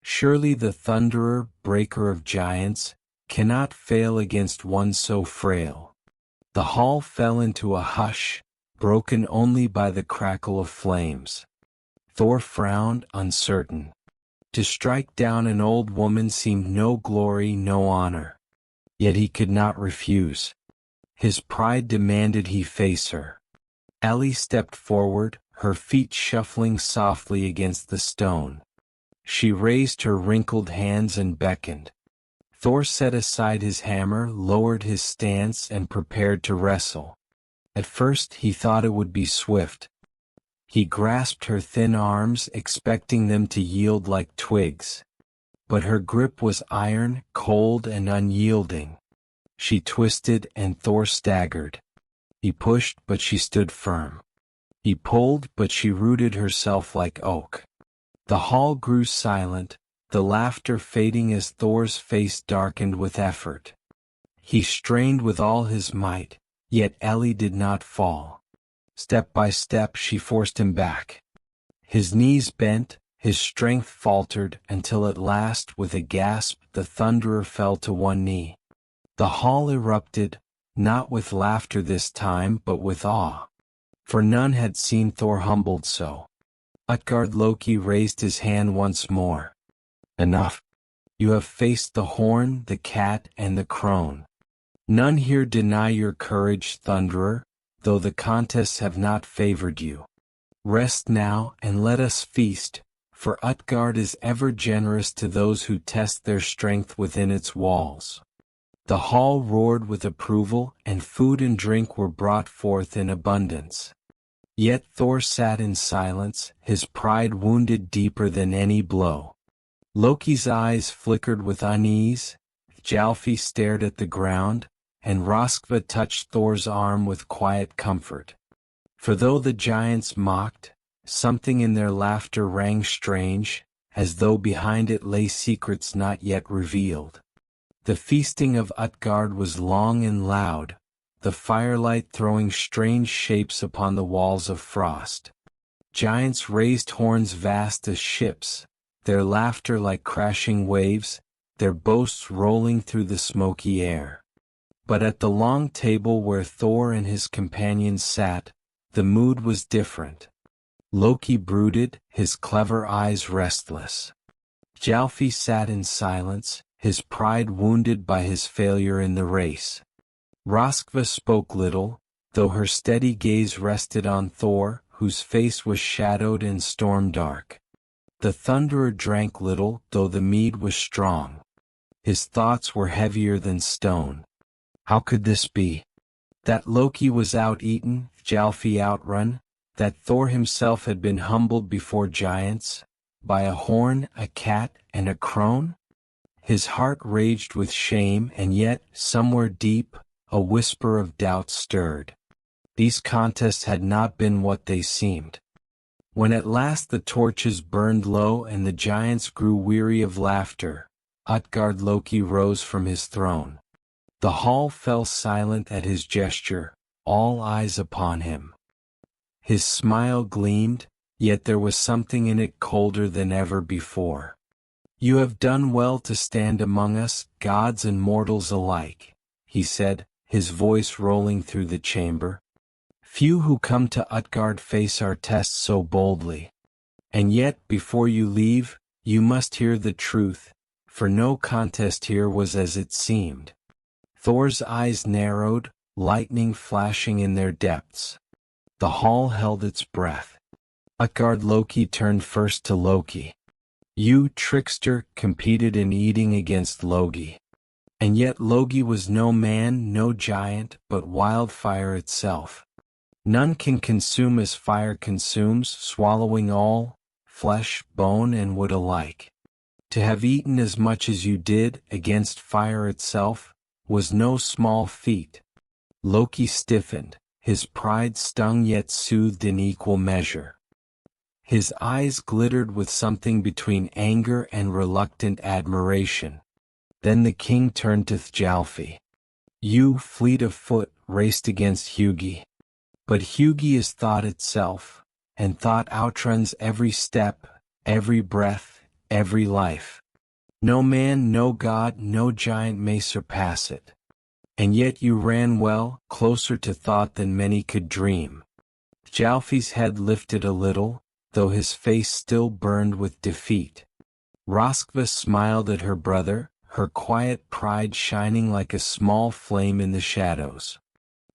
Speaker 1: Surely the thunderer, breaker of giants, cannot fail against one so frail. The hall fell into a hush, broken only by the crackle of flames. Thor frowned, uncertain. To strike down an old woman seemed no glory, no honor. Yet he could not refuse. His pride demanded he face her. Ellie stepped forward, her feet shuffling softly against the stone. She raised her wrinkled hands and beckoned. Thor set aside his hammer, lowered his stance, and prepared to wrestle. At first he thought it would be swift. He grasped her thin arms, expecting them to yield like twigs. But her grip was iron, cold and unyielding. She twisted and Thor staggered. He pushed, but she stood firm. He pulled, but she rooted herself like oak. The hall grew silent, the laughter fading as Thor's face darkened with effort. He strained with all his might, yet Ellie did not fall. Step by step she forced him back. His knees bent, his strength faltered, until at last, with a gasp, the thunderer fell to one knee. The hall erupted, not with laughter this time, but with awe. For none had seen Thor humbled so. Utgard Loki raised his hand once more. Enough. You have faced the horn, the cat, and the crone. None here deny your courage, Thunderer, though the contests have not favored you. Rest now, and let us feast, for Utgard is ever generous to those who test their strength within its walls. The hall roared with approval, and food and drink were brought forth in abundance. Yet Thor sat in silence, his pride wounded deeper than any blow. Loki's eyes flickered with unease, Thjalfi stared at the ground, and Roskva touched Thor's arm with quiet comfort. For though the giants mocked, something in their laughter rang strange, as though behind it lay secrets not yet revealed. The feasting of Utgard was long and loud, the firelight throwing strange shapes upon the walls of frost. Giants raised horns vast as ships, their laughter like crashing waves, their boasts rolling through the smoky air. But at the long table where Thor and his companions sat, the mood was different. Loki brooded, his clever eyes restless. Thjalfi sat in silence, his pride wounded by his failure in the race. Roskva spoke little, though her steady gaze rested on Thor, whose face was shadowed and storm-dark. The Thunderer drank little, though the mead was strong. His thoughts were heavier than stone. How could this be? That Loki was out-eaten, Thjalfi outrun, that Thor himself had been humbled before giants, by a horn, a cat, and a crone? His heart raged with shame, and yet, somewhere deep, a whisper of doubt stirred. These contests had not been what they seemed. When at last the torches burned low and the giants grew weary of laughter, Utgard Loki rose from his throne. The hall fell silent at his gesture, all eyes upon him. His smile gleamed, yet there was something in it colder than ever before. You have done well to stand among us, gods and mortals alike, he said, his voice rolling through the chamber. Few who come to Utgard face our tests so boldly. And yet, before you leave, you must hear the truth, for no contest here was as it seemed. Thor's eyes narrowed, lightning flashing in their depths. The hall held its breath. Utgard Loki turned first to Loki. You, trickster, competed in eating against Logi. And yet Logi was no man, no giant, but wildfire itself. None can consume as fire consumes, swallowing all, flesh, bone, and wood alike. To have eaten as much as you did, against fire itself, was no small feat. Loki stiffened, his pride stung yet soothed in equal measure. His eyes glittered with something between anger and reluctant admiration. Then the king turned to Thjalfi. You, fleet of foot, raced against Hugi. But Hugi is thought itself, and thought outruns every step, every breath, every life. No man, no god, no giant may surpass it. And yet you ran well, closer to thought than many could dream. Thjalfi's head lifted a little, though his face still burned with defeat. Roskva smiled at her brother, her quiet pride shining like a small flame in the shadows.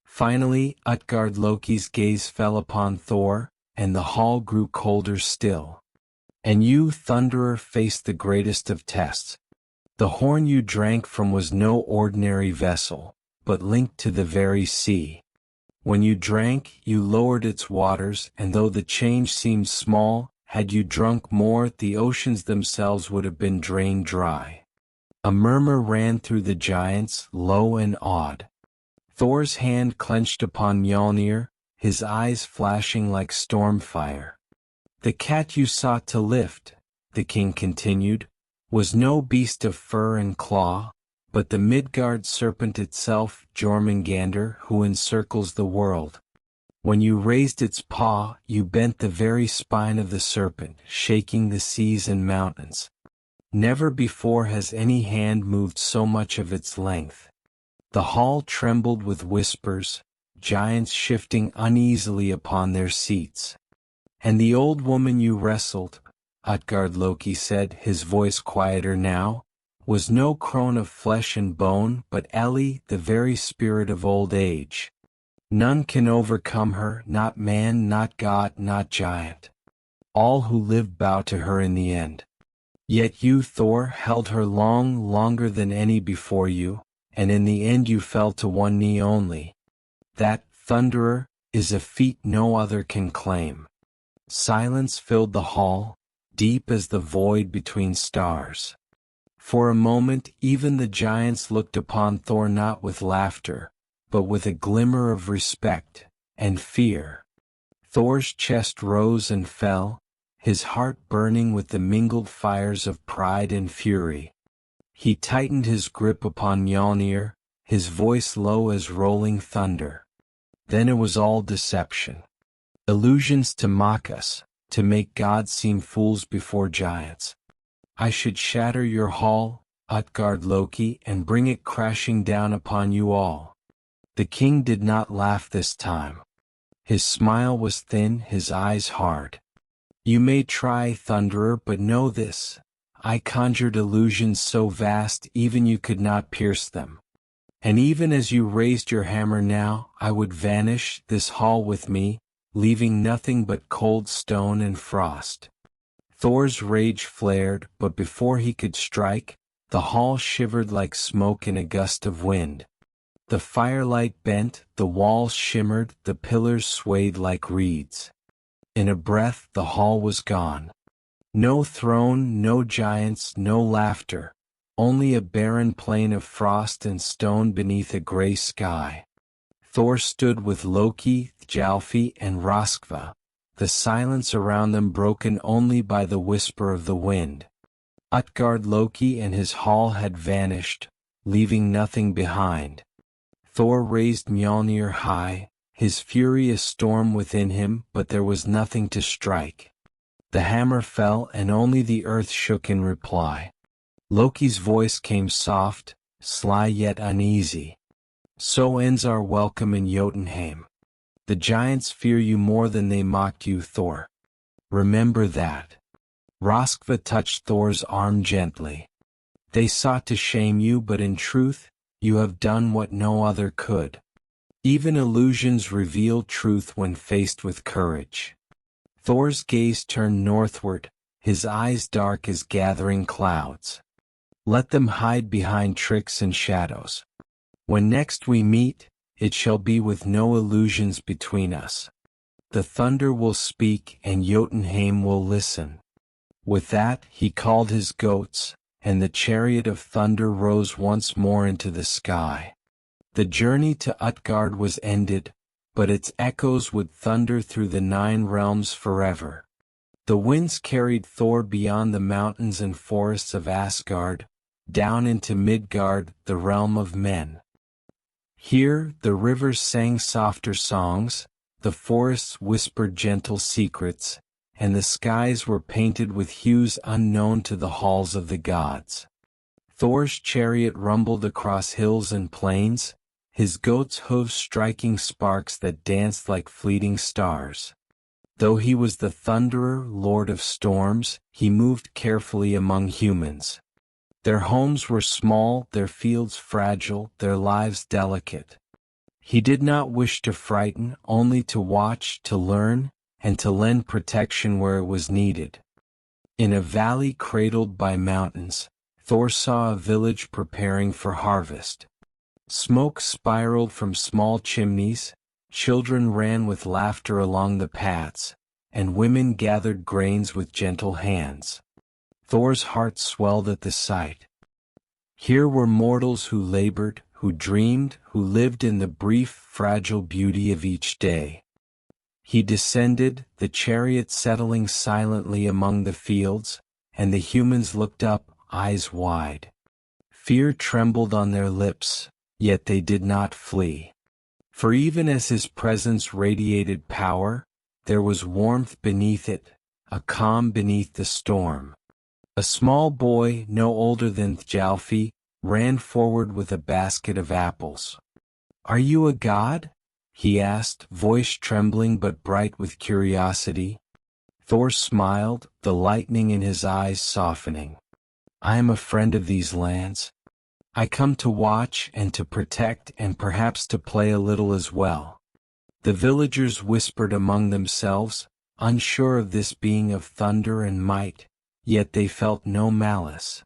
Speaker 1: Finally, Utgard Loki's gaze fell upon Thor, and the hall grew colder still. And you, Thunderer, faced the greatest of tests. The horn you drank from was no ordinary vessel, but linked to the very sea. When you drank, you lowered its waters, and though the change seemed small, had you drunk more, the oceans themselves would have been drained dry. A murmur ran through the giants, low and awed. Thor's hand clenched upon Mjölnir, his eyes flashing like storm fire. The cat you sought to lift, the king continued, was no beast of fur and claw, but the Midgard serpent itself, Jormungandr, who encircles the world. When you raised its paw, you bent the very spine of the serpent, shaking the seas and mountains. Never before has any hand moved so much of its length. The hall trembled with whispers, giants shifting uneasily upon their seats. And the old woman you wrestled, Utgard Loki said, his voice quieter now, was no crone of flesh and bone, but Ellie, the very spirit of old age. None can overcome her, not man, not god, not giant. All who live bow to her in the end. Yet you, Thor, held her longer than any before you, and in the end you fell to one knee only. That, Thunderer, is a feat no other can claim. Silence filled the hall, deep as the void between stars. For a moment even the giants looked upon Thor not with laughter, but with a glimmer of respect and fear. Thor's chest rose and fell, his heart burning with the mingled fires of pride and fury. He tightened his grip upon Mjölnir, his voice low as rolling thunder. Then it was all deception. Illusions to mock us, to make gods seem fools before giants. I should shatter your hall, Utgard Loki, and bring it crashing down upon you all. The king did not laugh this time. His smile was thin, his eyes hard. You may try, Thunderer, but know this. I conjured illusions so vast even you could not pierce them. And even as you raised your hammer now, I would vanish this hall with me, leaving nothing but cold stone and frost. Thor's rage flared, but before he could strike, the hall shivered like smoke in a gust of wind. The firelight bent, the walls shimmered, the pillars swayed like reeds. In a breath the hall was gone. No throne, no giants, no laughter, only a barren plain of frost and stone beneath a gray sky. Thor stood with Loki, Thjalfi, and Roskva, the silence around them broken only by the whisper of the wind. Utgard Loki and his hall had vanished, leaving nothing behind. Thor raised Mjölnir high, his fury a storm within him, but there was nothing to strike. The hammer fell and only the earth shook in reply. Loki's voice came soft, sly yet uneasy. So ends our welcome in Jotunheim. The giants fear you more than they mocked you, Thor. Remember that. Roskva touched Thor's arm gently. They sought to shame you, but in truth, you have done what no other could. Even illusions reveal truth when faced with courage. Thor's gaze turned northward, his eyes dark as gathering clouds. Let them hide behind tricks and shadows. When next we meet, it shall be with no illusions between us. The thunder will speak and Jotunheim will listen. With that he called his goats, and the chariot of thunder rose once more into the sky. The journey to Utgard was ended, but its echoes would thunder through the 9 realms forever. The winds carried Thor beyond the mountains and forests of Asgard, down into Midgard, the realm of men. Here the rivers sang softer songs, the forests whispered gentle secrets, and the skies were painted with hues unknown to the halls of the gods. Thor's chariot rumbled across hills and plains, his goat's hooves striking sparks that danced like fleeting stars. Though he was the thunderer, lord of storms, he moved carefully among humans. Their homes were small, their fields fragile, their lives delicate. He did not wish to frighten, only to watch, to learn, and to lend protection where it was needed. In a valley cradled by mountains, Thor saw a village preparing for harvest. Smoke spiraled from small chimneys, children ran with laughter along the paths, and women gathered grains with gentle hands. Thor's heart swelled at the sight. Here were mortals who labored, who dreamed, who lived in the brief, fragile beauty of each day. He descended, the chariot settling silently among the fields, and the humans looked up, eyes wide. Fear trembled on their lips, yet they did not flee. For even as his presence radiated power, there was warmth beneath it, a calm beneath the storm. A small boy, no older than Thjalfi, ran forward with a basket of apples. "Are you a god?" he asked, voice trembling but bright with curiosity. Thor smiled, the lightning in his eyes softening. "I am a friend of these lands. I come to watch and to protect and perhaps to play a little as well." The villagers whispered among themselves, unsure of this being of thunder and might, yet they felt no malice.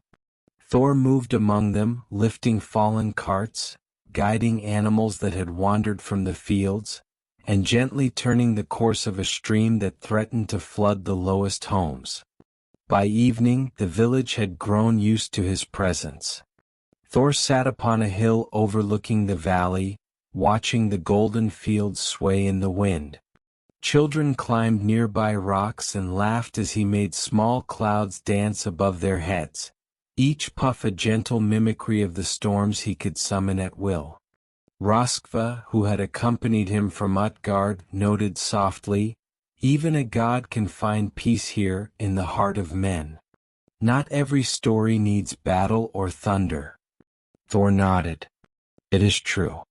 Speaker 1: Thor moved among them, lifting fallen carts, guiding animals that had wandered from the fields, and gently turning the course of a stream that threatened to flood the lowest homes. By evening, the village had grown used to his presence. Thor sat upon a hill overlooking the valley, watching the golden fields sway in the wind. Children climbed nearby rocks and laughed as he made small clouds dance above their heads, each puff a gentle mimicry of the storms he could summon at will. Roskva, who had accompanied him from Utgard, noted softly, "Even a god can find peace here in the heart of men. Not every story needs battle or thunder." Thor nodded. "It is true.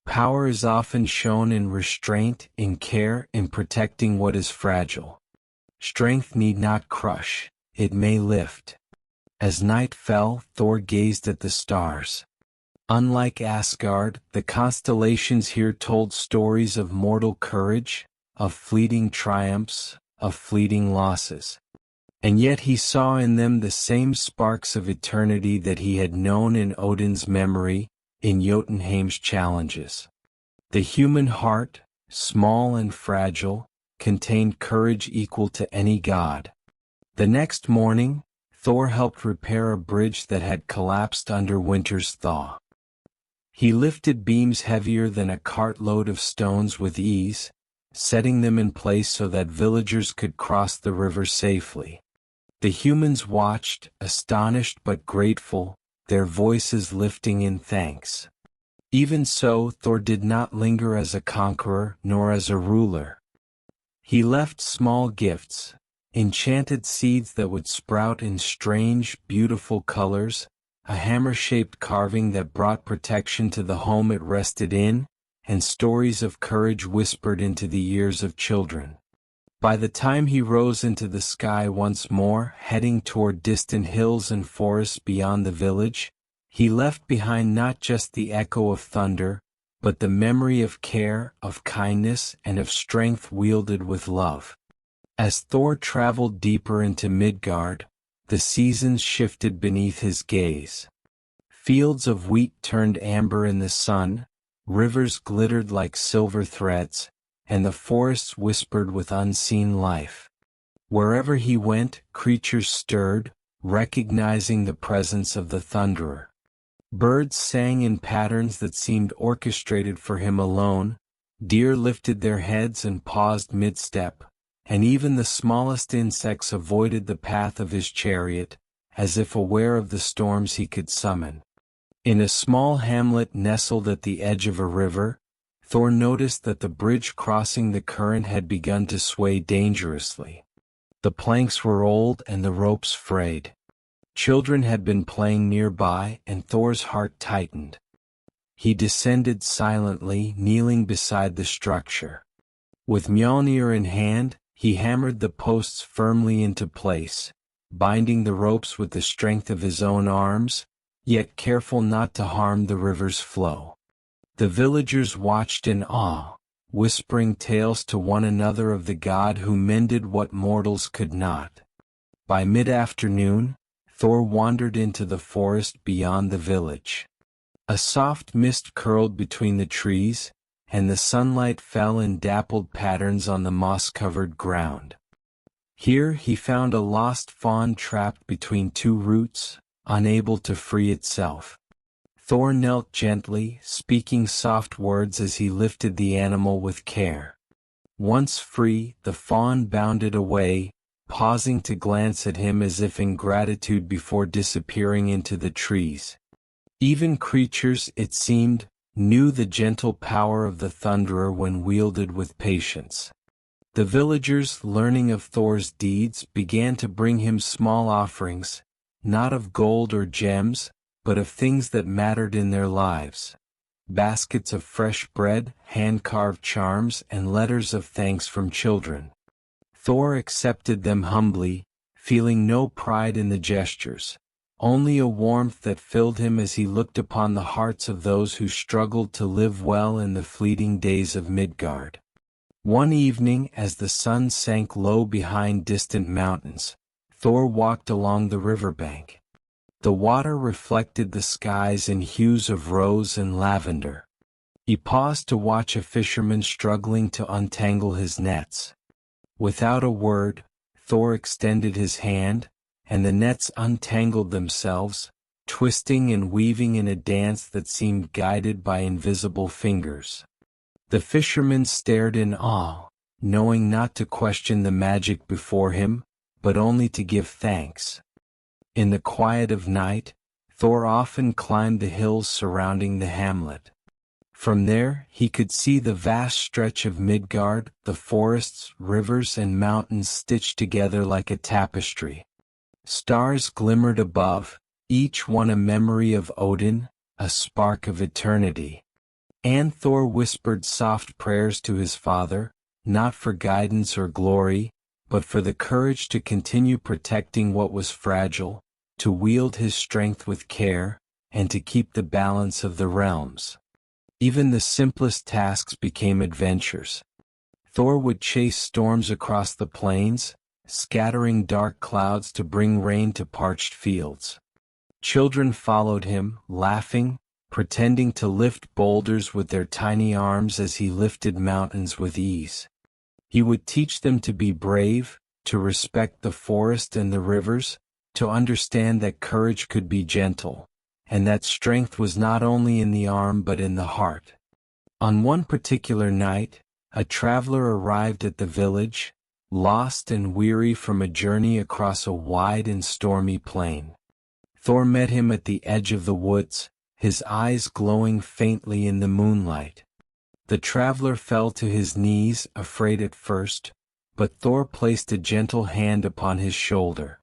Speaker 1: Power is often shown in restraint, in care, in protecting what is fragile. Strength need not crush, it may lift." As night fell, Thor gazed at the stars. Unlike Asgard, the constellations here told stories of mortal courage, of fleeting triumphs, of fleeting losses. And yet he saw in them the same sparks of eternity that he had known in Odin's memory, in Jotunheim's challenges. The human heart, small and fragile, contained courage equal to any god. The next morning, Thor helped repair a bridge that had collapsed under winter's thaw. He lifted beams heavier than a cartload of stones with ease, setting them in place so that villagers could cross the river safely. The humans watched, astonished but grateful, their voices lifting in thanks. Even so, Thor did not linger as a conqueror nor as a ruler. He left small gifts, enchanted seeds that would sprout in strange, beautiful colors, a hammer-shaped carving that brought protection to the home it rested in, and stories of courage whispered into the ears of children. By the time he rose into the sky once more, heading toward distant hills and forests beyond the village, he left behind not just the echo of thunder, but the memory of care, of kindness, and of strength wielded with love. As Thor traveled deeper into Midgard, the seasons shifted beneath his gaze. Fields of wheat turned amber in the sun, rivers glittered like silver threads, and the forests whispered with unseen life. Wherever he went, creatures stirred, recognizing the presence of the Thunderer. Birds sang in patterns that seemed orchestrated for him alone, deer lifted their heads and paused mid-step, and even the smallest insects avoided the path of his chariot, as if aware of the storms he could summon. In a small hamlet nestled at the edge of a river, Thor noticed that the bridge crossing the current had begun to sway dangerously. The planks were old and the ropes frayed. Children had been playing nearby, and Thor's heart tightened. He descended silently, kneeling beside the structure. With Mjölnir in hand, he hammered the posts firmly into place, binding the ropes with the strength of his own arms, yet careful not to harm the river's flow. The villagers watched in awe, whispering tales to one another of the god who mended what mortals could not. By mid-afternoon, Thor wandered into the forest beyond the village. A soft mist curled between the trees, and the sunlight fell in dappled patterns on the moss-covered ground. Here he found a lost fawn trapped between two roots, unable to free itself. Thor knelt gently, speaking soft words as he lifted the animal with care. Once free, the fawn bounded away, pausing to glance at him as if in gratitude before disappearing into the trees. Even creatures, it seemed, knew the gentle power of the Thunderer when wielded with patience. The villagers, learning of Thor's deeds, began to bring him small offerings, not of gold or gems, but of things that mattered in their lives. Baskets of fresh bread, hand-carved charms, and letters of thanks from children. Thor accepted them humbly, feeling no pride in the gestures, only a warmth that filled him as he looked upon the hearts of those who struggled to live well in the fleeting days of Midgard. One evening, as the sun sank low behind distant mountains, Thor walked along the riverbank. The water reflected the skies in hues of rose and lavender. He paused to watch a fisherman struggling to untangle his nets. Without a word, Thor extended his hand, and the nets untangled themselves, twisting and weaving in a dance that seemed guided by invisible fingers. The fisherman stared in awe, knowing not to question the magic before him, but only to give thanks. In the quiet of night, Thor often climbed the hills surrounding the hamlet. From there, he could see the vast stretch of Midgard, the forests, rivers, and mountains stitched together like a tapestry. Stars glimmered above, each one a memory of Odin, a spark of eternity. And Thor whispered soft prayers to his father, not for guidance or glory, but for the courage to continue protecting what was fragile, to wield his strength with care, and to keep the balance of the realms. Even the simplest tasks became adventures. Thor would chase storms across the plains, scattering dark clouds to bring rain to parched fields. Children followed him, laughing, pretending to lift boulders with their tiny arms as he lifted mountains with ease. He would teach them to be brave, to respect the forest and the rivers, to understand that courage could be gentle, and that strength was not only in the arm but in the heart. On one particular night, a traveler arrived at the village, lost and weary from a journey across a wide and stormy plain. Thor met him at the edge of the woods, his eyes glowing faintly in the moonlight. The traveler fell to his knees, afraid at first, but Thor placed a gentle hand upon his shoulder.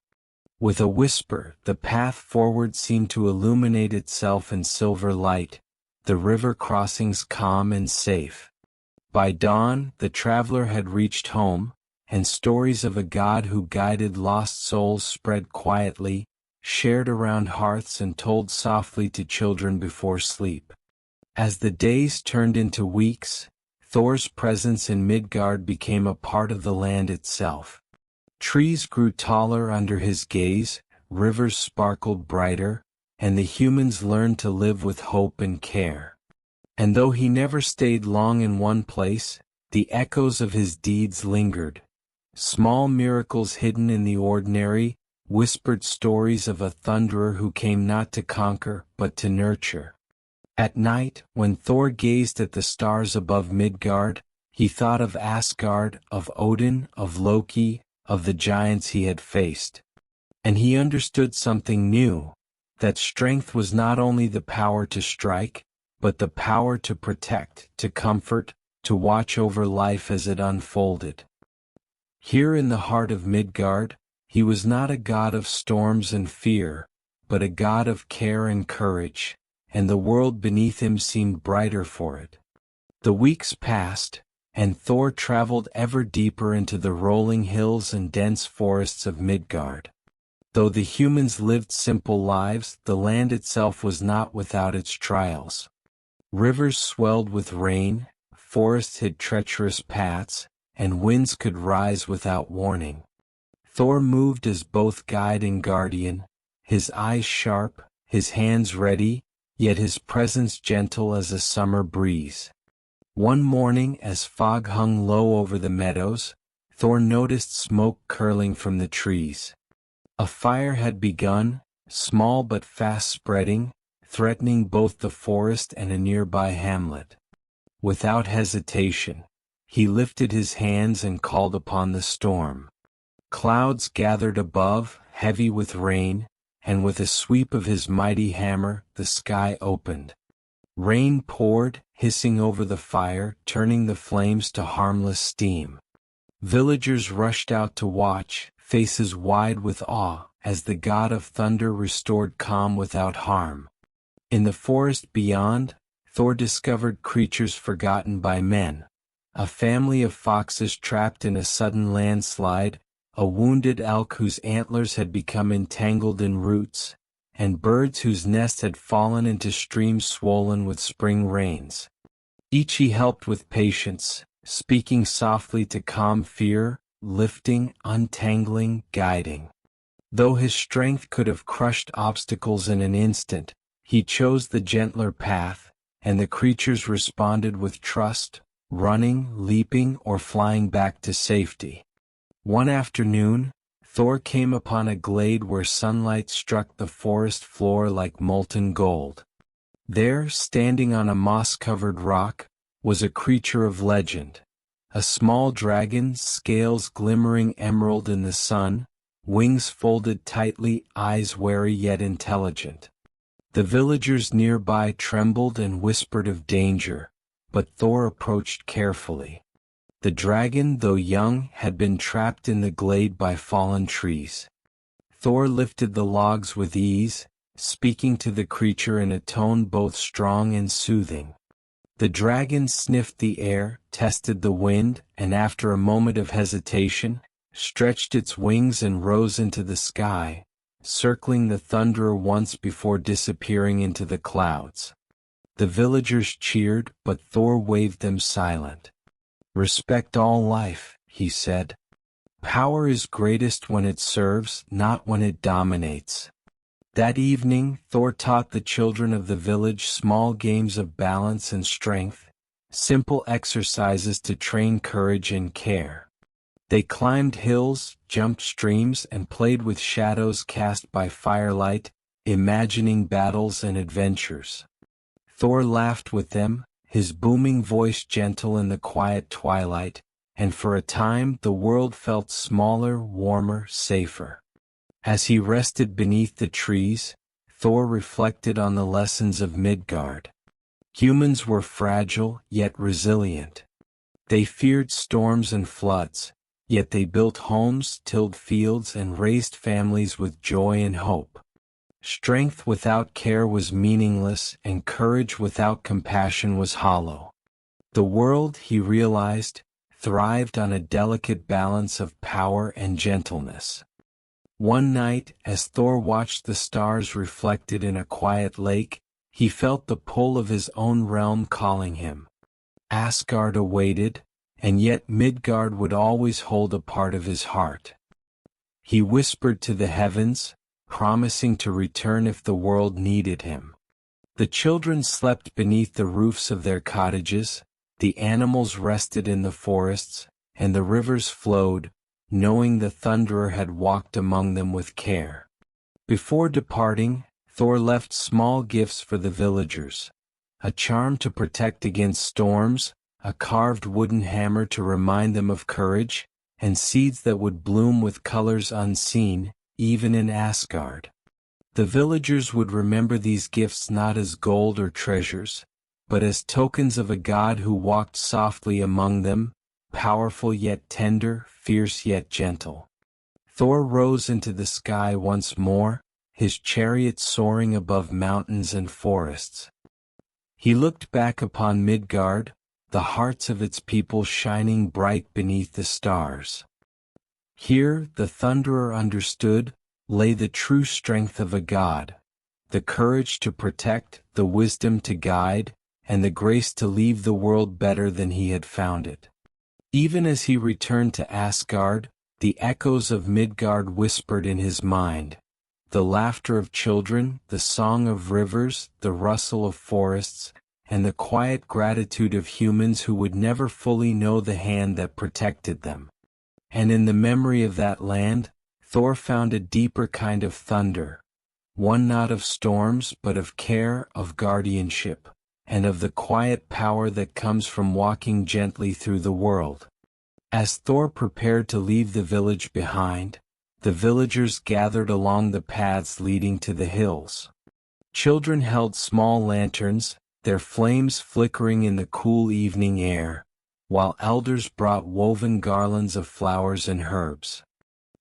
Speaker 1: With a whisper, the path forward seemed to illuminate itself in silver light, the river crossings calm and safe. By dawn, the traveler had reached home, and stories of a god who guided lost souls spread quietly, shared around hearths and told softly to children before sleep. As the days turned into weeks, Thor's presence in Midgard became a part of the land itself. Trees grew taller under his gaze, rivers sparkled brighter, and the humans learned to live with hope and care. And though he never stayed long in one place, the echoes of his deeds lingered. Small miracles hidden in the ordinary, whispered stories of a thunderer who came not to conquer, but to nurture. At night, when Thor gazed at the stars above Midgard, he thought of Asgard, of Odin, of Loki, of the giants he had faced. And he understood something new, that strength was not only the power to strike, but the power to protect, to comfort, to watch over life as it unfolded. Here in the heart of Midgard, he was not a god of storms and fear, but a god of care and courage, and the world beneath him seemed brighter for it. The weeks passed, and Thor traveled ever deeper into the rolling hills and dense forests of Midgard. Though the humans lived simple lives, the land itself was not without its trials. Rivers swelled with rain, forests hid treacherous paths, and winds could rise without warning. Thor moved as both guide and guardian, his eyes sharp, his hands ready, yet his presence gentle as a summer breeze. One morning, as fog hung low over the meadows, Thor noticed smoke curling from the trees. A fire had begun, small but fast spreading, threatening both the forest and a nearby hamlet. Without hesitation, he lifted his hands and called upon the storm. Clouds gathered above, heavy with rain, and with a sweep of his mighty hammer, the sky opened. Rain poured, hissing over the fire, turning the flames to harmless steam. Villagers rushed out to watch, faces wide with awe, as the god of thunder restored calm without harm. In the forest beyond, Thor discovered creatures forgotten by men. A family of foxes trapped in a sudden landslide, a wounded elk whose antlers had become entangled in roots, and birds whose nests had fallen into streams swollen with spring rains. Each he helped with patience, speaking softly to calm fear, lifting, untangling, guiding. Though his strength could have crushed obstacles in an instant, he chose the gentler path, and the creatures responded with trust, running, leaping, or flying back to safety. One afternoon, Thor came upon a glade where sunlight struck the forest floor like molten gold. There, standing on a moss-covered rock, was a creature of legend. A small dragon, scales glimmering emerald in the sun, wings folded tightly, eyes wary yet intelligent. The villagers nearby trembled and whispered of danger, but Thor approached carefully. The dragon, though young, had been trapped in the glade by fallen trees. Thor lifted the logs with ease, speaking to the creature in a tone both strong and soothing. The dragon sniffed the air, tested the wind, and after a moment of hesitation, stretched its wings and rose into the sky, circling the thunderer once before disappearing into the clouds. The villagers cheered, but Thor waved them silent. "Respect all life," he said. "Power is greatest when it serves, not when it dominates." That evening, Thor taught the children of the village small games of balance and strength, simple exercises to train courage and care. They climbed hills, jumped streams, and played with shadows cast by firelight, imagining battles and adventures. Thor laughed with them, his booming voice gentle in the quiet twilight, and for a time the world felt smaller, warmer, safer. As he rested beneath the trees, Thor reflected on the lessons of Midgard. Humans were fragile, yet resilient. They feared storms and floods, yet they built homes, tilled fields, and raised families with joy and hope. Strength without care was meaningless, and courage without compassion was hollow. The world, he realized, thrived on a delicate balance of power and gentleness. One night, as Thor watched the stars reflected in a quiet lake, he felt the pull of his own realm calling him. Asgard awaited, and yet Midgard would always hold a part of his heart. He whispered to the heavens, promising to return if the world needed him. The children slept beneath the roofs of their cottages, the animals rested in the forests, and the rivers flowed, knowing the Thunderer had walked among them with care. Before departing, Thor left small gifts for the villagers: a charm to protect against storms, a carved wooden hammer to remind them of courage, and seeds that would bloom with colors unseen, even in Asgard. The villagers would remember these gifts not as gold or treasures, but as tokens of a god who walked softly among them, powerful yet tender, fierce yet gentle. Thor rose into the sky once more, his chariot soaring above mountains and forests. He looked back upon Midgard, the hearts of its people shining bright beneath the stars. Here, the Thunderer understood, lay the true strength of a god, the courage to protect, the wisdom to guide, and the grace to leave the world better than he had found it. Even as he returned to Asgard, the echoes of Midgard whispered in his mind. The laughter of children, the song of rivers, the rustle of forests, and the quiet gratitude of humans who would never fully know the hand that protected them. And in the memory of that land, Thor found a deeper kind of thunder, one not of storms but of care, of guardianship, and of the quiet power that comes from walking gently through the world. As Thor prepared to leave the village behind, the villagers gathered along the paths leading to the hills. Children held small lanterns, their flames flickering in the cool evening air, while elders brought woven garlands of flowers and herbs.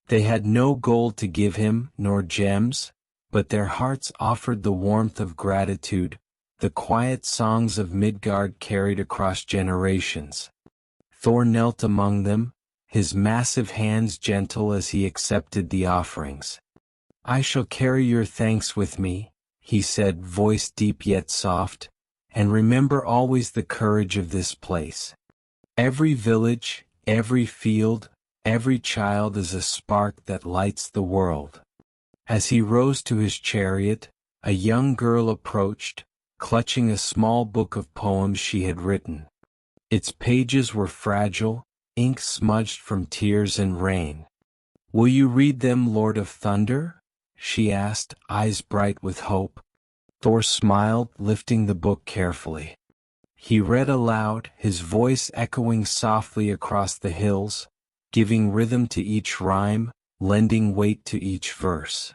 Speaker 1: They had no gold to give him, nor gems, but their hearts offered the warmth of gratitude, the quiet songs of Midgard carried across generations. Thor knelt among them, his massive hands gentle as he accepted the offerings. "I shall carry your thanks with me," he said, voice deep yet soft, "and remember always the courage of this place. Every village, every field, every child is a spark that lights the world." As he rose to his chariot, a young girl approached, clutching a small book of poems she had written. Its pages were fragile, ink smudged from tears and rain. "Will you read them, Lord of Thunder?" she asked, eyes bright with hope. Thor smiled, lifting the book carefully. He read aloud, his voice echoing softly across the hills, giving rhythm to each rhyme, lending weight to each verse.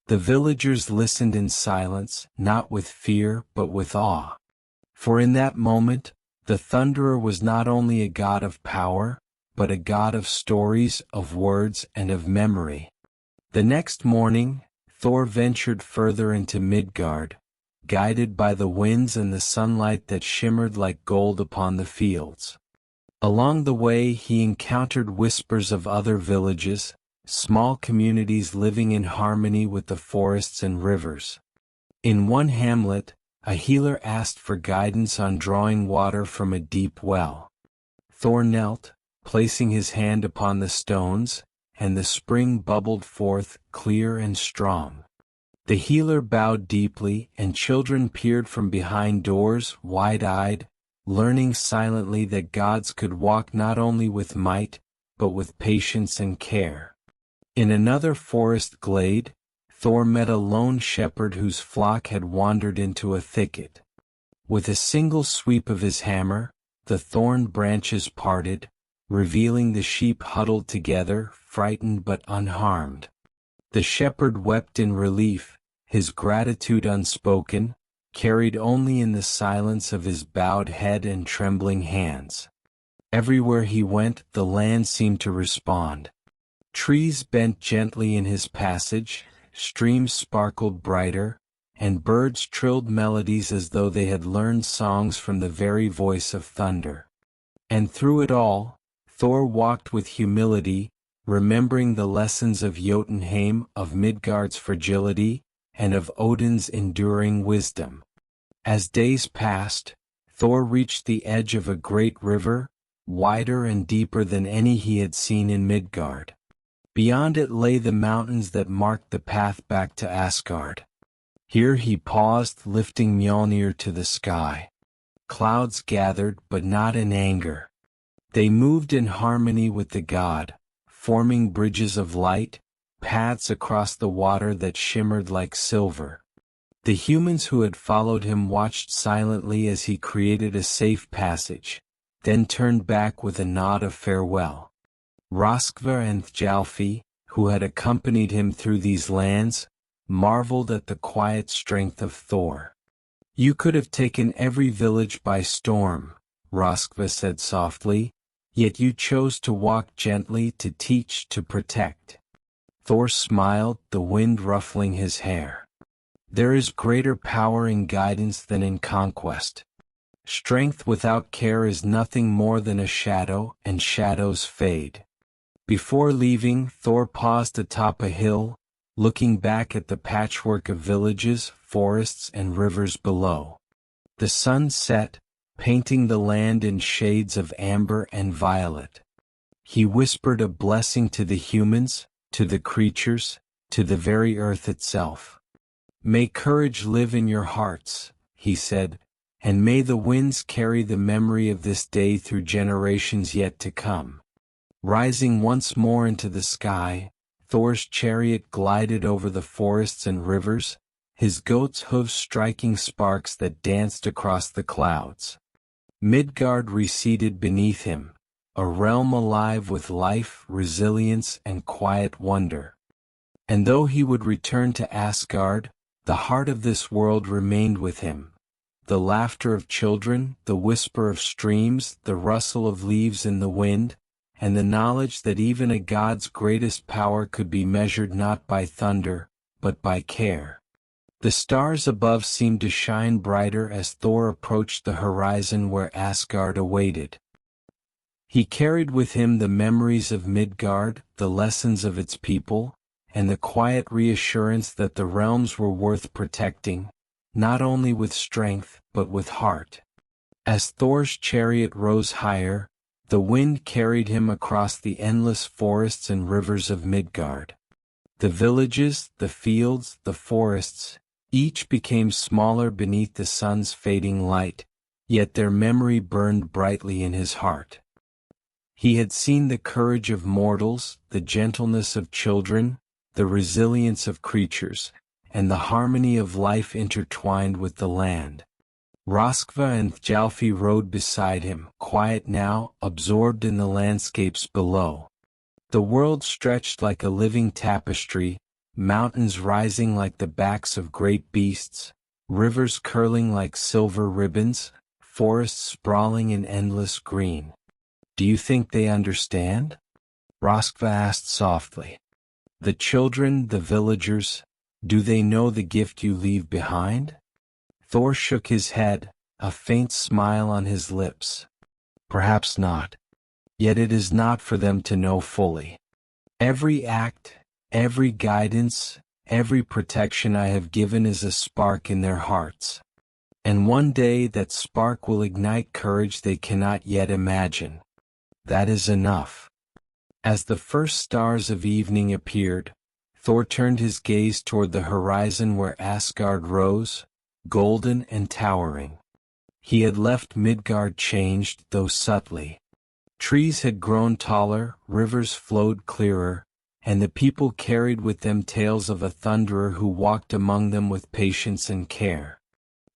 Speaker 1: The villagers listened in silence, not with fear but with awe. For in that moment, the Thunderer was not only a god of power, but a god of stories, of words, and of memory. The next morning, Thor ventured further into Midgard, guided by the winds and the sunlight that shimmered like gold upon the fields. Along the way he encountered whispers of other villages, small communities living in harmony with the forests and rivers. In one hamlet, a healer asked for guidance on drawing water from a deep well. Thor knelt, placing his hand upon the stones, and the spring bubbled forth, clear and strong. The healer bowed deeply, and children peered from behind doors, wide-eyed, learning silently that gods could walk not only with might, but with patience and care. In another forest glade, Thor met a lone shepherd whose flock had wandered into a thicket. With a single sweep of his hammer, the thorn branches parted, revealing the sheep huddled together, frightened but unharmed. The shepherd wept in relief, his gratitude unspoken, carried only in the silence of his bowed head and trembling hands. Everywhere he went, the land seemed to respond. Trees bent gently in his passage, streams sparkled brighter, and birds trilled melodies as though they had learned songs from the very voice of thunder. And through it all, Thor walked with humility, remembering the lessons of Jotunheim, of Midgard's fragility, and of Odin's enduring wisdom. As days passed, Thor reached the edge of a great river, wider and deeper than any he had seen in Midgard. Beyond it lay the mountains that marked the path back to Asgard. Here he paused, lifting Mjölnir to the sky. Clouds gathered, but not in anger. They moved in harmony with the god, forming bridges of light, paths across the water that shimmered like silver. The humans who had followed him watched silently as he created a safe passage, then turned back with a nod of farewell. Röskva and Thjalfi, who had accompanied him through these lands, marveled at the quiet strength of Thor. "You could have taken every village by storm," Röskva said softly, Yet you chose to walk gently, to teach, to protect. Thor smiled, the wind ruffling his hair. There is greater power in guidance than in conquest. Strength without care is nothing more than a shadow, and shadows fade. Before leaving, Thor paused atop a hill, looking back at the patchwork of villages, forests, and rivers below. The sun set, painting the land in shades of amber and violet. He whispered a blessing to the humans, to the creatures, to the very earth itself. May courage live in your hearts, he said, and may the winds carry the memory of this day through generations yet to come. Rising once more into the sky, Thor's chariot glided over the forests and rivers, his goat's hooves striking sparks that danced across the clouds. Midgard receded beneath him, a realm alive with life, resilience, and quiet wonder. And though he would return to Asgard, the heart of this world remained with him. The laughter of children, the whisper of streams, the rustle of leaves in the wind, and the knowledge that even a god's greatest power could be measured not by thunder, but by care. The stars above seemed to shine brighter as Thor approached the horizon where Asgard awaited. He carried with him the memories of Midgard, the lessons of its people, and the quiet reassurance that the realms were worth protecting, not only with strength, but with heart. As Thor's chariot rose higher, the wind carried him across the endless forests and rivers of Midgard. The villages, the fields, the forests, each became smaller beneath the sun's fading light, yet their memory burned brightly in his heart. He had seen the courage of mortals, the gentleness of children, the resilience of creatures, and the harmony of life intertwined with the land. Roskva and Thjalfi rode beside him, quiet now, absorbed in the landscapes below. The world stretched like a living tapestry, mountains rising like the backs of great beasts, rivers curling like silver ribbons, forests sprawling in endless green. "Do you think they understand?" Roskva asked softly. "The children, the villagers, do they know the gift you leave behind?" Thor shook his head, a faint smile on his lips. "Perhaps not. Yet it is not for them to know fully. Every act, every guidance, every protection I have given is a spark in their hearts. And one day that spark will ignite courage they cannot yet imagine. That is enough." As the first stars of evening appeared, Thor turned his gaze toward the horizon where Asgard rose, golden and towering. He had left Midgard changed, though subtly. Trees had grown taller, rivers flowed clearer, and the people carried with them tales of a thunderer who walked among them with patience and care.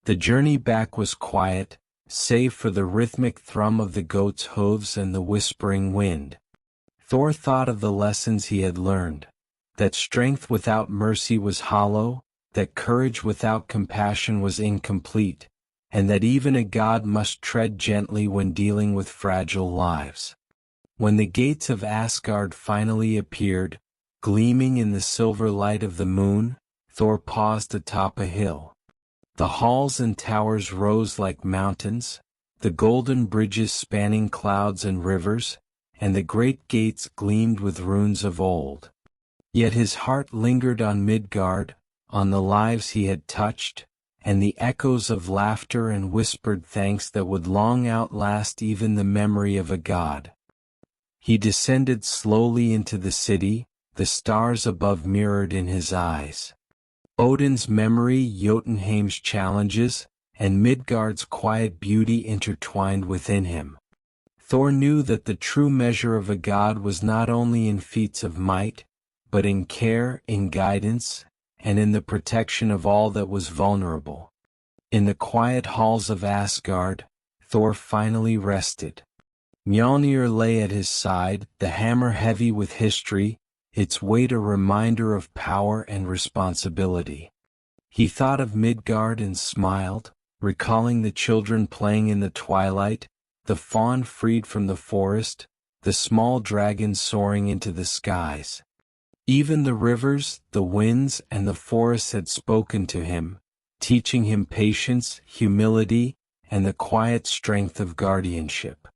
Speaker 1: The journey back was quiet, save for the rhythmic thrum of the goat's hooves and the whispering wind. Thor thought of the lessons he had learned, that strength without mercy was hollow, that courage without compassion was incomplete, and that even a god must tread gently when dealing with fragile lives. When the gates of Asgard finally appeared, gleaming in the silver light of the moon, Thor paused atop a hill. The halls and towers rose like mountains, the golden bridges spanning clouds and rivers, and the great gates gleamed with runes of old. Yet his heart lingered on Midgard, on the lives he had touched, and the echoes of laughter and whispered thanks that would long outlast even the memory of a god. He descended slowly into the city, the stars above mirrored in his eyes. Odin's memory, Jotunheim's challenges, and Midgard's quiet beauty intertwined within him. Thor knew that the true measure of a god was not only in feats of might, but in care, in guidance, and in the protection of all that was vulnerable. In the quiet halls of Asgard, Thor finally rested. Mjölnir lay at his side, the hammer heavy with history, its weight a reminder of power and responsibility. He thought of Midgard and smiled, recalling the children playing in the twilight, the fawn freed from the forest, the small dragon soaring into the skies. Even the rivers, the winds, and the forests had spoken to him, teaching him patience, humility, and the quiet strength of guardianship.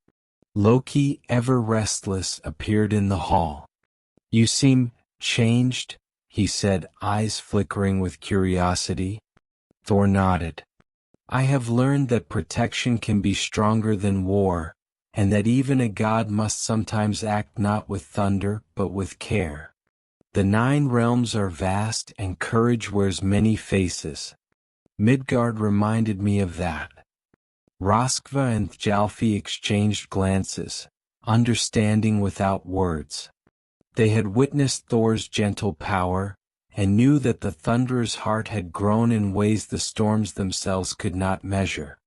Speaker 1: Loki, ever restless, appeared in the hall. "You seem changed," he said, eyes flickering with curiosity. Thor nodded. "I have learned that protection can be stronger than war, and that even a god must sometimes act not with thunder but with care. The 9 realms are vast and courage wears many faces. Midgard reminded me of that." Roskva and Thjalfi exchanged glances, understanding without words. They had witnessed Thor's gentle power, and knew that the Thunderer's heart had grown in ways the storms themselves could not measure.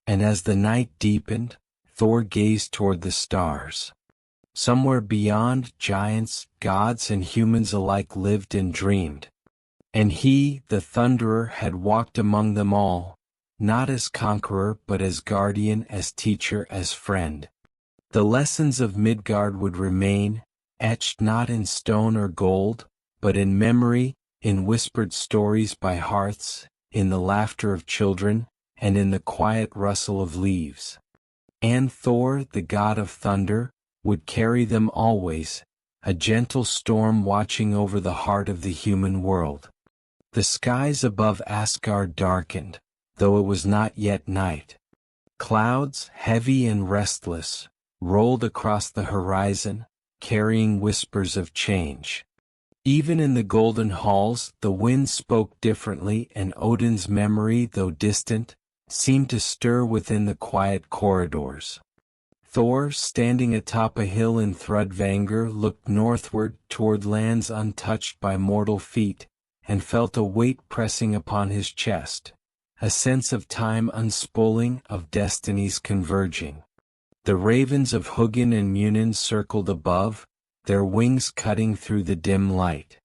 Speaker 1: And as the night deepened, Thor gazed toward the stars. Somewhere beyond, giants, gods, and humans alike lived and dreamed. And he, the Thunderer, had walked among them all, not as conqueror but as guardian, as teacher, as friend. The lessons of Midgard would remain, etched not in stone or gold, but in memory, in whispered stories by hearths, in the laughter of children, and in the quiet rustle of leaves. And Thor, the god of thunder, would carry them always, a gentle storm watching over the heart of the human world. The skies above Asgard darkened, though it was not yet night. Clouds, heavy and restless, rolled across the horizon, carrying whispers of change. Even in the golden halls, the wind spoke differently, and Odin's memory, though distant, seemed to stir within the quiet corridors. Thor, standing atop a hill in Thrudvangur, looked northward toward lands untouched by mortal feet, and felt a weight pressing upon his chest, a sense of time unspooling, of destinies converging. The ravens of Hugin and Mjölnir circled above, their wings cutting through the dim light.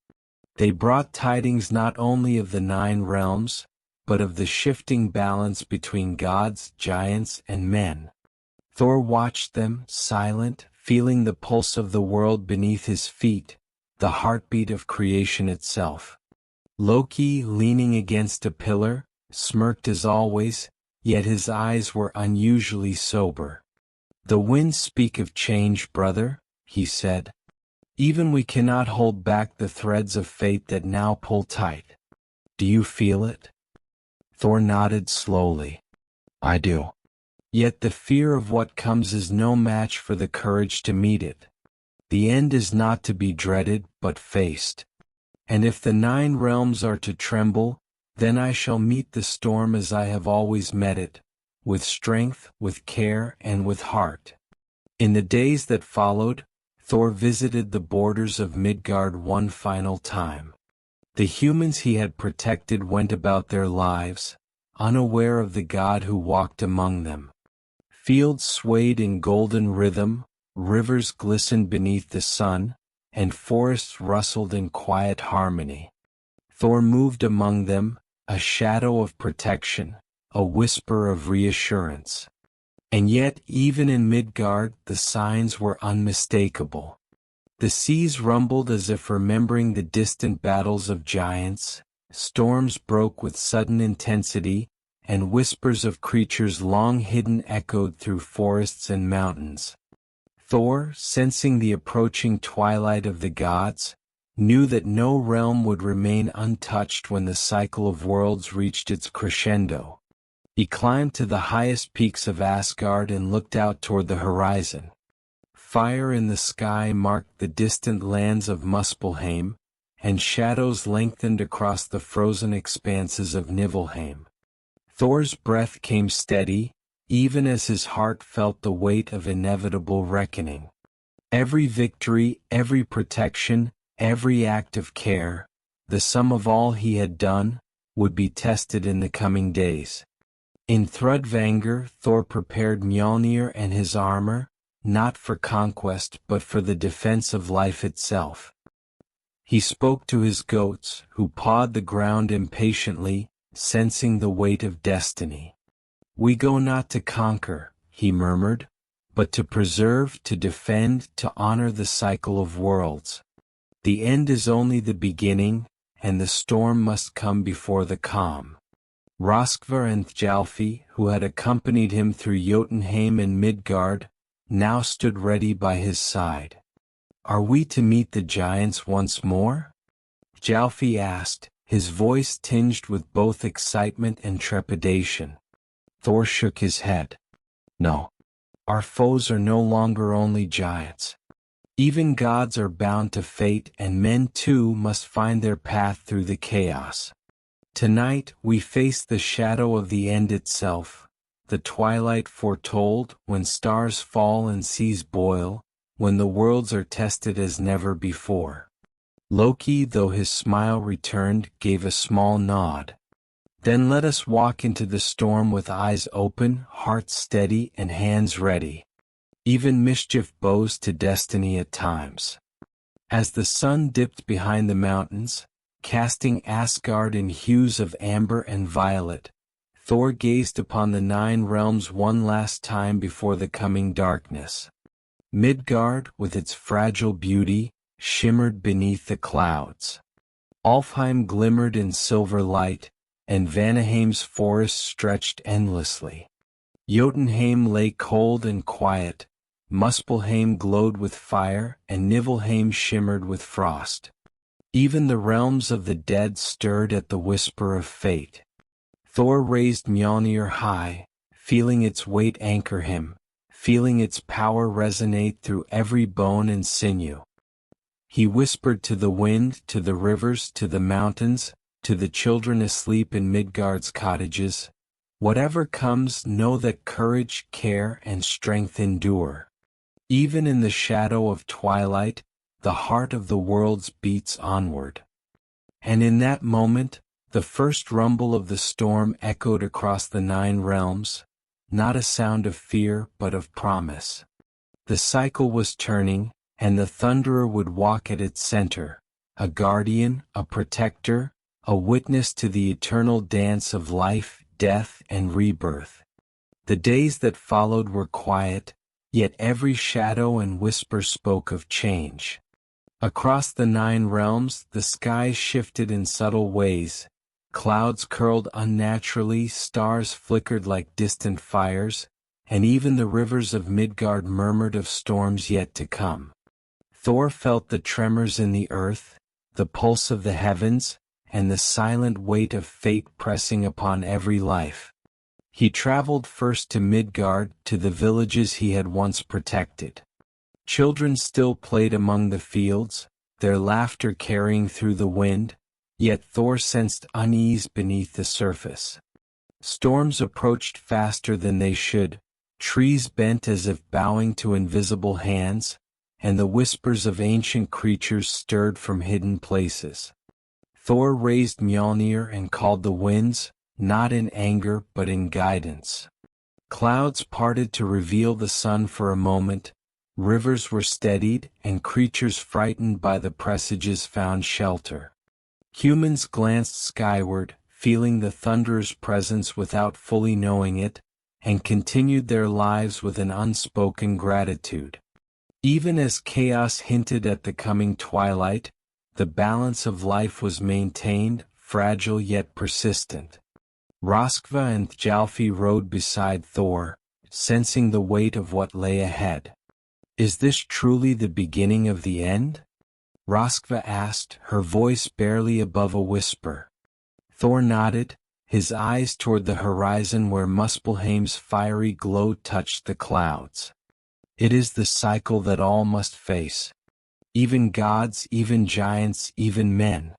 Speaker 1: They brought tidings not only of the 9 realms, but of the shifting balance between gods, giants, and men. Thor watched them, silent, feeling the pulse of the world beneath his feet, the heartbeat of creation itself. Loki, leaning against a pillar, smirked as always, yet his eyes were unusually sober. "The winds speak of change, brother," he said. "Even we cannot hold back the threads of fate that now pull tight. Do you feel it?" Thor nodded slowly. "I do. Yet the fear of what comes is no match for the courage to meet it. The end is not to be dreaded, but faced. And if the 9 realms are to tremble, then I shall meet the storm as I have always met it, with strength, with care, and with heart." In the days that followed, Thor visited the borders of Midgard one final time. The humans he had protected went about their lives, unaware of the god who walked among them. Fields swayed in golden rhythm, rivers glistened beneath the sun, and forests rustled in quiet harmony. Thor moved among them, a shadow of protection, a whisper of reassurance. And yet, even in Midgard, the signs were unmistakable. The seas rumbled as if remembering the distant battles of giants, storms broke with sudden intensity, and whispers of creatures long hidden echoed through forests and mountains. Thor, sensing the approaching twilight of the gods, knew that no realm would remain untouched when the cycle of worlds reached its crescendo. He climbed to the highest peaks of Asgard and looked out toward the horizon. Fire in the sky marked the distant lands of Muspelheim, and shadows lengthened across the frozen expanses of Niflheim. Thor's breath came steady, even as his heart felt the weight of inevitable reckoning. Every victory, every protection, every act of care, the sum of all he had done, would be tested in the coming days. In Thrudvangur, Thor prepared Mjölnir and his armor, not for conquest but for the defense of life itself. He spoke to his goats, who pawed the ground impatiently, sensing the weight of destiny. "We go not to conquer," he murmured, but to preserve, to defend, to honor the cycle of worlds. The end is only the beginning, and the storm must come before the calm. Röskva and Thjalfi, who had accompanied him through Jotunheim and Midgard, now stood ready by his side. "Are we to meet the giants once more?" Thjalfi asked, his voice tinged with both excitement and trepidation. Thor shook his head. "No. Our foes are no longer only giants. Even gods are bound to fate, and men too must find their path through the chaos. Tonight we face the shadow of the end itself, the twilight foretold, when stars fall and seas boil, when the worlds are tested as never before." Loki, though his smile returned, gave a small nod. "Then let us walk into the storm with eyes open, hearts steady, and hands ready. Even mischief bows to destiny at times." As the sun dipped behind the mountains, casting Asgard in hues of amber and violet, Thor gazed upon the 9 realms one last time before the coming darkness. Midgard, with its fragile beauty, shimmered beneath the clouds. Alfheim glimmered in silver light, and Vanaheim's forests stretched endlessly. Jotunheim lay cold and quiet, Muspelheim glowed with fire, and Niflheim shimmered with frost. Even the realms of the dead stirred at the whisper of fate. Thor raised Mjölnir high, feeling its weight anchor him, feeling its power resonate through every bone and sinew. He whispered to the wind, to the rivers, to the mountains, to the children asleep in Midgard's cottages, "Whatever comes, know that courage, care, and strength endure. Even in the shadow of twilight, the heart of the worlds beats onward." And in that moment, the first rumble of the storm echoed across the 9 realms, not a sound of fear but of promise. The cycle was turning, and the Thunderer would walk at its center, a guardian, a protector, a witness to the eternal dance of life, death, and rebirth. The days that followed were quiet, yet every shadow and whisper spoke of change. Across the 9 realms, the skies shifted in subtle ways. Clouds curled unnaturally, stars flickered like distant fires, and even the rivers of Midgard murmured of storms yet to come. Thor felt the tremors in the earth, the pulse of the heavens, and the silent weight of fate pressing upon every life. He traveled first to Midgard, to the villages he had once protected. Children still played among the fields, their laughter carrying through the wind, yet Thor sensed unease beneath the surface. Storms approached faster than they should, trees bent as if bowing to invisible hands, and the whispers of ancient creatures stirred from hidden places. Thor raised Mjölnir and called the winds, not in anger but in guidance. Clouds parted to reveal the sun for a moment, rivers were steadied, and creatures frightened by the presages found shelter. Humans glanced skyward, feeling the Thunderer's presence without fully knowing it, and continued their lives with an unspoken gratitude. Even as chaos hinted at the coming twilight, the balance of life was maintained, fragile yet persistent. Röskva and Thjalfi rode beside Thor, sensing the weight of what lay ahead. "Is this truly the beginning of the end?" Röskva asked, her voice barely above a whisper. Thor nodded, his eyes toward the horizon where Muspelheim's fiery glow touched the clouds. "It is the cycle that all must face. Even gods, even giants, even men.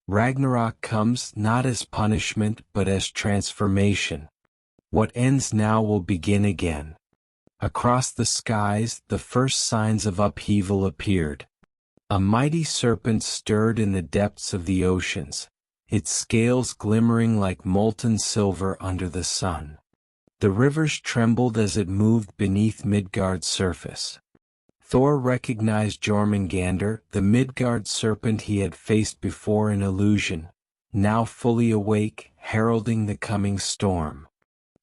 Speaker 1: Ragnarok comes not as punishment but as transformation. What ends now will begin again." Across the skies, the first signs of upheaval appeared. A mighty serpent stirred in the depths of the oceans, its scales glimmering like molten silver under the sun. The rivers trembled as it moved beneath Midgard's surface. Thor recognized Jormungandr, the Midgard serpent he had faced before in illusion, now fully awake, heralding the coming storm.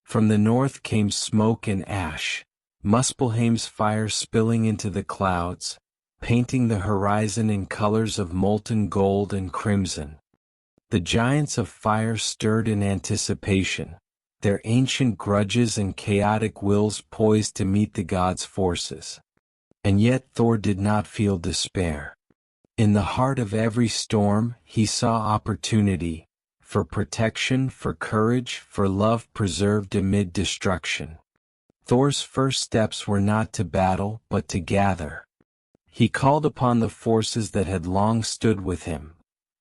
Speaker 1: From the north came smoke and ash, Muspelheim's fire spilling into the clouds, painting the horizon in colors of molten gold and crimson. The giants of fire stirred in anticipation, their ancient grudges and chaotic wills poised to meet the gods' forces. And yet Thor did not feel despair. In the heart of every storm, he saw opportunity, for protection, for courage, for love preserved amid destruction. Thor's first steps were not to battle, but to gather. He called upon the forces that had long stood with him,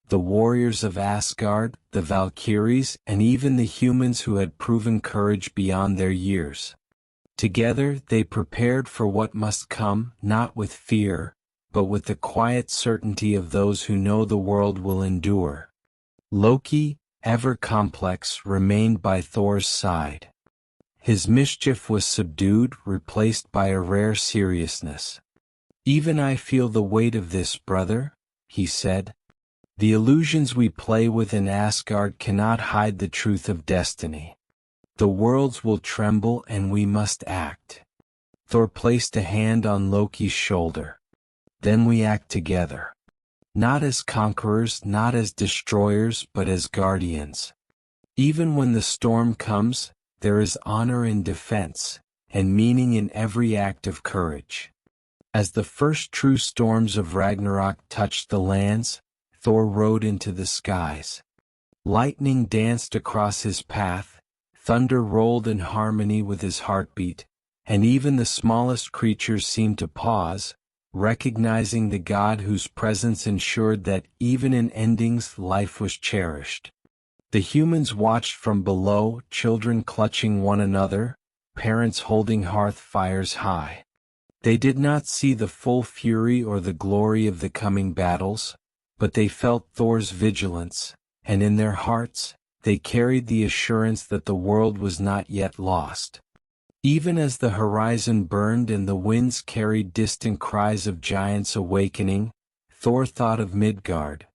Speaker 1: the warriors of Asgard, the Valkyries, and even the humans who had proven courage beyond their years. Together they prepared for what must come, not with fear, but with the quiet certainty of those who know the world will endure. Loki, ever complex, remained by Thor's side. His mischief was subdued, replaced by a rare seriousness. "Even I feel the weight of this, brother," he said. "The illusions we play with in Asgard cannot hide the truth of destiny. The worlds will tremble and we must act." Thor placed a hand on Loki's shoulder. "Then we act together. Not as conquerors, not as destroyers, but as guardians. Even when the storm comes, there is honor in defense, and meaning in every act of courage." As the first true storms of Ragnarok touched the lands, Thor rode into the skies. Lightning danced across his path, thunder rolled in harmony with his heartbeat, and even the smallest creatures seemed to pause, recognizing the God whose presence ensured that even in endings life was cherished. The humans watched from below, children clutching one another, parents holding hearth fires high. They did not see the full fury or the glory of the coming battles, but they felt Thor's vigilance, and in their hearts, they carried the assurance that the world was not yet lost. Even as the horizon burned and the winds carried distant cries of giants awakening, Thor thought of Midgard,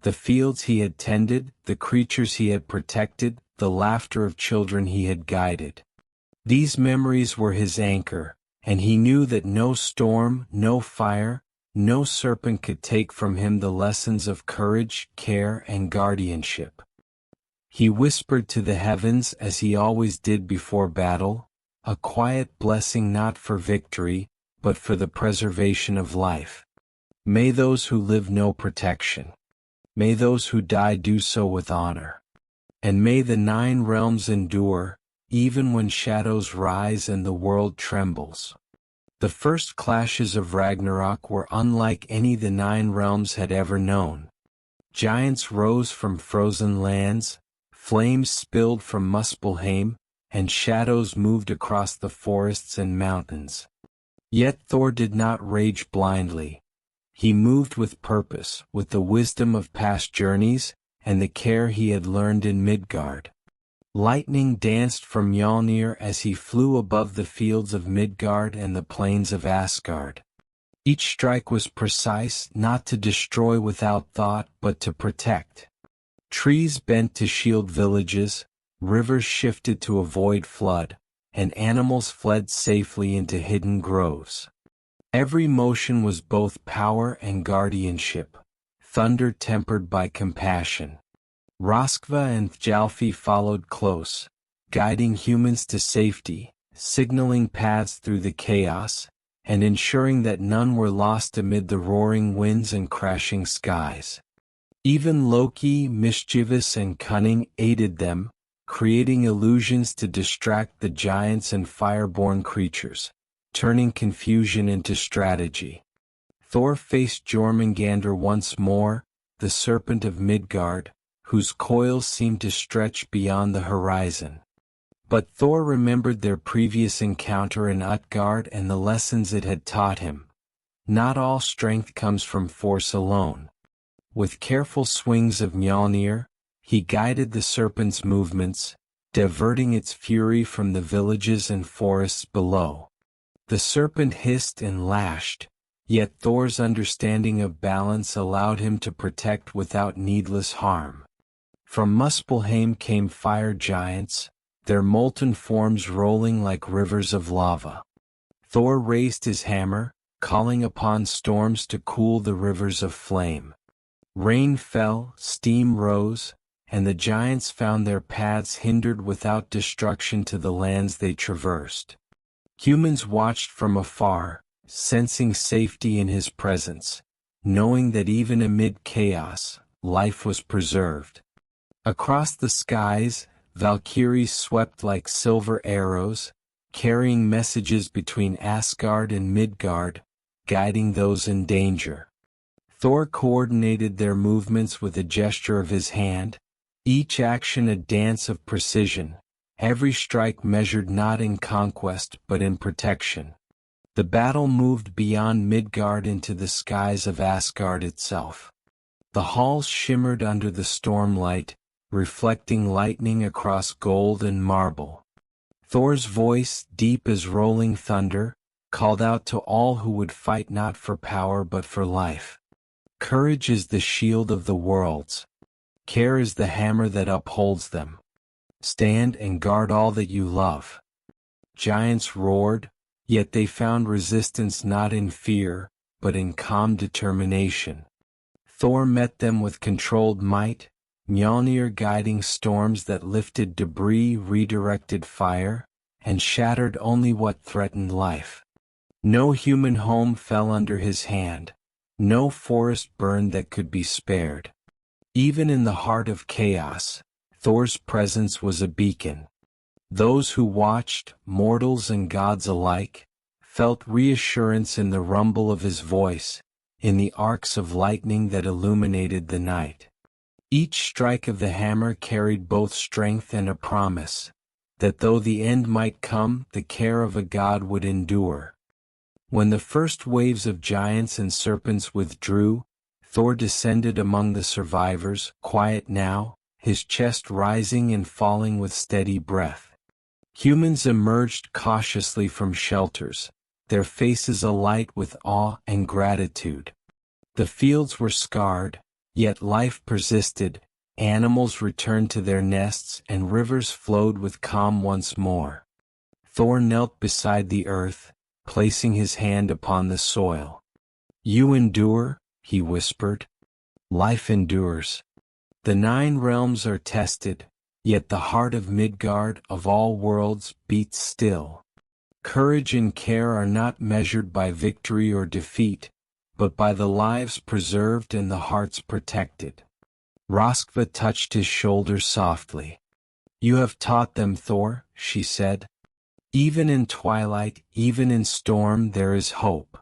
Speaker 1: the fields he had tended, the creatures he had protected, the laughter of children he had guided. These memories were his anchor, and he knew that no storm, no fire, no serpent could take from him the lessons of courage, care, and guardianship. He whispered to the heavens as he always did before battle, a quiet blessing not for victory, but for the preservation of life. May those who live know protection. May those who die do so with honor. And may the 9 realms endure, even when shadows rise and the world trembles. The first clashes of Ragnarok were unlike any the 9 realms had ever known. Giants rose from frozen lands, flames spilled from Muspelheim, and shadows moved across the forests and mountains. Yet Thor did not rage blindly. He moved with purpose, with the wisdom of past journeys, and the care he had learned in Midgard. Lightning danced from Mjölnir as he flew above the fields of Midgard and the plains of Asgard. Each strike was precise, not to destroy without thought, but to protect. Trees bent to shield villages, rivers shifted to avoid flood, and animals fled safely into hidden groves. Every motion was both power and guardianship, thunder tempered by compassion. Roskva and Thjalfi followed close, guiding humans to safety, signaling paths through the chaos, and ensuring that none were lost amid the roaring winds and crashing skies. Even Loki, mischievous and cunning, aided them, creating illusions to distract the giants and fireborn creatures, turning confusion into strategy. Thor faced Jormungandr once more, the serpent of Midgard, whose coils seemed to stretch beyond the horizon. But Thor remembered their previous encounter in Utgard and the lessons it had taught him. Not all strength comes from force alone. With careful swings of Mjölnir, he guided the serpent's movements, diverting its fury from the villages and forests below. The serpent hissed and lashed, yet Thor's understanding of balance allowed him to protect without needless harm. From Muspelheim came fire giants, their molten forms rolling like rivers of lava. Thor raised his hammer, calling upon storms to cool the rivers of flame. Rain fell, steam rose, and the giants found their paths hindered without destruction to the lands they traversed. Humans watched from afar, sensing safety in his presence, knowing that even amid chaos, life was preserved. Across the skies, Valkyries swept like silver arrows, carrying messages between Asgard and Midgard, guiding those in danger. Thor coordinated their movements with a gesture of his hand, each action a dance of precision, every strike measured not in conquest but in protection. The battle moved beyond Midgard into the skies of Asgard itself. The halls shimmered under the stormlight, reflecting lightning across gold and marble. Thor's voice, deep as rolling thunder, called out to all who would fight not for power but for life. Courage is the shield of the worlds. Care is the hammer that upholds them. Stand and guard all that you love. Giants roared, yet they found resistance not in fear, but in calm determination. Thor met them with controlled might, Mjölnir guiding storms that lifted debris, redirected fire, and shattered only what threatened life. No human home fell under his hand, no forest burned that could be spared. Even in the heart of chaos, Thor's presence was a beacon. Those who watched, mortals and gods alike, felt reassurance in the rumble of his voice, in the arcs of lightning that illuminated the night. Each strike of the hammer carried both strength and a promise, that though the end might come, the care of a god would endure. When the first waves of giants and serpents withdrew, Thor descended among the survivors, quiet now, his chest rising and falling with steady breath. Humans emerged cautiously from shelters, their faces alight with awe and gratitude. The fields were scarred, yet life persisted, animals returned to their nests and rivers flowed with calm once more. Thor knelt beside the earth, placing his hand upon the soil. "You endure," he whispered. "Life endures. The 9 realms are tested, yet the heart of Midgard, of all worlds, beats still. Courage and care are not measured by victory or defeat, but by the lives preserved and the hearts protected." Roskva touched his shoulder softly. "You have taught them, Thor," she said. "Even in twilight, even in storm, there is hope."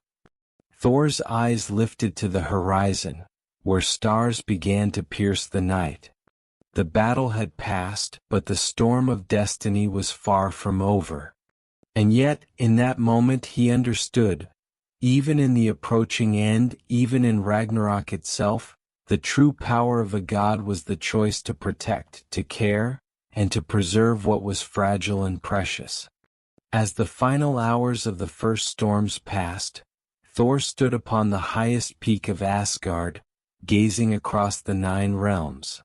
Speaker 1: Thor's eyes lifted to the horizon, where stars began to pierce the night. The battle had passed, but the storm of destiny was far from over. And yet, in that moment he understood, even in the approaching end, even in Ragnarok itself, the true power of a god was the choice to protect, to care, and to preserve what was fragile and precious. As the final hours of the first storms passed, Thor stood upon the highest peak of Asgard, gazing across the 9 realms.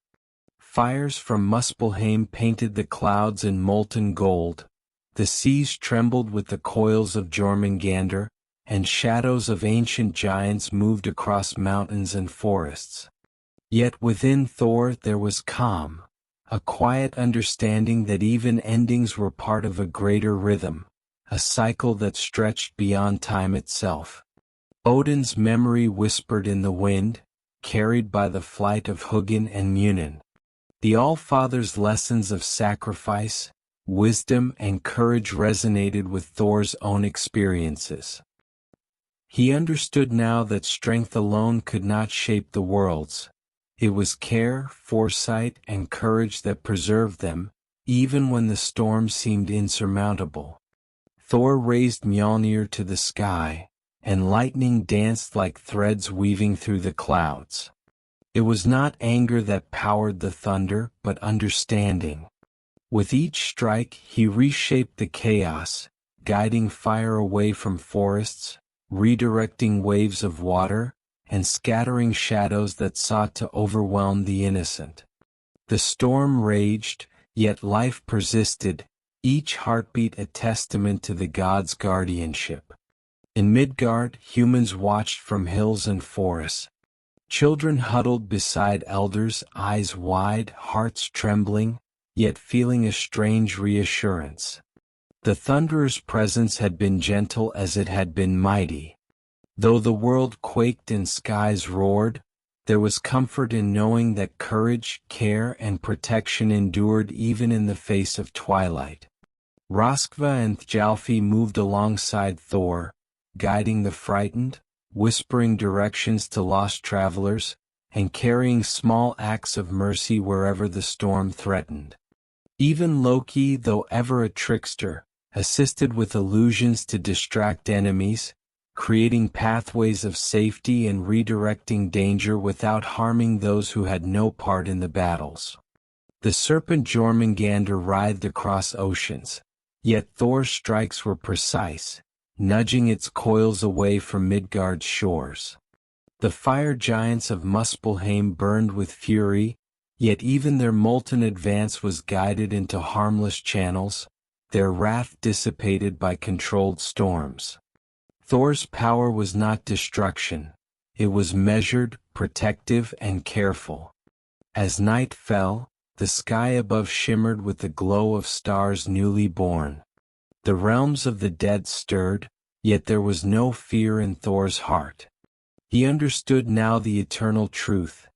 Speaker 1: Fires from Muspelheim painted the clouds in molten gold, the seas trembled with the coils of Jormungandr, and shadows of ancient giants moved across mountains and forests. Yet within Thor there was calm, a quiet understanding that even endings were part of a greater rhythm, a cycle that stretched beyond time itself. Odin's memory whispered in the wind, carried by the flight of Hugin and Mjölnir. The All-Father's lessons of sacrifice, wisdom and courage resonated with Thor's own experiences. He understood now that strength alone could not shape the worlds. It was care, foresight, and courage that preserved them, even when the storm seemed insurmountable. Thor raised Mjölnir to the sky, and lightning danced like threads weaving through the clouds. It was not anger that powered the thunder, but understanding. With each strike, he reshaped the chaos, guiding fire away from forests, redirecting waves of water, and scattering shadows that sought to overwhelm the innocent. The storm raged, yet life persisted, each heartbeat a testament to the god's guardianship. In Midgard, humans watched from hills and forests. Children huddled beside elders, eyes wide, hearts trembling, yet feeling a strange reassurance. The Thunderer's presence had been gentle as it had been mighty. Though the world quaked and skies roared, there was comfort in knowing that courage, care, and protection endured even in the face of twilight. Röskva and Thjalfi moved alongside Thor, guiding the frightened, whispering directions to lost travelers, and carrying small acts of mercy wherever the storm threatened. Even Loki, though ever a trickster, assisted with illusions to distract enemies, creating pathways of safety and redirecting danger without harming those who had no part in the battles. The serpent Jormungandr writhed across oceans, yet Thor's strikes were precise, nudging its coils away from Midgard's shores. The fire giants of Muspelheim burned with fury, yet even their molten advance was guided into harmless channels, their wrath dissipated by controlled storms. Thor's power was not destruction, it was measured, protective, and careful. As night fell, the sky above shimmered with the glow of stars newly born. The realms of the dead stirred, yet there was no fear in Thor's heart. He understood now the eternal truth.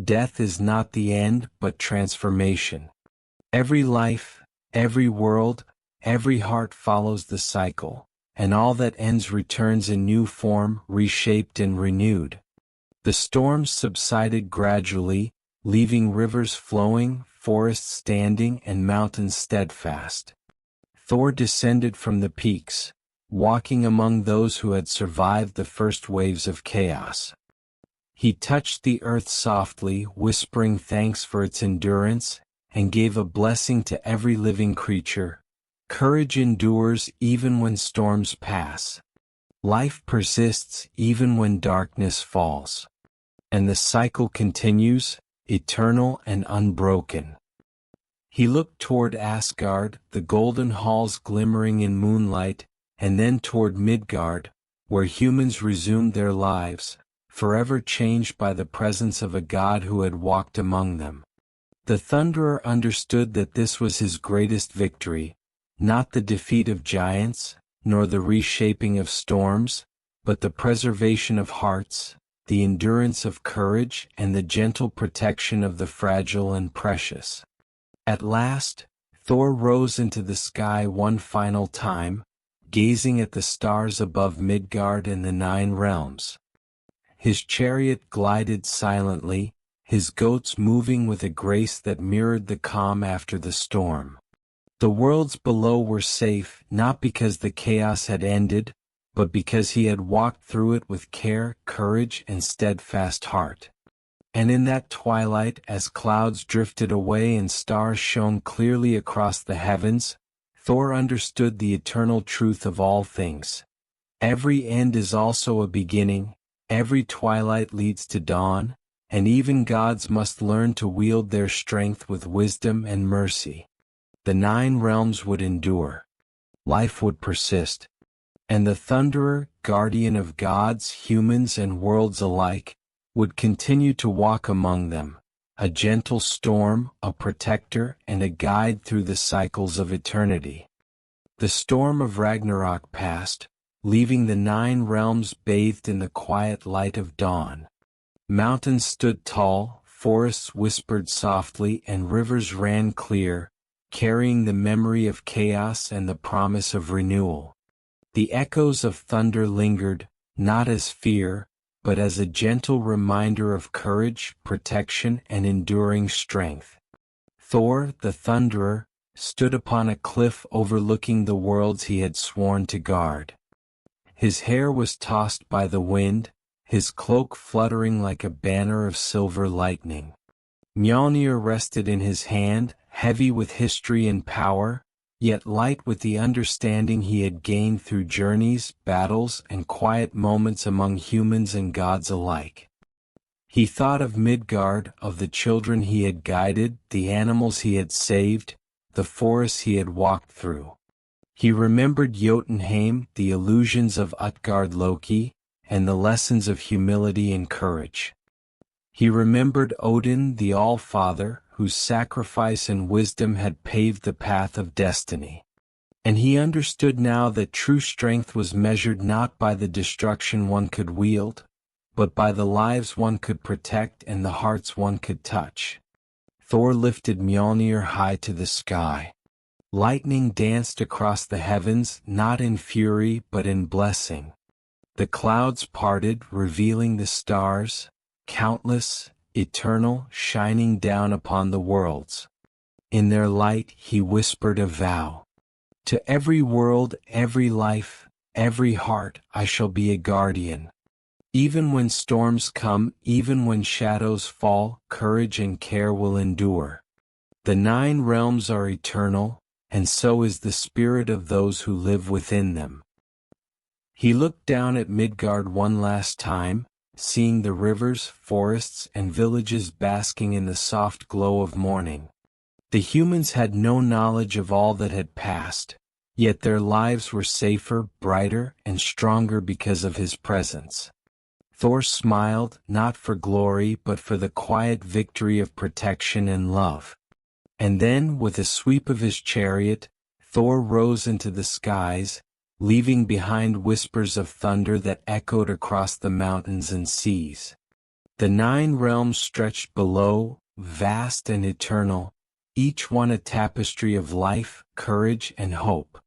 Speaker 1: Death is not the end, but transformation. Every life, every world, every heart follows the cycle, and all that ends returns in new form, reshaped and renewed. The storms subsided gradually, leaving rivers flowing, forests standing, and mountains steadfast. Thor descended from the peaks, walking among those who had survived the first waves of chaos. He touched the earth softly, whispering thanks for its endurance, and gave a blessing to every living creature. Courage endures even when storms pass. Life persists even when darkness falls. And the cycle continues, eternal and unbroken. He looked toward Asgard, the golden halls glimmering in moonlight, and then toward Midgard, where humans resumed their lives, forever changed by the presence of a god who had walked among them. The Thunderer understood that this was his greatest victory, not the defeat of giants, nor the reshaping of storms, but the preservation of hearts, the endurance of courage, and the gentle protection of the fragile and precious. At last, Thor rose into the sky one final time, gazing at the stars above Midgard and the 9 realms. His chariot glided silently, his goats moving with a grace that mirrored the calm after the storm. The worlds below were safe, not because the chaos had ended, but because he had walked through it with care, courage, and steadfast heart. And in that twilight, as clouds drifted away and stars shone clearly across the heavens, Thor understood the eternal truth of all things. Every end is also a beginning, every twilight leads to dawn, and even gods must learn to wield their strength with wisdom and mercy. The 9 realms would endure. Life would persist. And the Thunderer, guardian of gods, humans, and worlds alike, would continue to walk among them, a gentle storm, a protector, and a guide through the cycles of eternity. The storm of Ragnarok passed, leaving the 9 realms bathed in the quiet light of dawn. Mountains stood tall, forests whispered softly, and rivers ran clear, carrying the memory of chaos and the promise of renewal. The echoes of thunder lingered, not as fear, but as a gentle reminder of courage, protection, and enduring strength. Thor, the Thunderer, stood upon a cliff overlooking the worlds he had sworn to guard. His hair was tossed by the wind, his cloak fluttering like a banner of silver lightning. Mjölnir rested in his hand, heavy with history and power, yet light with the understanding he had gained through journeys, battles, and quiet moments among humans and gods alike. He thought of Midgard, of the children he had guided, the animals he had saved, the forests he had walked through. He remembered Jotunheim, the illusions of Utgard Loki, and the lessons of humility and courage. He remembered Odin, the All-Father, whose sacrifice and wisdom had paved the path of destiny. And he understood now that true strength was measured not by the destruction one could wield, but by the lives one could protect and the hearts one could touch. Thor lifted Mjölnir high to the sky. Lightning danced across the heavens, not in fury but in blessing. The clouds parted, revealing the stars, countless, eternal, shining down upon the worlds. In their light he whispered a vow. To every world, every life, every heart, I shall be a guardian. Even when storms come, even when shadows fall, courage and care will endure. The 9 realms are eternal, and so is the spirit of those who live within them. He looked down at Midgard one last time, seeing the rivers, forests, and villages basking in the soft glow of morning. The humans had no knowledge of all that had passed, yet their lives were safer, brighter, and stronger because of his presence. Thor smiled, not for glory but for the quiet victory of protection and love. And then, with a sweep of his chariot, Thor rose into the skies, leaving behind whispers of thunder that echoed across the mountains and seas. The 9 realms stretched below, vast and eternal, each one a tapestry of life, courage, and hope.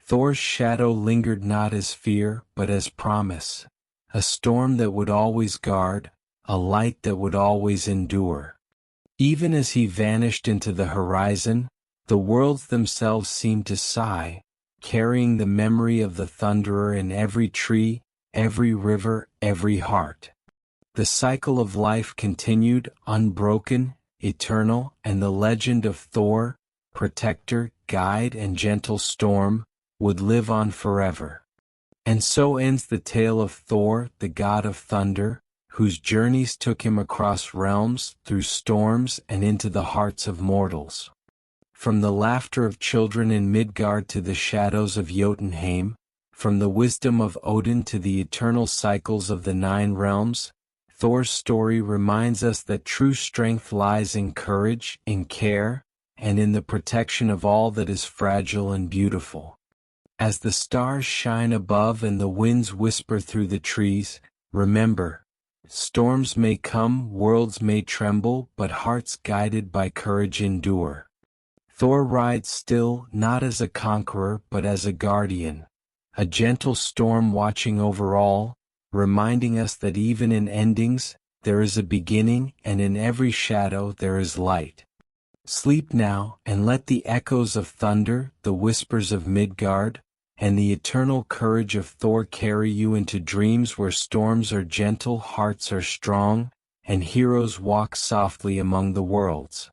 Speaker 1: Thor's shadow lingered not as fear, but as promise, a storm that would always guard, a light that would always endure. Even as he vanished into the horizon, the worlds themselves seemed to sigh, carrying the memory of the Thunderer in every tree, every river, every heart. The cycle of life continued, unbroken, eternal, and the legend of Thor, protector, guide, and gentle storm, would live on forever. And so ends the tale of Thor, the god of thunder, whose journeys took him across realms, through storms, and into the hearts of mortals. From the laughter of children in Midgard to the shadows of Jotunheim, from the wisdom of Odin to the eternal cycles of the 9 realms, Thor's story reminds us that true strength lies in courage, in care, and in the protection of all that is fragile and beautiful. As the stars shine above and the winds whisper through the trees, remember, storms may come, worlds may tremble, but hearts guided by courage endure. Thor rides still, not as a conqueror but as a guardian, a gentle storm watching over all, reminding us that even in endings, there is a beginning, and in every shadow there is light. Sleep now, and let the echoes of thunder, the whispers of Midgard, and the eternal courage of Thor carry you into dreams where storms are gentle, hearts are strong, and heroes walk softly among the worlds.